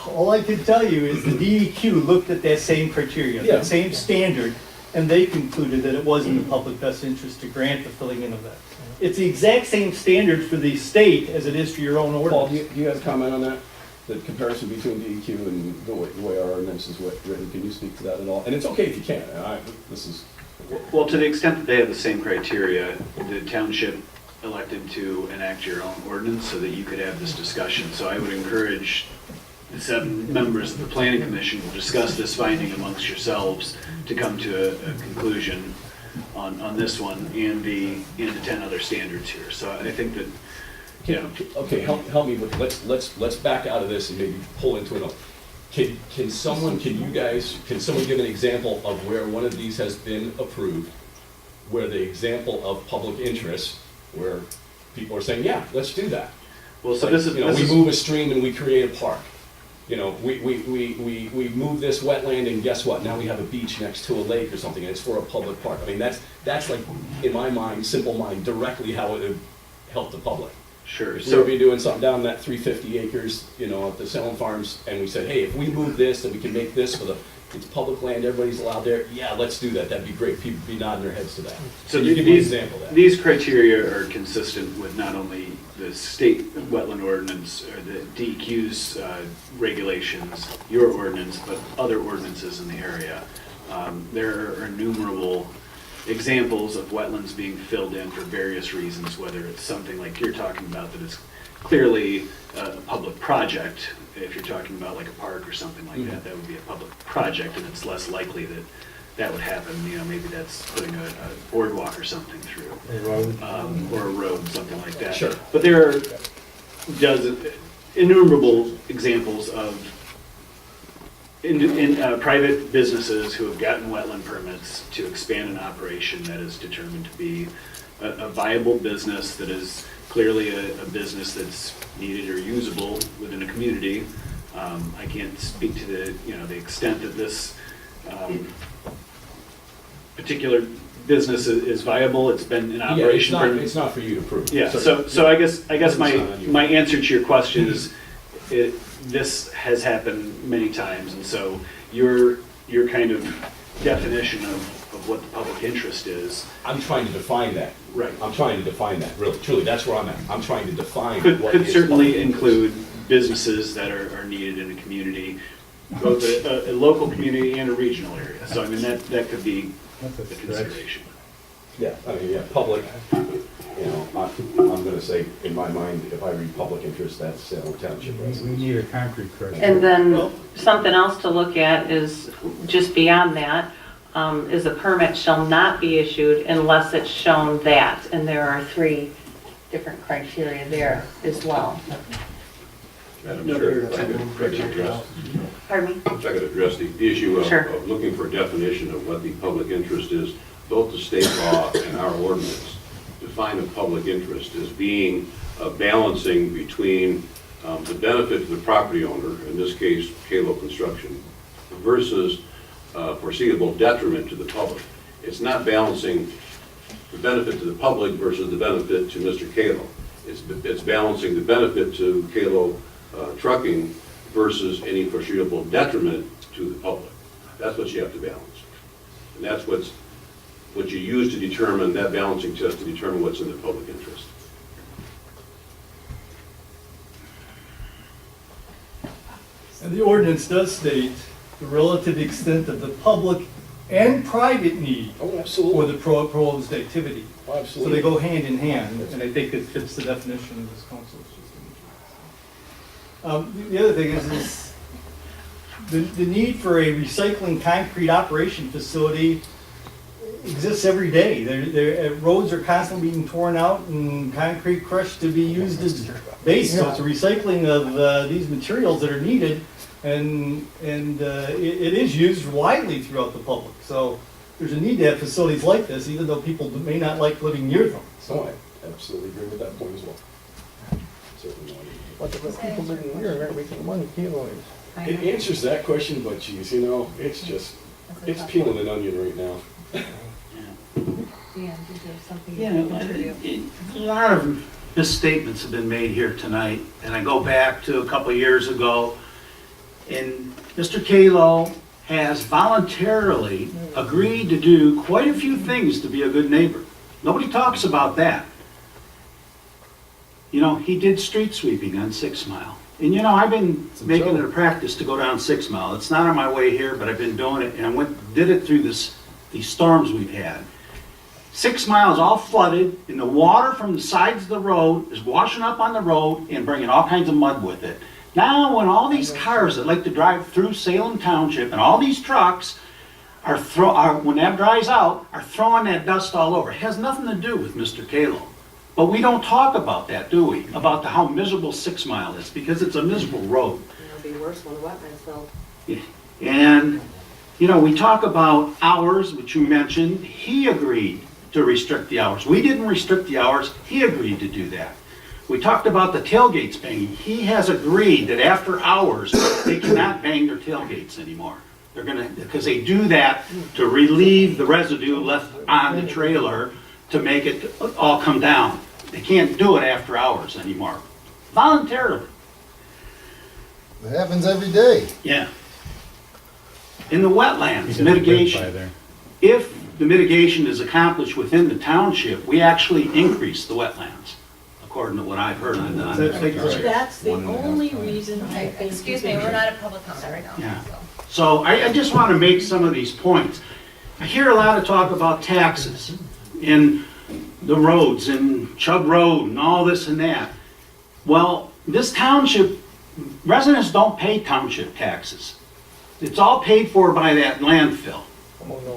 all I can tell you is the DEQ looked at that same criteria, Yeah. that same standard, and they concluded that it was in the public best interest to grant the filling in of that. It's the exact same standard for the state as it is for your own Paul, ordinance. do you have a comment on that? The comparison between DEQ and the way our ordinance is written, can you speak to that at all? And it's okay if you can't, this is... Well, to the extent that they have the same criteria, the township elected to enact your own ordinance so that you could have this discussion. So I would encourage the 7 members of the planning commission to discuss this finding amongst yourselves to come to a conclusion on this one and the 10 other standards here. So I think that, Okay, help me with, let's back out of this and maybe pull into it. Can someone give an example of where one of these has been approved, where the example of public interest, where people are saying, yeah, let's do that. Well, so Like, this is, we move a stream and we create a park. We move this wetland and guess what? Now we have a beach next to a lake or something and it's for a public park. I mean, that's like, in my mind, simple mind, directly how it would help the public. Sure. If we were doing something down that 350 acres, at the Salem Farms, and we said, hey, if we move this, then we can make this it's public land, everybody's allowed there, yeah, let's do that, that'd be great, people would be nodding their heads to that. So Can you give me an these, example of that? these criteria are consistent with not only the state wetland ordinance or the DEQ's regulations, your ordinance, but other ordinances in the area. There are innumerable examples of wetlands being filled in for various reasons, whether it's something like you're talking about that is clearly a public project. If you're talking about like a park or something like that, that would be a public project, and it's less likely that that would happen, maybe that's putting a boardwalk or something through. Or a road, something like that. Sure. But there are innumerable examples of private businesses who have gotten wetland permits to expand an operation that is determined to be a viable business, that is clearly a business that's needed or usable within a community. I can't speak to the extent that this particular business is viable. It's been in operation. It's not for you to prove. Yeah, so I guess my answer to your question is, this has happened many times, and so your kind of definition of what the public interest is. I'm trying to define that. Right. I'm trying to define that, really, truly, that's where I'm at. I'm trying to define what Could is certainly public include businesses that are needed in a community, both a local community and a regional area. So I mean, that could be the consideration. Yeah, I mean, yeah, public, I'm gonna say, in my mind, if I read public interest, that's Salem Township We residents. need a concrete crush. And then something else to look at is, just beyond that, is a permit shall not be issued unless it's shown that, and there are 3 different criteria there as well. Madam Chair, if I could address, Pardon me? if I could address the issue of, Sure. of looking for a definition of what the public interest is. Both the state law and our ordinance define a public interest as being a balancing between the benefit to the property owner, in this case, Kalo Construction, versus foreseeable detriment to the public. It's not balancing the benefit to the public versus the benefit to Mr. Kalo. It's balancing the benefit to Kalo Trucking versus any foreseeable detriment to the public. That's what you have to balance. And that's what you use to determine that balancing test, to determine what's in the public interest. And the ordinance does state the relative extent of the public and private need for the proposed activity. So they go hand in hand, and I think it fits the definition of this council. The other thing is the need for a recycling concrete operation facility exists every day. Roads are constantly being torn out and concrete crushed to be used as base. So it's a recycling of these materials that are needed, and it is used widely throughout the public. So there's a need to have facilities like this, even though people may not like living near them. So I absolutely agree with that point as well. Certainly not. But the people living here are gonna make some money, Kalo is. It answers that question, but geez, it's peeling an onion right now. Dan, did you have something? A lot of misstatements have been made here tonight, and I go back to a couple of years ago, and Mr. Kalo has voluntarily agreed to do quite a few things to be a good neighbor. Nobody talks about that. He did street sweeping on 6 Mile. And I've been making it a practice to go down 6 Mile. It's not on my way here, but I've been doing it, and I did it through these storms we've had. 6 Mile is all flooded, and the water from the sides of the road is washing up on the road and bringing all kinds of mud with it. Now, when all these cars that like to drive through Salem Township and all these trucks when that dries out, are throwing that dust all over. It has nothing to do with Mr. Kalo. But we don't talk about that, do we? About how miserable 6 Mile is, because it's a miserable road. It'll be worse when the wetlands fill. And, we talk about hours, which you mentioned. He agreed to restrict the hours. We didn't restrict the hours. He agreed to do that. We talked about the tailgates banging. He has agreed that after hours, they cannot bang their tailgates anymore. Because they do that to relieve the residue left on the trailer to make it all come down. They can't do it after hours anymore, voluntarily. It happens every day. Yeah. In the wetlands, mitigation, if the mitigation is accomplished within the township, we actually increase the wetlands, according to what I've heard on the figures. That's the only reason I think. Excuse me, we're not at public comment right now. Yeah. So I just want to make some of these points. I hear a lot of talk about taxes in the roads and Chubb Road and all this and that. Well, this township, residents don't pay township taxes. It's all paid for by that landfill.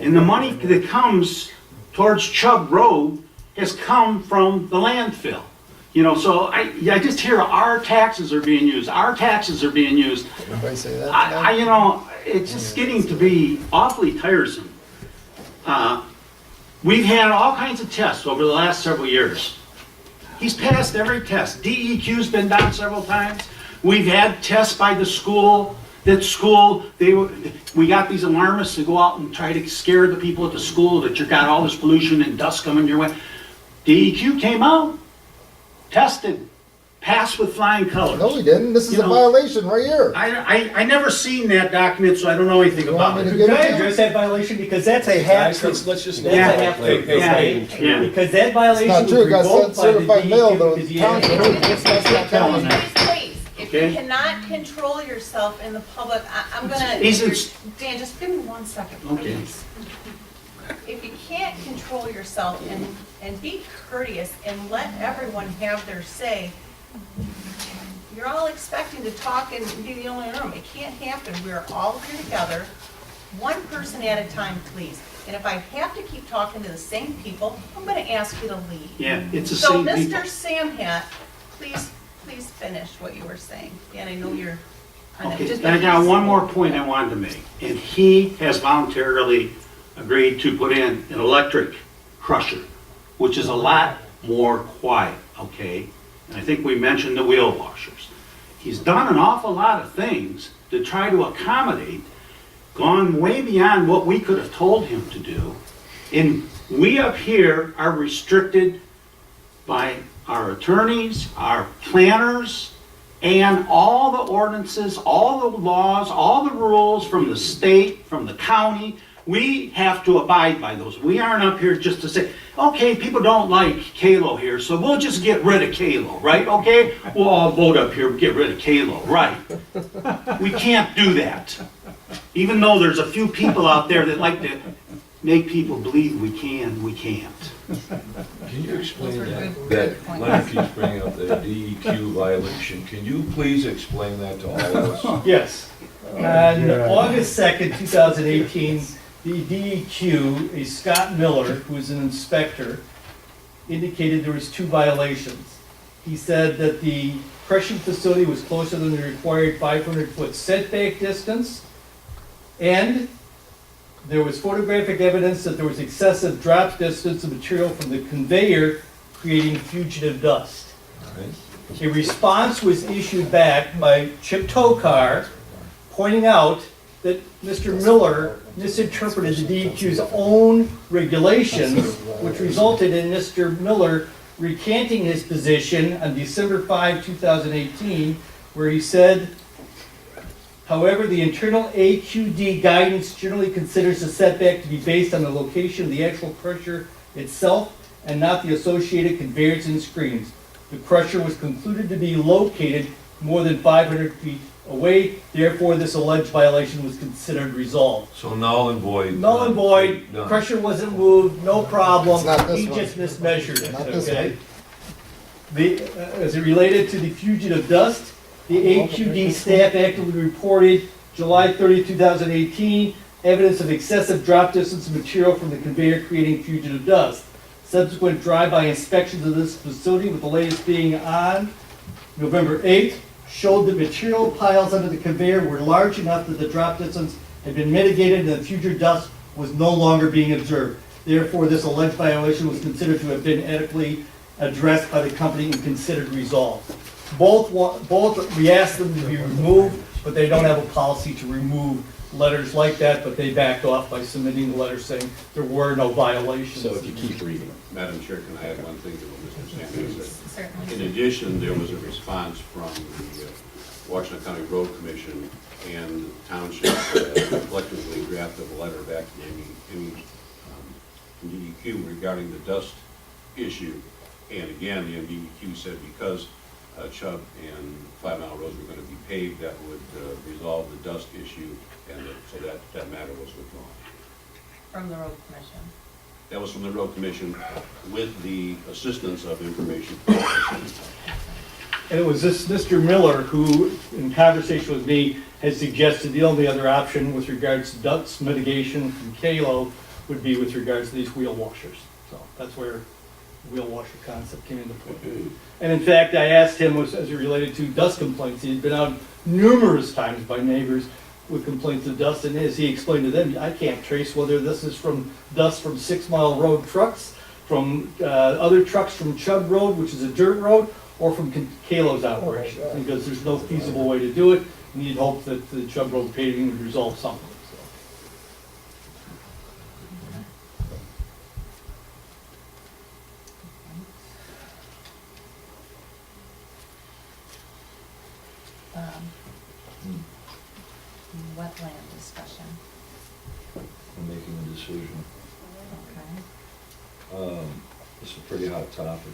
And the money that comes towards Chubb Road has come from the landfill. You know, so I just hear our taxes are being used, our taxes are being used. Everybody say that? You know, it's just getting to be awfully tiresome. We've had all kinds of tests over the last several years. He's passed every test. DEQ's been down several times. We've had tests by the school. We got these alarmists to go out and try to scare the people at the school that you got all this pollution and dust coming your way. DEQ came out, tested, passed with flying colors. No, we didn't. This is a violation right here. I never seen that document, so I don't know anything about it. Can I address that violation? Because that's a half truth. Let's just. Yeah. That's a half truth. Yeah. Because that violation It's not was true. It got revoked by the certified mail, DEQ though. because he Township. had- Telling that. Please, if Okay. you cannot control yourself in the public, I'm gonna, He's in- Dan, just give me 1 second, Okay. please. If you can't control yourself and be courteous and let everyone have their say, you're all expecting to talk and be the only room. It can't happen. We're all here together, one person at a time, please. And if I have to keep talking to the same people, I'm gonna ask you to leave. Yeah, it's the So, same people. Mr. Samhat, please finish what you were saying. Dan, I know you're. Okay, I got one more point I wanted to make, and he has voluntarily agreed to put in an electric crusher, which is a lot more quiet, okay? And I think we mentioned the wheel washers. He's done an awful lot of things to try to accommodate, gone way beyond what we could have told him to do. And we up here are restricted by our attorneys, our planners, and all the ordinances, all the laws, all the rules from the state, from the county. We have to abide by those. We aren't up here just to say, okay, people don't like Kalo here, so we'll just get rid of Kalo, right? Okay, we'll all vote up here, get rid of Kalo, right? We can't do that. Even though there's a few people out there that like to make people believe we can, we can't. Can you explain that Leonard keeps bringing up the DEQ violation? Can you please explain that to all of us? Yes. On August 2nd, 2018, the DEQ, a Scott Miller, who is an inspector, indicated there was 2 violations. He said that the crushing facility was closer than the required 500-foot setback distance, and there was photographic evidence that there was excessive drop distance of material from the conveyor, creating fugitive dust. A response was issued back by Chip Tokar, pointing out that Mr. Miller misinterpreted the DEQ's own regulations, which resulted in Mr. Miller recanting his position on December 5, 2018, where he said, however, the internal AQD guidance generally considers the setback to be based on the location of the actual crusher itself and not the associated conveyors and screens. The crusher was concluded to be located more than 500 feet away, therefore this alleged violation was considered resolved. So null and void. Null and void, Done. crusher wasn't moved, no problem, It's not this he one. just mismeasured it, Not this okay? As it related to the fugitive dust, the AQD staff actively reported July 30, 2018, evidence of excessive drop distance of material from the conveyor creating fugitive dust. Subsequent drive-by inspections of this facility, with the latest being on November 8th, showed that material piles under the conveyor were large enough that the drop distance had been mitigated and the future dust was no longer being observed. Therefore, this alleged violation was considered to have been adequately addressed by the company and considered resolved. Both we asked them to be removed, but they don't have a policy to remove letters like that, but they backed off by submitting the letter saying there were no violations. So if you keep reading. Madam Chair, can I add one thing to what Mr. Sanders said? Certainly. In addition, there was a response from the Washington County Road Commission and the Township collectively drafted a letter back to Amy from DEQ regarding the dust issue. And again, the DEQ said because Chubb and 5 Mile Roads were going to be paved, that would resolve the dust issue, and so that matter was withdrawn. From the road commission. That was from the Road Commission with the assistance of information. And it was this Mr. Miller who, in conversation with me, has suggested the only other option with regards to dust mitigation from Kalo would be with regards to these wheel washers. So that's where the wheel washer concept came into play. And in fact, I asked him as it related to dust complaints. He had been out numerous times by neighbors with complaints of dust, and as he explained to them, I can't trace whether this is from dust from 6 Mile Road trucks, from other trucks from Chubb Road, which is a dirt road, or from Kalo's operation, because there's no feasible way to do it, and you'd hope that the Chubb Road paving would resolve something. Wetland discussion. I'm making a decision. Okay. This is a pretty hot topic.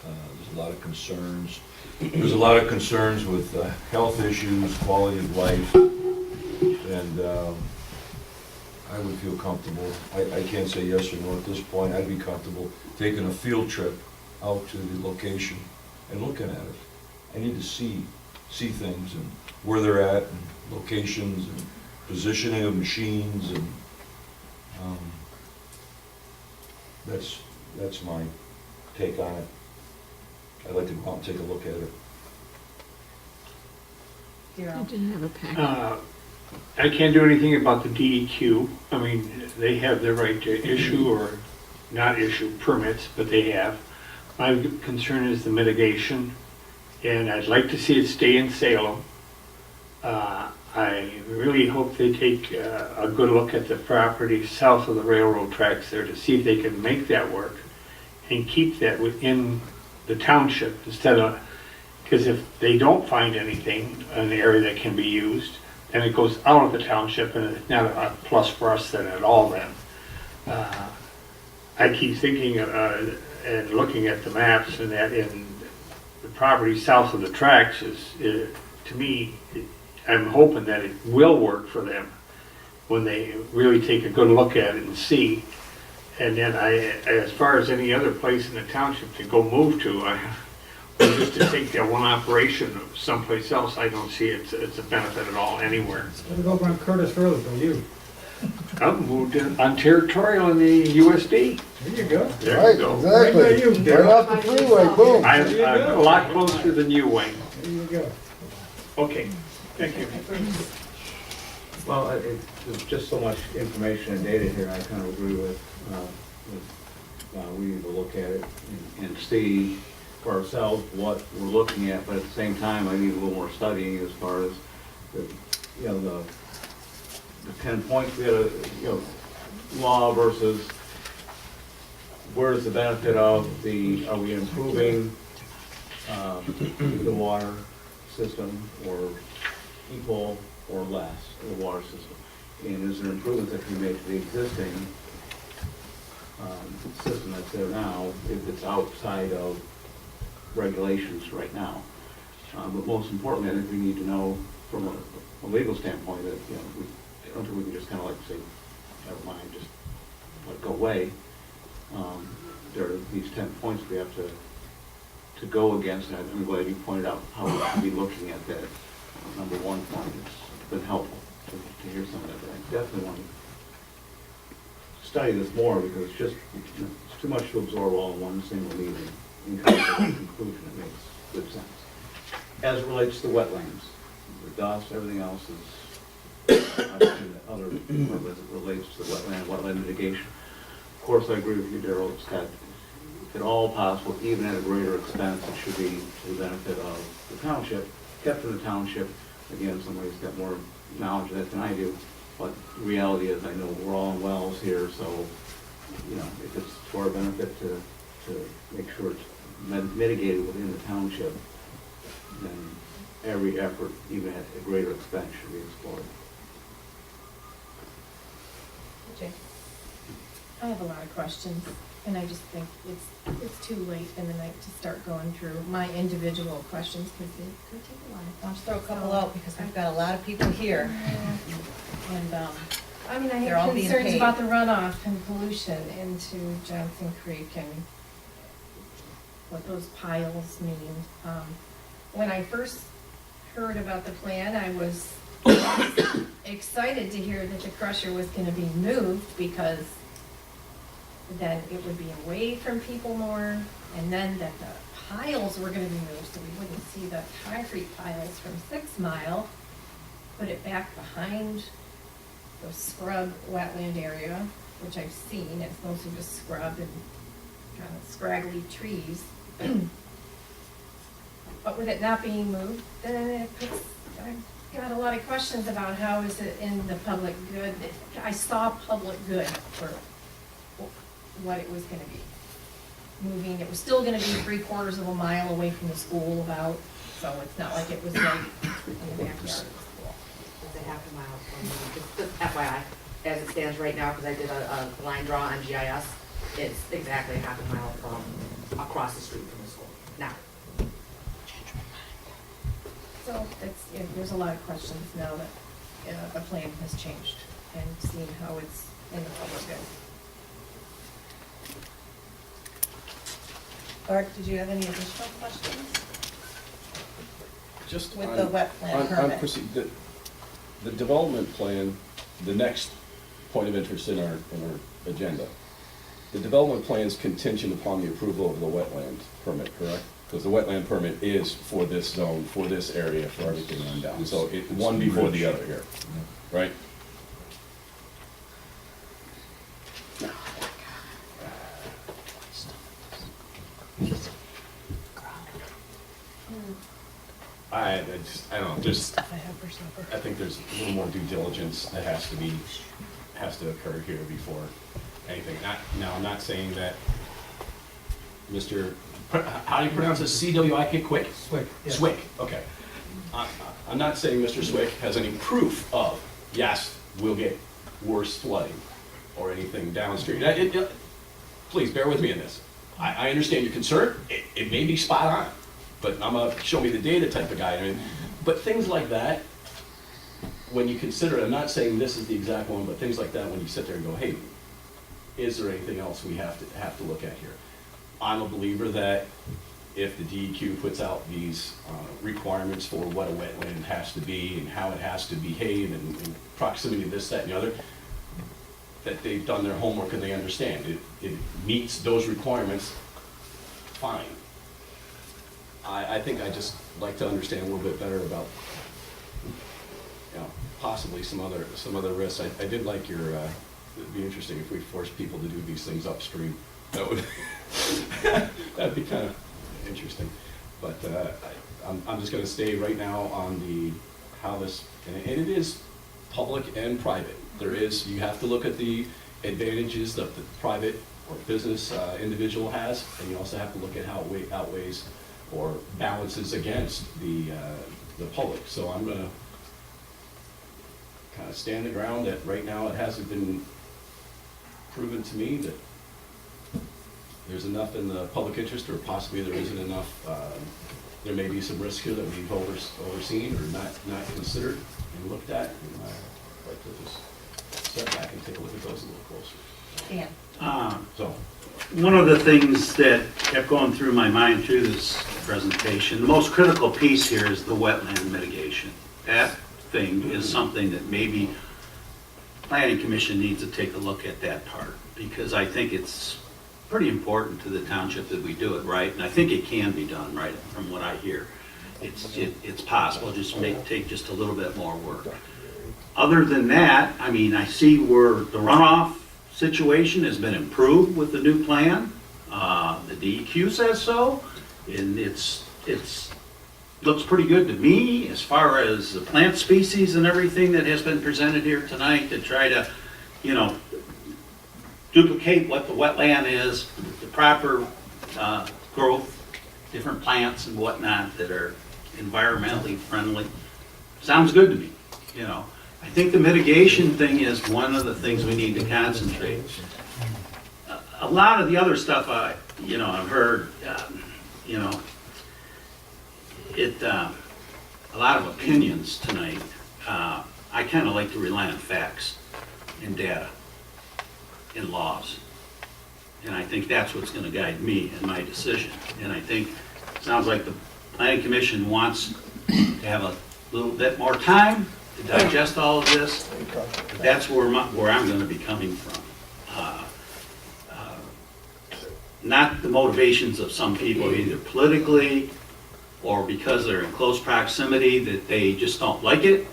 There's a lot of concerns. There's a lot of concerns with health issues, quality of life, and I would feel comfortable. I can't say yes or no at this point. I'd be comfortable taking a field trip out to the location and looking at it. I need to see things and where they're at, and locations, and positioning of machines, and that's my take on it. I'd like to go out and take a look at it. I didn't have a packet. I can't do anything about the DEQ. I mean, they have the right to issue or not issue permits, but they have. My concern is the mitigation, and I'd like to see it stay in Salem. I really hope they take a good look at the property south of the railroad tracks there to see if they can make that work and keep that within the township instead of, because if they don't find anything in the area that can be used, then it goes out of the township and it's not a plus for us then at all then. I keep thinking and looking at the maps and that in the property south of the tracks is to me, I'm hoping that it will work for them when they really take a good look at it and see. And then as far as any other place in the township to go move to, just to take that one operation someplace else, I don't see it's a benefit at all anywhere. Let's go over on Curtis Road for you. I've moved on territorial in the USD. There you go. There you go. Exactly. Right off the freeway, boom. I'm a lot closer than you, Wayne. There you go. Okay, thank you. Well, there's just so much information and data here, I kind of agree with we need to look at it and see for ourselves what we're looking at, but at the same time, I need a little more studying as far as the 10 points we had law versus where's the benefit of are we improving the water system or equal or less the water system? And is there improvements that can be made to the existing system that's there now if it's outside of regulations right now? But most importantly, I think we need to know from a legal standpoint that I don't think we can just kind of like say, never mind, just let it go away. There are these 10 points we have to go against, and I'm glad you pointed out how we should be looking at that. Number one point, it's been helpful to hear some of that, but I definitely want to study this more because it's just it's too much to absorb all in one single meeting and come to a conclusion that makes good sense. As it relates to wetlands, the dust, everything else is obviously the other part as it relates to wetland mitigation. Of course, I agree with you, Darrell. It's that if at all possible, even at a greater expense, it should be to the benefit of the township, kept in the township. Again, somebody's got more knowledge of that than I do. But the reality is, I know we're all in wells here, so if it's to our benefit to make sure it's mitigated within the township, then every effort, even at a greater expense, should be explored. Jay? I have a lot of questions, and I just think it's too late in the night to start going through my individual questions because it could take a while. Why don't you throw a couple out because we've got a lot of people here. And I mean, I they're all have being concerns paid. about the runoff and pollution into Johnson Creek and what those piles mean. When I first heard about the plan, I was excited to hear that the crusher was gonna be moved because then it would be away from people more, and then that the piles were gonna be moved, so we wouldn't see the concrete piles from 6 Mile. Put it back behind the scrub wetland area, which I've seen, it's mostly just scrub and kind of scraggly trees. But with it not being moved, then it puts, I've got a lot of questions about how is it in the public good. I saw public good for what it was gonna be. Moving, it was still gonna be 3/4 of a mile away from the school about, so it's not like it was right in the backyard of the school. It's a half a mile from me, just FYI, as it stands right now, because I did a line draw on GIS, it's exactly half a mile from across the street from the school, now. So there's a lot of questions now that the plan has changed and seeing how it's in the public good. Art, did you have any additional questions? Just With on- the wetland on permit. the development plan, the next point of interest in our agenda. The development plan is contingent upon the approval of the wetland permit, correct? Because the wetland permit is for this zone, for this area, for everything on down. So one before the other here, right? I don't know, just, Stuff I have for supper. I think there's a little more due diligence that has to occur here before anything. Now, I'm not saying that Mr., how do you pronounce this, C-W-I-K, Quick? Swick. yes. Swick, okay. I'm not saying Mr. Swick has any proof of, yes, we'll get worse flooding or anything downstream. Please bear with me in this. I understand your concern. It may be spot on, but I'm a show me the data type of guy. I mean, but things like that, when you consider it, I'm not saying this is the exact one, but things like that, when you sit there and go, hey, is there anything else we have to look at here? I'm a believer that if the DEQ puts out these requirements for what a wetland has to be and how it has to behave and proximity to this, that, and the other, that they've done their homework and they understand. It meets those requirements, fine. I think I just like to understand a little bit better about, possibly some other risks. I did like your, it'd be interesting if we forced people to do these things upstream. That would, that'd be kind of interesting. But I'm just going to stay right now on how this, and it is public and private. You have to look at the advantages that the private or business individual has, and you also have to look at how it outweighs or balances against the public. So I'm going to kind of stand the ground that right now it hasn't been proven to me that there's enough in the public interest, or possibly there isn't enough. There may be some risk here that we've overseen or not considered and looked at. And I'd like to just step back and take a look at those a little closer. Dan. One of the things that kept going through my mind through this presentation, the most critical piece here is the wetland mitigation. That thing is something that maybe Planning Commission needs to take a look at that part, because I think it's pretty important to the township that we do it right, and I think it can be done right from what I hear. It's possible, just take just a little bit more work. Other than that, I mean, I see where the runoff situation has been improved with the new plan. The DEQ says so, and it's looks pretty good to me as far as the plant species and everything that has been presented here tonight to try to, duplicate what the wetland is, the proper growth, different plants and whatnot that are environmentally friendly. Sounds good to me, I think the mitigation thing is one of the things we need to concentrate. A lot of the other stuff I've heard, a lot of opinions tonight. I kind of like to rely on facts and data and laws. And I think that's what's going to guide me in my decision. And I think it sounds like the Planning Commission wants to have a little bit more time to digest all of this. That's where I'm gonna be coming from. Not the motivations of some people, either politically or because they're in close proximity that they just don't like it.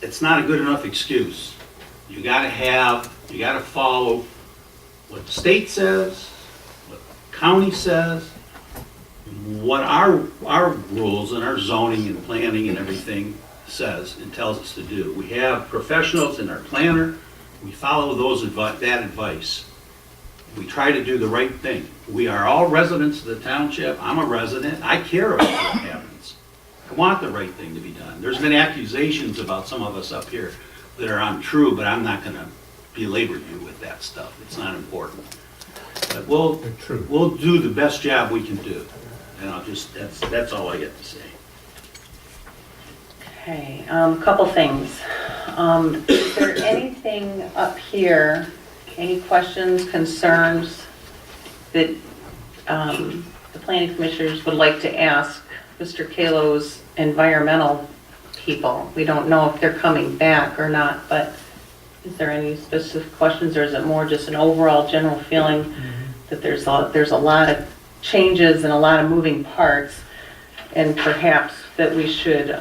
It's not a good enough excuse. You gotta follow what the state says, what the county says, what our rules and our zoning and planning and everything says and tells us to do. We have professionals in our planner. We follow that advice. We try to do the right thing. We are all residents of the township. I'm a resident. I care about what happens. I want the right thing to be done. There's been accusations about some of us up here that are untrue, but I'm not gonna belabor you with that stuff. It's not important. But we'll do the best job we can do. And that's all I get to say. Okay, a couple things. Is there anything up here, any questions, concerns that the planning commissioners would like to ask Mr. Kalo's environmental people? We don't know if they're coming back or not, but is there any specific questions, or is it more just an overall general feeling that there's a lot of changes and a lot of moving parts, and perhaps that we should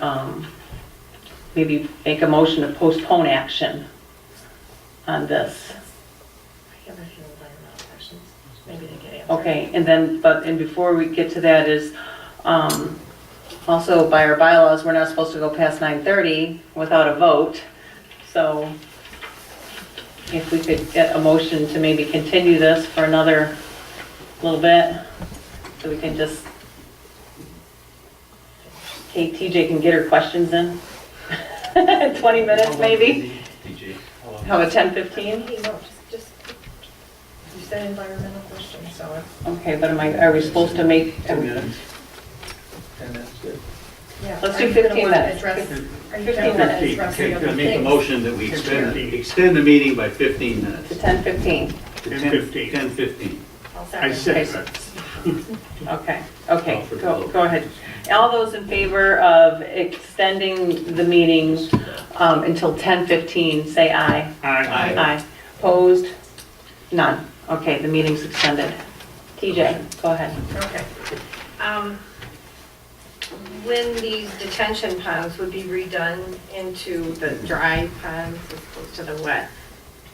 maybe make a motion to postpone action on this? Maybe they get answered. Okay, and then, and before we get to that is, also by our bylaws, we're not supposed to go past 9:30 without a vote. So if we could get a motion to maybe continue this for another little bit, so we can just, TJ can get her questions in. 20 minutes maybe? How about 10:15? You said environmental questions, so it's. Okay, but are we supposed to make? 2 minutes. 10 minutes, good. Yeah. Let's Are do you gonna 15 wanna minutes. address- Are you 15 gonna wanna minutes. address the Okay, other gonna make a things? motion that we extend the meeting by 15 minutes. To 10:15. 10:15. 10:15. I'll I second. said that. Okay, go ahead. All those in favor of extending the meeting until 10:15, say aye. Aye. Aye. Opposed? None. Okay, the meeting's extended. TJ, go ahead. Okay. When these detention ponds would be redone into the dry ponds as opposed to the wet,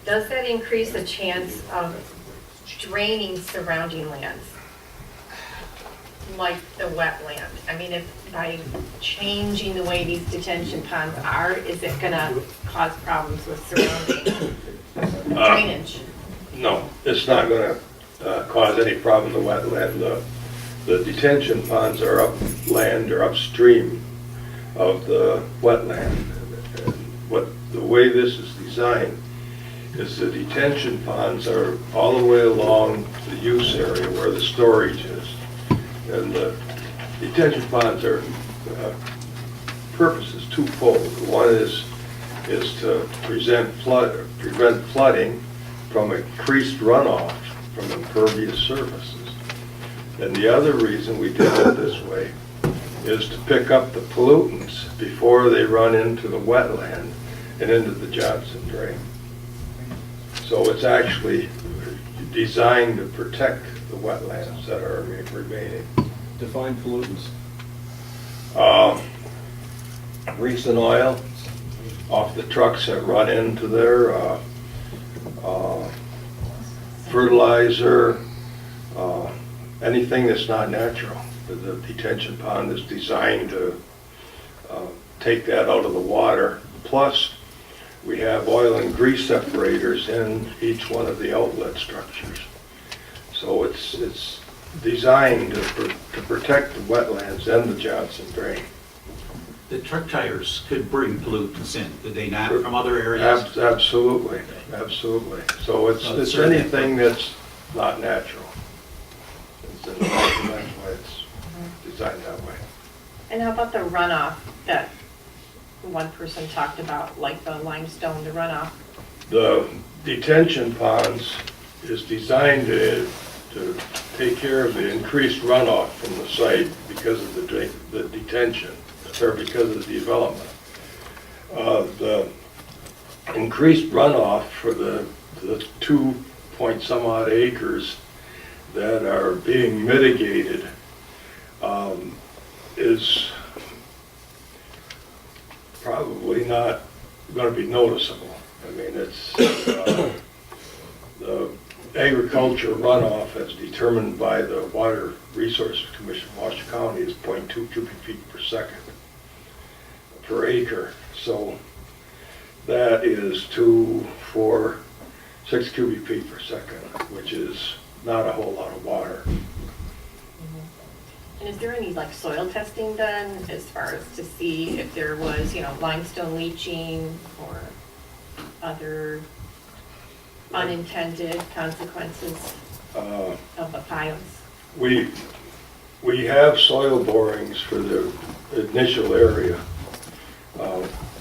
does that increase the chance of draining surrounding lands? Like the wetland? I mean, if by changing the way these detention ponds are, is it gonna cause problems with surrounding drainage? No, it's not gonna cause any problem in the wetland. The detention ponds are upland or upstream of the wetland. And the way this is designed is the detention ponds are all the way along the use area where the storage is. And the detention ponds are, purpose is twofold. One is to prevent flooding from increased runoff from impervious surfaces. And the other reason we did it this way is to pick up the pollutants before they run into the wetland and into the Johnson Drain. So it's actually designed to protect the wetlands that are remaining. Define pollutants. Grease and oil off the trucks that run into there, fertilizer, anything that's not natural. The detention pond is designed to take that out of the water. Plus, we have oil and grease separators in each one of the outlet structures. So it's designed to protect the wetlands and the Johnson Drain. The truck tires could bring pollutants in, could they not, from other areas? Absolutely, absolutely. So it's anything that's not natural. That's why it's designed that way. And how about the runoff that one person talked about, like the limestone, the runoff? The detention ponds is designed to take care of the increased runoff from the site because of the detention, or because of the development. the increased runoff for the 2 point some odd acres that are being mitigated is probably not going to be noticeable. I mean, it's the agriculture runoff as determined by the Water Resources Commission of Washington County is 0.2 cubic feet per second per acre. So that is 2, 4, 6 cubic feet per second, which is not a whole lot of water. And is there any like soil testing done as far as to see if there was, limestone leaching or other unintended consequences of the piles? We have soil borings for the initial area.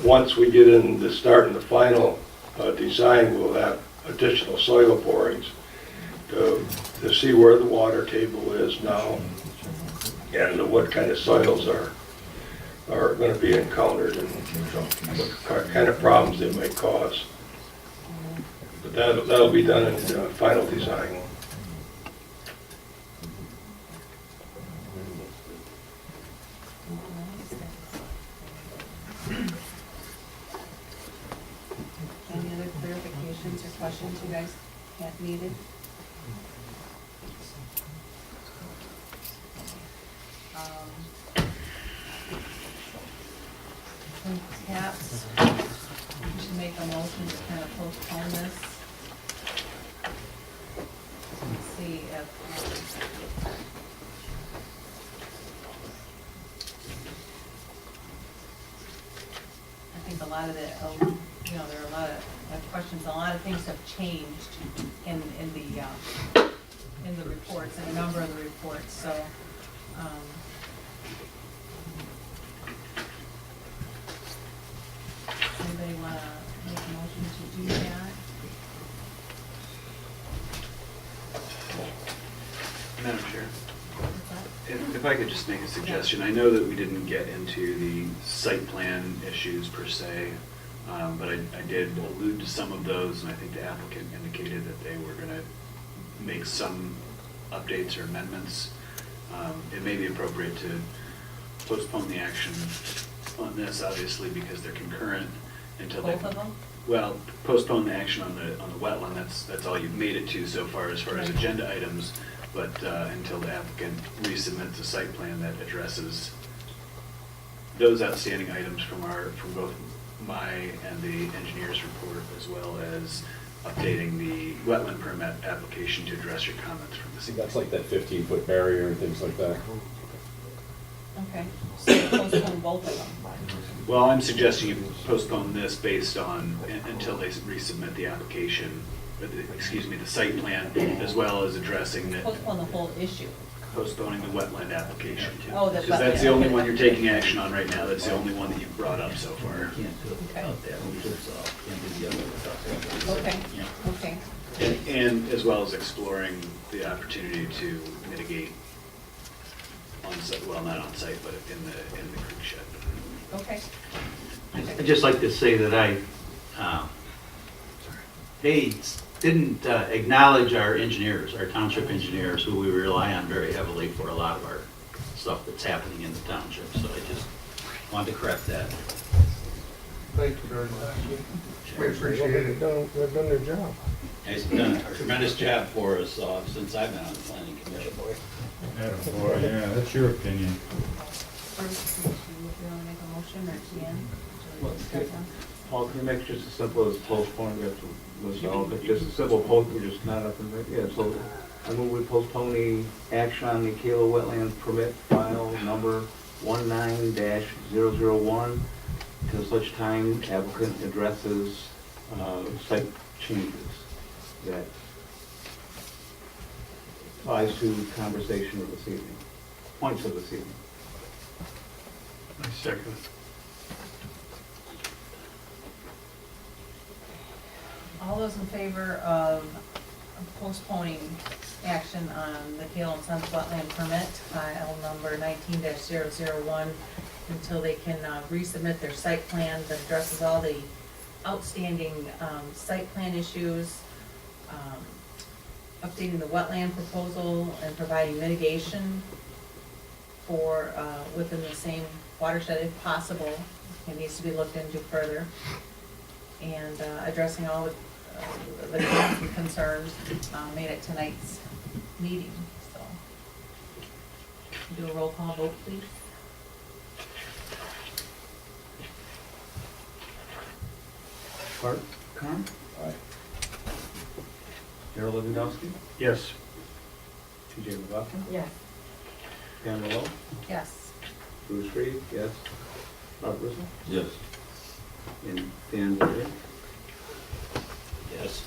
Once we get in the start and the final design, we'll have additional soil borings to see where the water table is now and what kind of soils are going to be encountered and what kind of problems they may cause. But that'll be done in the final design. Any other clarifications or questions you guys have needed? Perhaps we should make a motion to kind of postpone this. Let's see if, I think a lot of the, there are a lot of questions, a lot of things have changed in the reports, in a number of the reports, so, anybody want to make a motion to do that? Madam Chair, What's that? if I could just make a suggestion, I know that we didn't get into the site plan issues per se, but I did allude to some of those, and I think the applicant indicated that they were going to make some updates or amendments. It may be appropriate to postpone the action on this, obviously, because they're concurrent until they. Both of them? Well, postpone the action on the wetland, that's all you've made it to so far as Right. agenda items, but until the applicant resubmits a site plan that addresses those outstanding items from both my and the engineer's report, as well as updating the wetland permit application to address your comments from this evening. That's like that 15-foot barrier and things like that. Okay, so postpone both of them. Well, I'm suggesting you postpone this based on, until they resubmit the application, the site plan, as well as addressing the, Postpone the whole issue. postponing the wetland application. Oh, the Because that's the wetland, only okay. one you're taking action on right now, that's the only one that you've brought up so far. Okay. And as well as exploring the opportunity to mitigate on-site, well, not on-site, but in the creek shed. Okay. I'd just like to say that they didn't acknowledge our engineers, our township engineers, who we rely on very heavily for a lot of our stuff that's happening in the township. So I just wanted to correct that. Thank you very much. We appreciate it. They've done their job. Guys have done a tremendous job for us since I've been on the planning commission. Yeah, that's your opinion. First, do you want to make a motion or at the end? Paul, can you make just as simple as postpone, we have to list all of it, just a simple post, we're just not up and ready, yeah, so I move we postpone the action on the Kalo Wetland Permit File number 19-001 till such time applicant addresses site changes that applies to conversation of this evening, points of this evening. I second. All those in favor of postponing action on the Kalo and Sons Wetland Permit, file number 19-001, until they can resubmit their site plan that addresses all the outstanding site plan issues, updating the wetland proposal and providing mitigation for, within the same watershed if possible. It needs to be looked into further. And addressing all the comments and concerns made at tonight's meeting, so. Do a roll call vote, please. Bart Kahn? Aye. Darrell Lewandowski? Yes. TJ McLaughlin? Yes. Pam Malone? Yes. Bruce Reed? Yes. Bob Griswold? Yes. And Dan Boyer? Yes.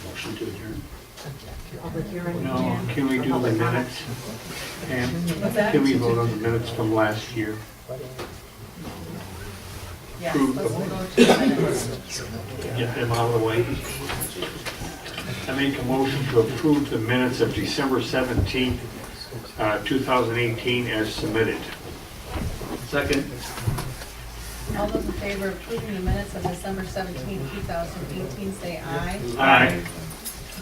Motion to adjourn? Public hearing. No, can we do the minutes? Pam, What's that? can we vote on the minutes from last year? Yes, Approve let's the- go to the minutes. Get them out of the way. I make a motion to approve the minutes of December 17th, 2018 as submitted. Second. All those in favor of approving the minutes of December 17th, 2018, say aye. Aye.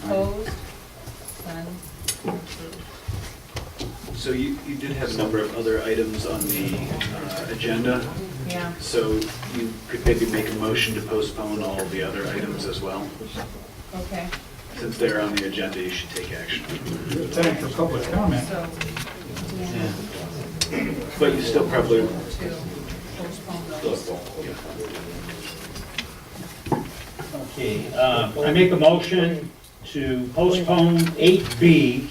Opposed? None. So you did have a number of other items on the agenda. Yeah. So you could maybe make a motion to postpone all the other items as well. Okay, Since they're on the agenda, you should take action. Time for public comment. so, Dan, But you still probably, to postpone those. Okay, I make a motion to postpone 8B,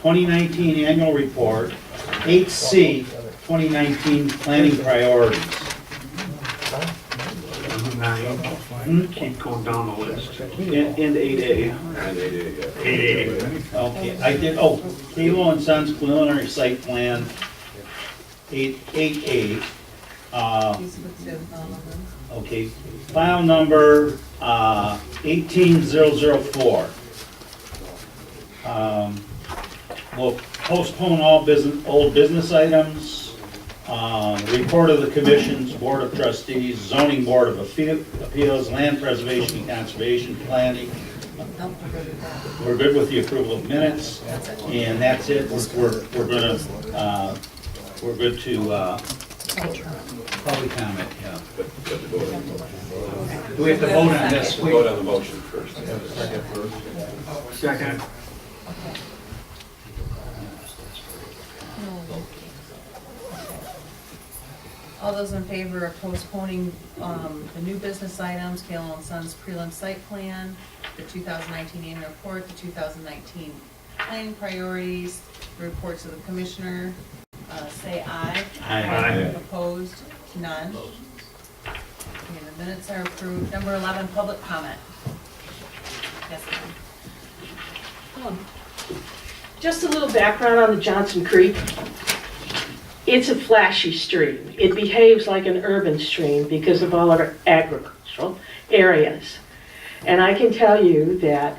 2019 annual report, 8C, 2019 planning priorities. Keep going down the list. and 8A. And they did, yeah. 8A. Okay, I did, Cable and Sons preliminary site plan, 8A. These with all of them. Okay, file number 18004. We'll postpone all old business items, report of the commissions, board of trustees, zoning board of appeals, land preservation and conservation planning. Nope, we're good with that. We're good with the approval of minutes, and that's it. We're good to public comment, yeah. Do we have to vote on this? Vote on the motion first. Second. All those in favor of postponing the new business items, Kalo and Sons prelim site plan, the 2019 annual report, the 2019 planning priorities, the reports of the commissioner, say aye. Aye. Opposed? None. Okay, the minutes are approved. Number 11, public comment. Yes, ma'am. Just a little background on the Johnson Creek. It's a flashy stream. It behaves like an urban stream because of all of our agricultural areas. And I can tell you that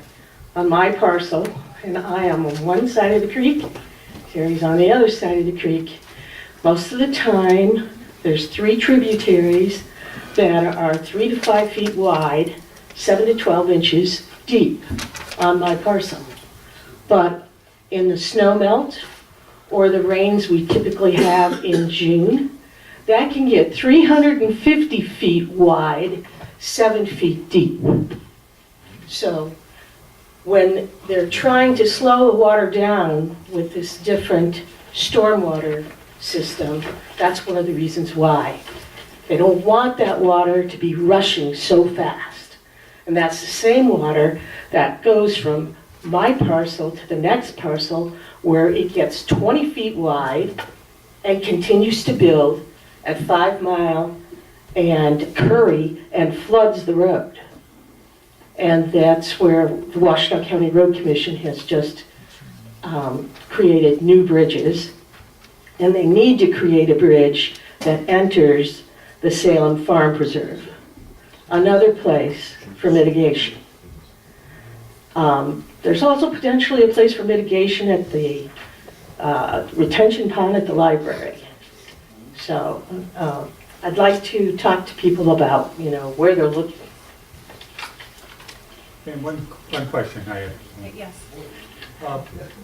on my parcel, and I am on one side of the creek, Terry's on the other side of the creek, most of the time, there's 3 tributaries that are 3 to 5 feet wide, 7 to 12 inches deep on my parcel. But in the snow melt or the rains we typically have in June, that can get 350 feet wide, 7 feet deep. So when they're trying to slow the water down with this different stormwater system, that's one of the reasons why. They don't want that water to be rushing so fast. And that's the same water that goes from my parcel to the next parcel, where it gets 20 feet wide and continues to build at 5 Mile and Curry and floods the road. And that's where the Washington County Road Commission has just created new bridges. And they need to create a bridge that enters the Salem Farm Preserve. Another place for mitigation. There's also potentially a place for mitigation at the retention pond at the library. So I'd like to talk to people about, where they're looking. And one question I have. Yes.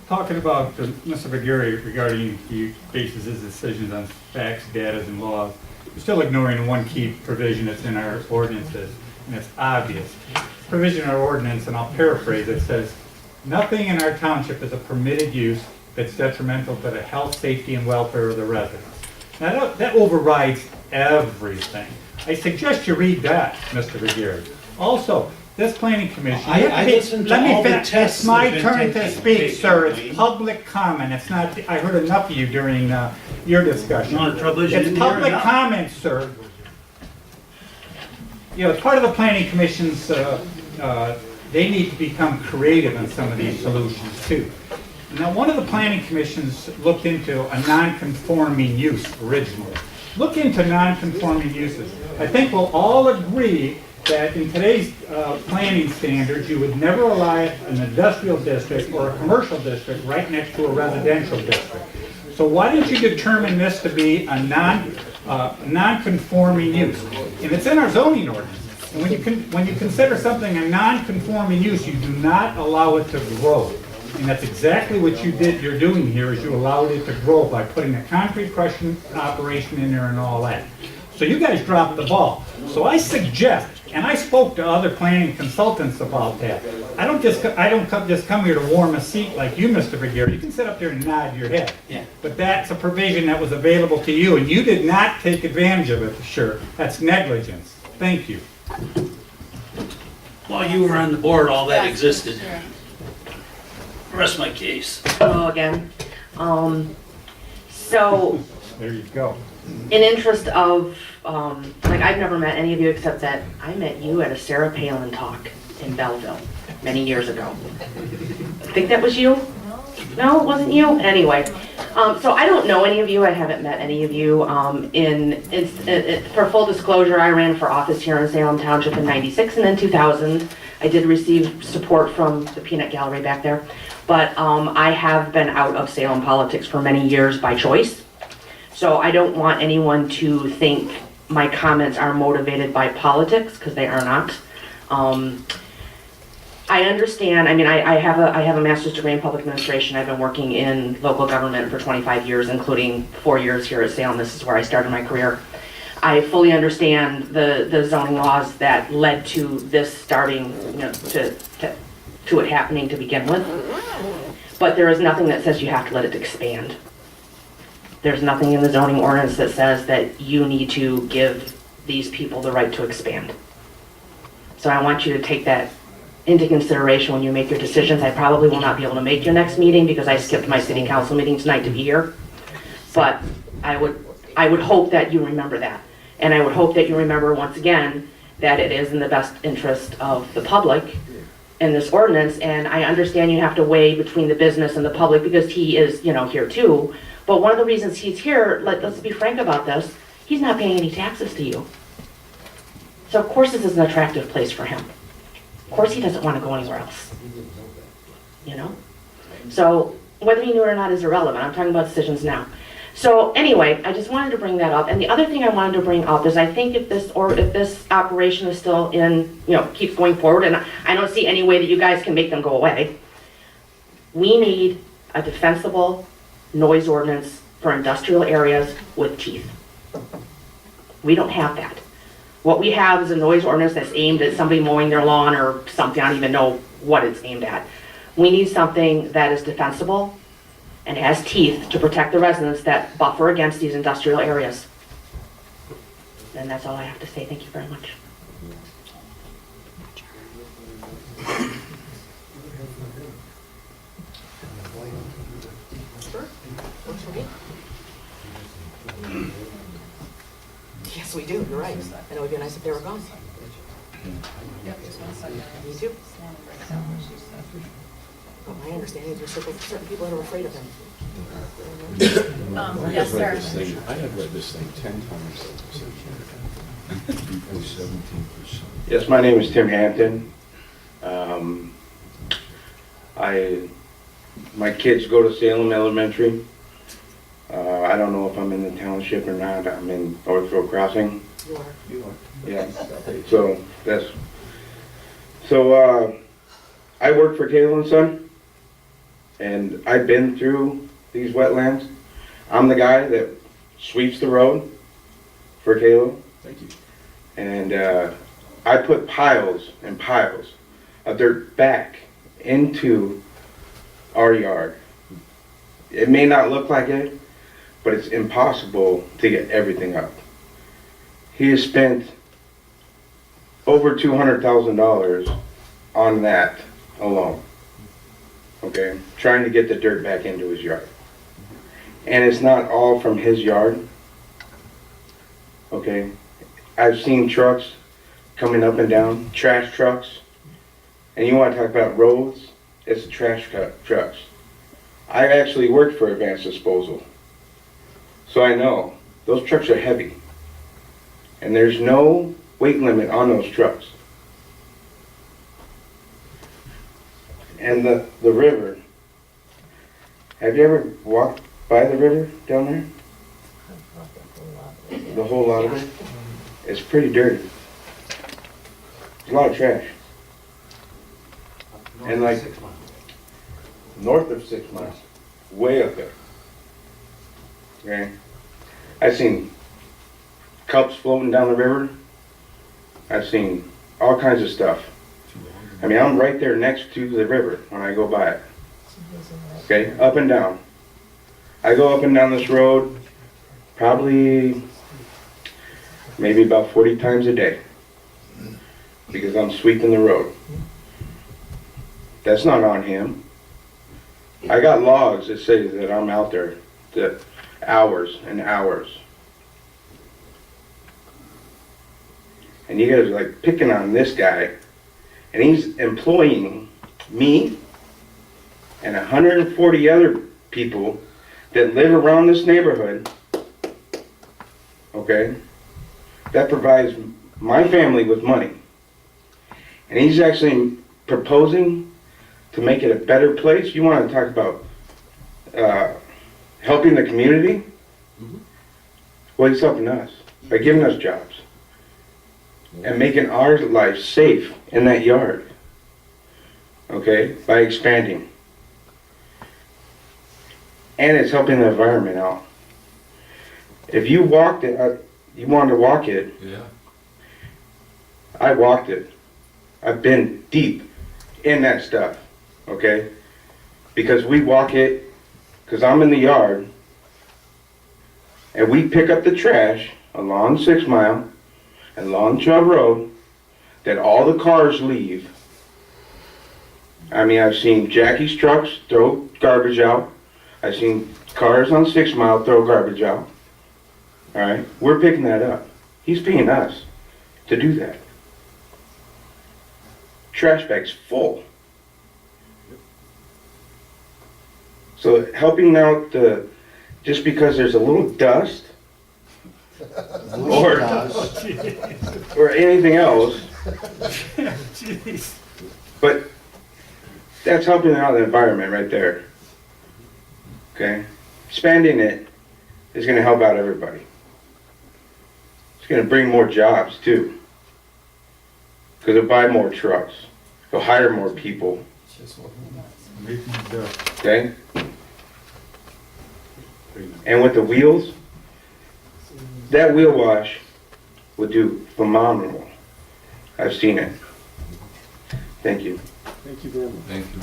Talking about Mr. Viguri regarding he bases his decisions on facts, data, and laws, you're still ignoring one key provision that's in our ordinances, and it's obvious. Provision in our ordinance, and I'll paraphrase, it says, nothing in our township is a permitted use that's detrimental to the health, safety, and welfare of the residents. Now that overrides everything. I suggest you read that, Mr. Viguri. Also, this planning commission. I listened to all the tests It's my that have turn been to taken, speak, sir. It's Wayne. public comment. It's not, I heard enough of you during your discussion. The only trouble is you It's didn't hear public enough. comment, sir. As part of the planning commission's, they need to become creative in some of these solutions too. Now, one of the planning commissions looked into a non-conforming use originally. Look into non-conforming uses. I think we'll all agree that in today's planning standards, you would never allow an industrial district or a commercial district right next to a residential district. So why don't you determine this to be a non-conforming use? And it's in our zoning ordinance. And when you consider something a non-conforming use, you do not allow it to grow. And that's exactly what you're doing here, is you allowed it to grow by putting a concrete crushing operation in there and all that. So you guys dropped the ball. So I suggest, and I spoke to other planning consultants about that. I don't just come here to warm a seat like you, Mr. Viguri. You can sit up there and nod your head. Yeah. But that's a provision that was available to you, and you did not take advantage of it, sure. That's negligence. Thank you. While you were on the board, all that Yes, existed. sure. Rest my case. Hello again. So, There you go. in interest of, I've never met any of you except that I met you at a Sarah Palin talk in Belleville many years ago. I think that was you? No, it wasn't you? Anyway, so I don't know any of you. I haven't met any of you. For full disclosure, I ran for office here in Salem Township in '96 and then 2000. I did receive support from the Peanut Gallery back there. But I have been out of Salem politics for many years by choice. So I don't want anyone to think my comments are motivated by politics, because they are not. I understand, I have a master's degree in public administration. I've been working in local government for 25 years, including 4 years here at Salem. This is where I started my career. I fully understand the zoning laws that led to this starting, to it happening to begin with. But there is nothing that says you have to let it expand. There's nothing in the zoning ordinance that says that you need to give these people the right to expand. So I want you to take that into consideration when you make your decisions. I probably will not be able to make your next meeting because I skipped my city council meeting tonight to be here. But I would hope that you remember that. And I would hope that you remember once again that it is in the best interest of the public in this ordinance. And I understand you have to weigh between the business and the public because he is, here too. But one of the reasons he's here, let's be frank about this, he's not paying any taxes to you. So of course this is an attractive place for him. Of course he doesn't want to go anywhere else. So whether he knew it or not is irrelevant. I'm talking about decisions now. So anyway, I just wanted to bring that up. And the other thing I wanted to bring up is I think if this operation is still in, keeps going forward, and I don't see any way that you guys can make them go away, we need a defensible noise ordinance for industrial areas with teeth. We don't have that. What we have is a noise ordinance that's aimed at somebody mowing their lawn or something. I don't even know what it's aimed at. We need something that is defensible and has teeth to protect the residents that buffer against these industrial areas. And that's all I have to say. Thank you very much. Yes, we do. You're right. And it would be nice if they were gone. Yep, just one second. Me too. Just want to break down what she said. My understanding is there's certain people that are afraid of him. Yes, sir. I have read this thing 10 times. 17%. Yes, my name is Tim Hampton. My kids go to Salem Elementary. I don't know if I'm in the township or not. I'm in Northfield Crossing. You are. You are. Yeah. So I work for Taylor and Son, and I've been through these wetlands. I'm the guy that sweeps the road for Taylor. Thank you. And I put piles and piles of dirt back into our yard. It may not look like it, but it's impossible to get everything up. He has spent over $200,000 on that alone, okay? Trying to get the dirt back into his yard. And it's not all from his yard, okay? I've seen trucks coming up and down, trash trucks. And you want to talk about roads? It's trash trucks. I actually worked for Advanced Disposal. So I know those trucks are heavy. And there's no weight limit on those trucks. And the river. Have you ever walked by the river down there? The whole lot of it? It's pretty dirty. There's a lot of trash. And like, north of 6 miles, way up there. Okay? I've seen cups floating down the river. I've seen all kinds of stuff. I mean, I'm right there next to the river when I go by it. Okay, up and down. I go up and down this road probably maybe about 40 times a day because I'm sweeping the road. That's not on him. I got logs that say that I'm out there the hours and hours. And you guys are like picking on this guy, and he's employing me and 140 other people that live around this neighborhood, okay, that provides my family with money. And he's actually proposing to make it a better place. You want to talk about helping the community? Well, he's helping us by giving us jobs and making our life safe in that yard, okay, by expanding. And it's helping the environment out. If you walked it, you wanted to walk it. Yeah. I walked it. I've been deep in that stuff, okay? Because we walk it, because I'm in the yard, and we pick up the trash along 6 Mile and along Chubb Road that all the cars leave. I mean, I've seen Jackie's trucks throw garbage out. I've seen cars on 6 Mile throw garbage out. All right, we're picking that up. He's paying us to do that. Trash bag's full. So helping out just because there's a little dust or anything else, but that's helping out the environment right there. Okay, expanding it is going to help out everybody. It's going to bring more jobs too, because it'll buy more trucks, it'll hire more people. Okay, and with the wheels, that wheel wash would do phenomenal. I've seen it. Thank you. Thank you very much. Thank you.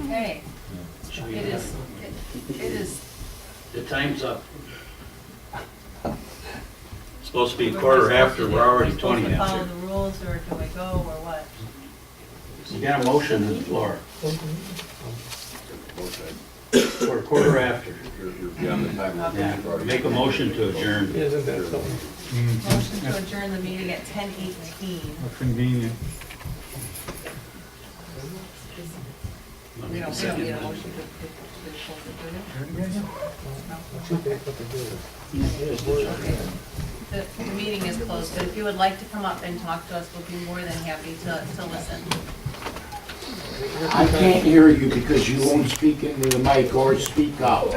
Okay. It is, The time's up. Supposed to be a quarter after, we're already 20 supposed to follow after. the rules, or do I go, or what? You got a motion on the floor. We're a quarter after. You're beyond the time. Yeah, make a motion to adjourn. Isn't that something? Motion to adjourn the meeting at 10:18. Convenient. We don't need a motion to close it, do you? The meeting is closed, but if you would like to come up and talk to us, we'll be more than happy to listen. I can't hear you because you won't speak into the mic or speak out.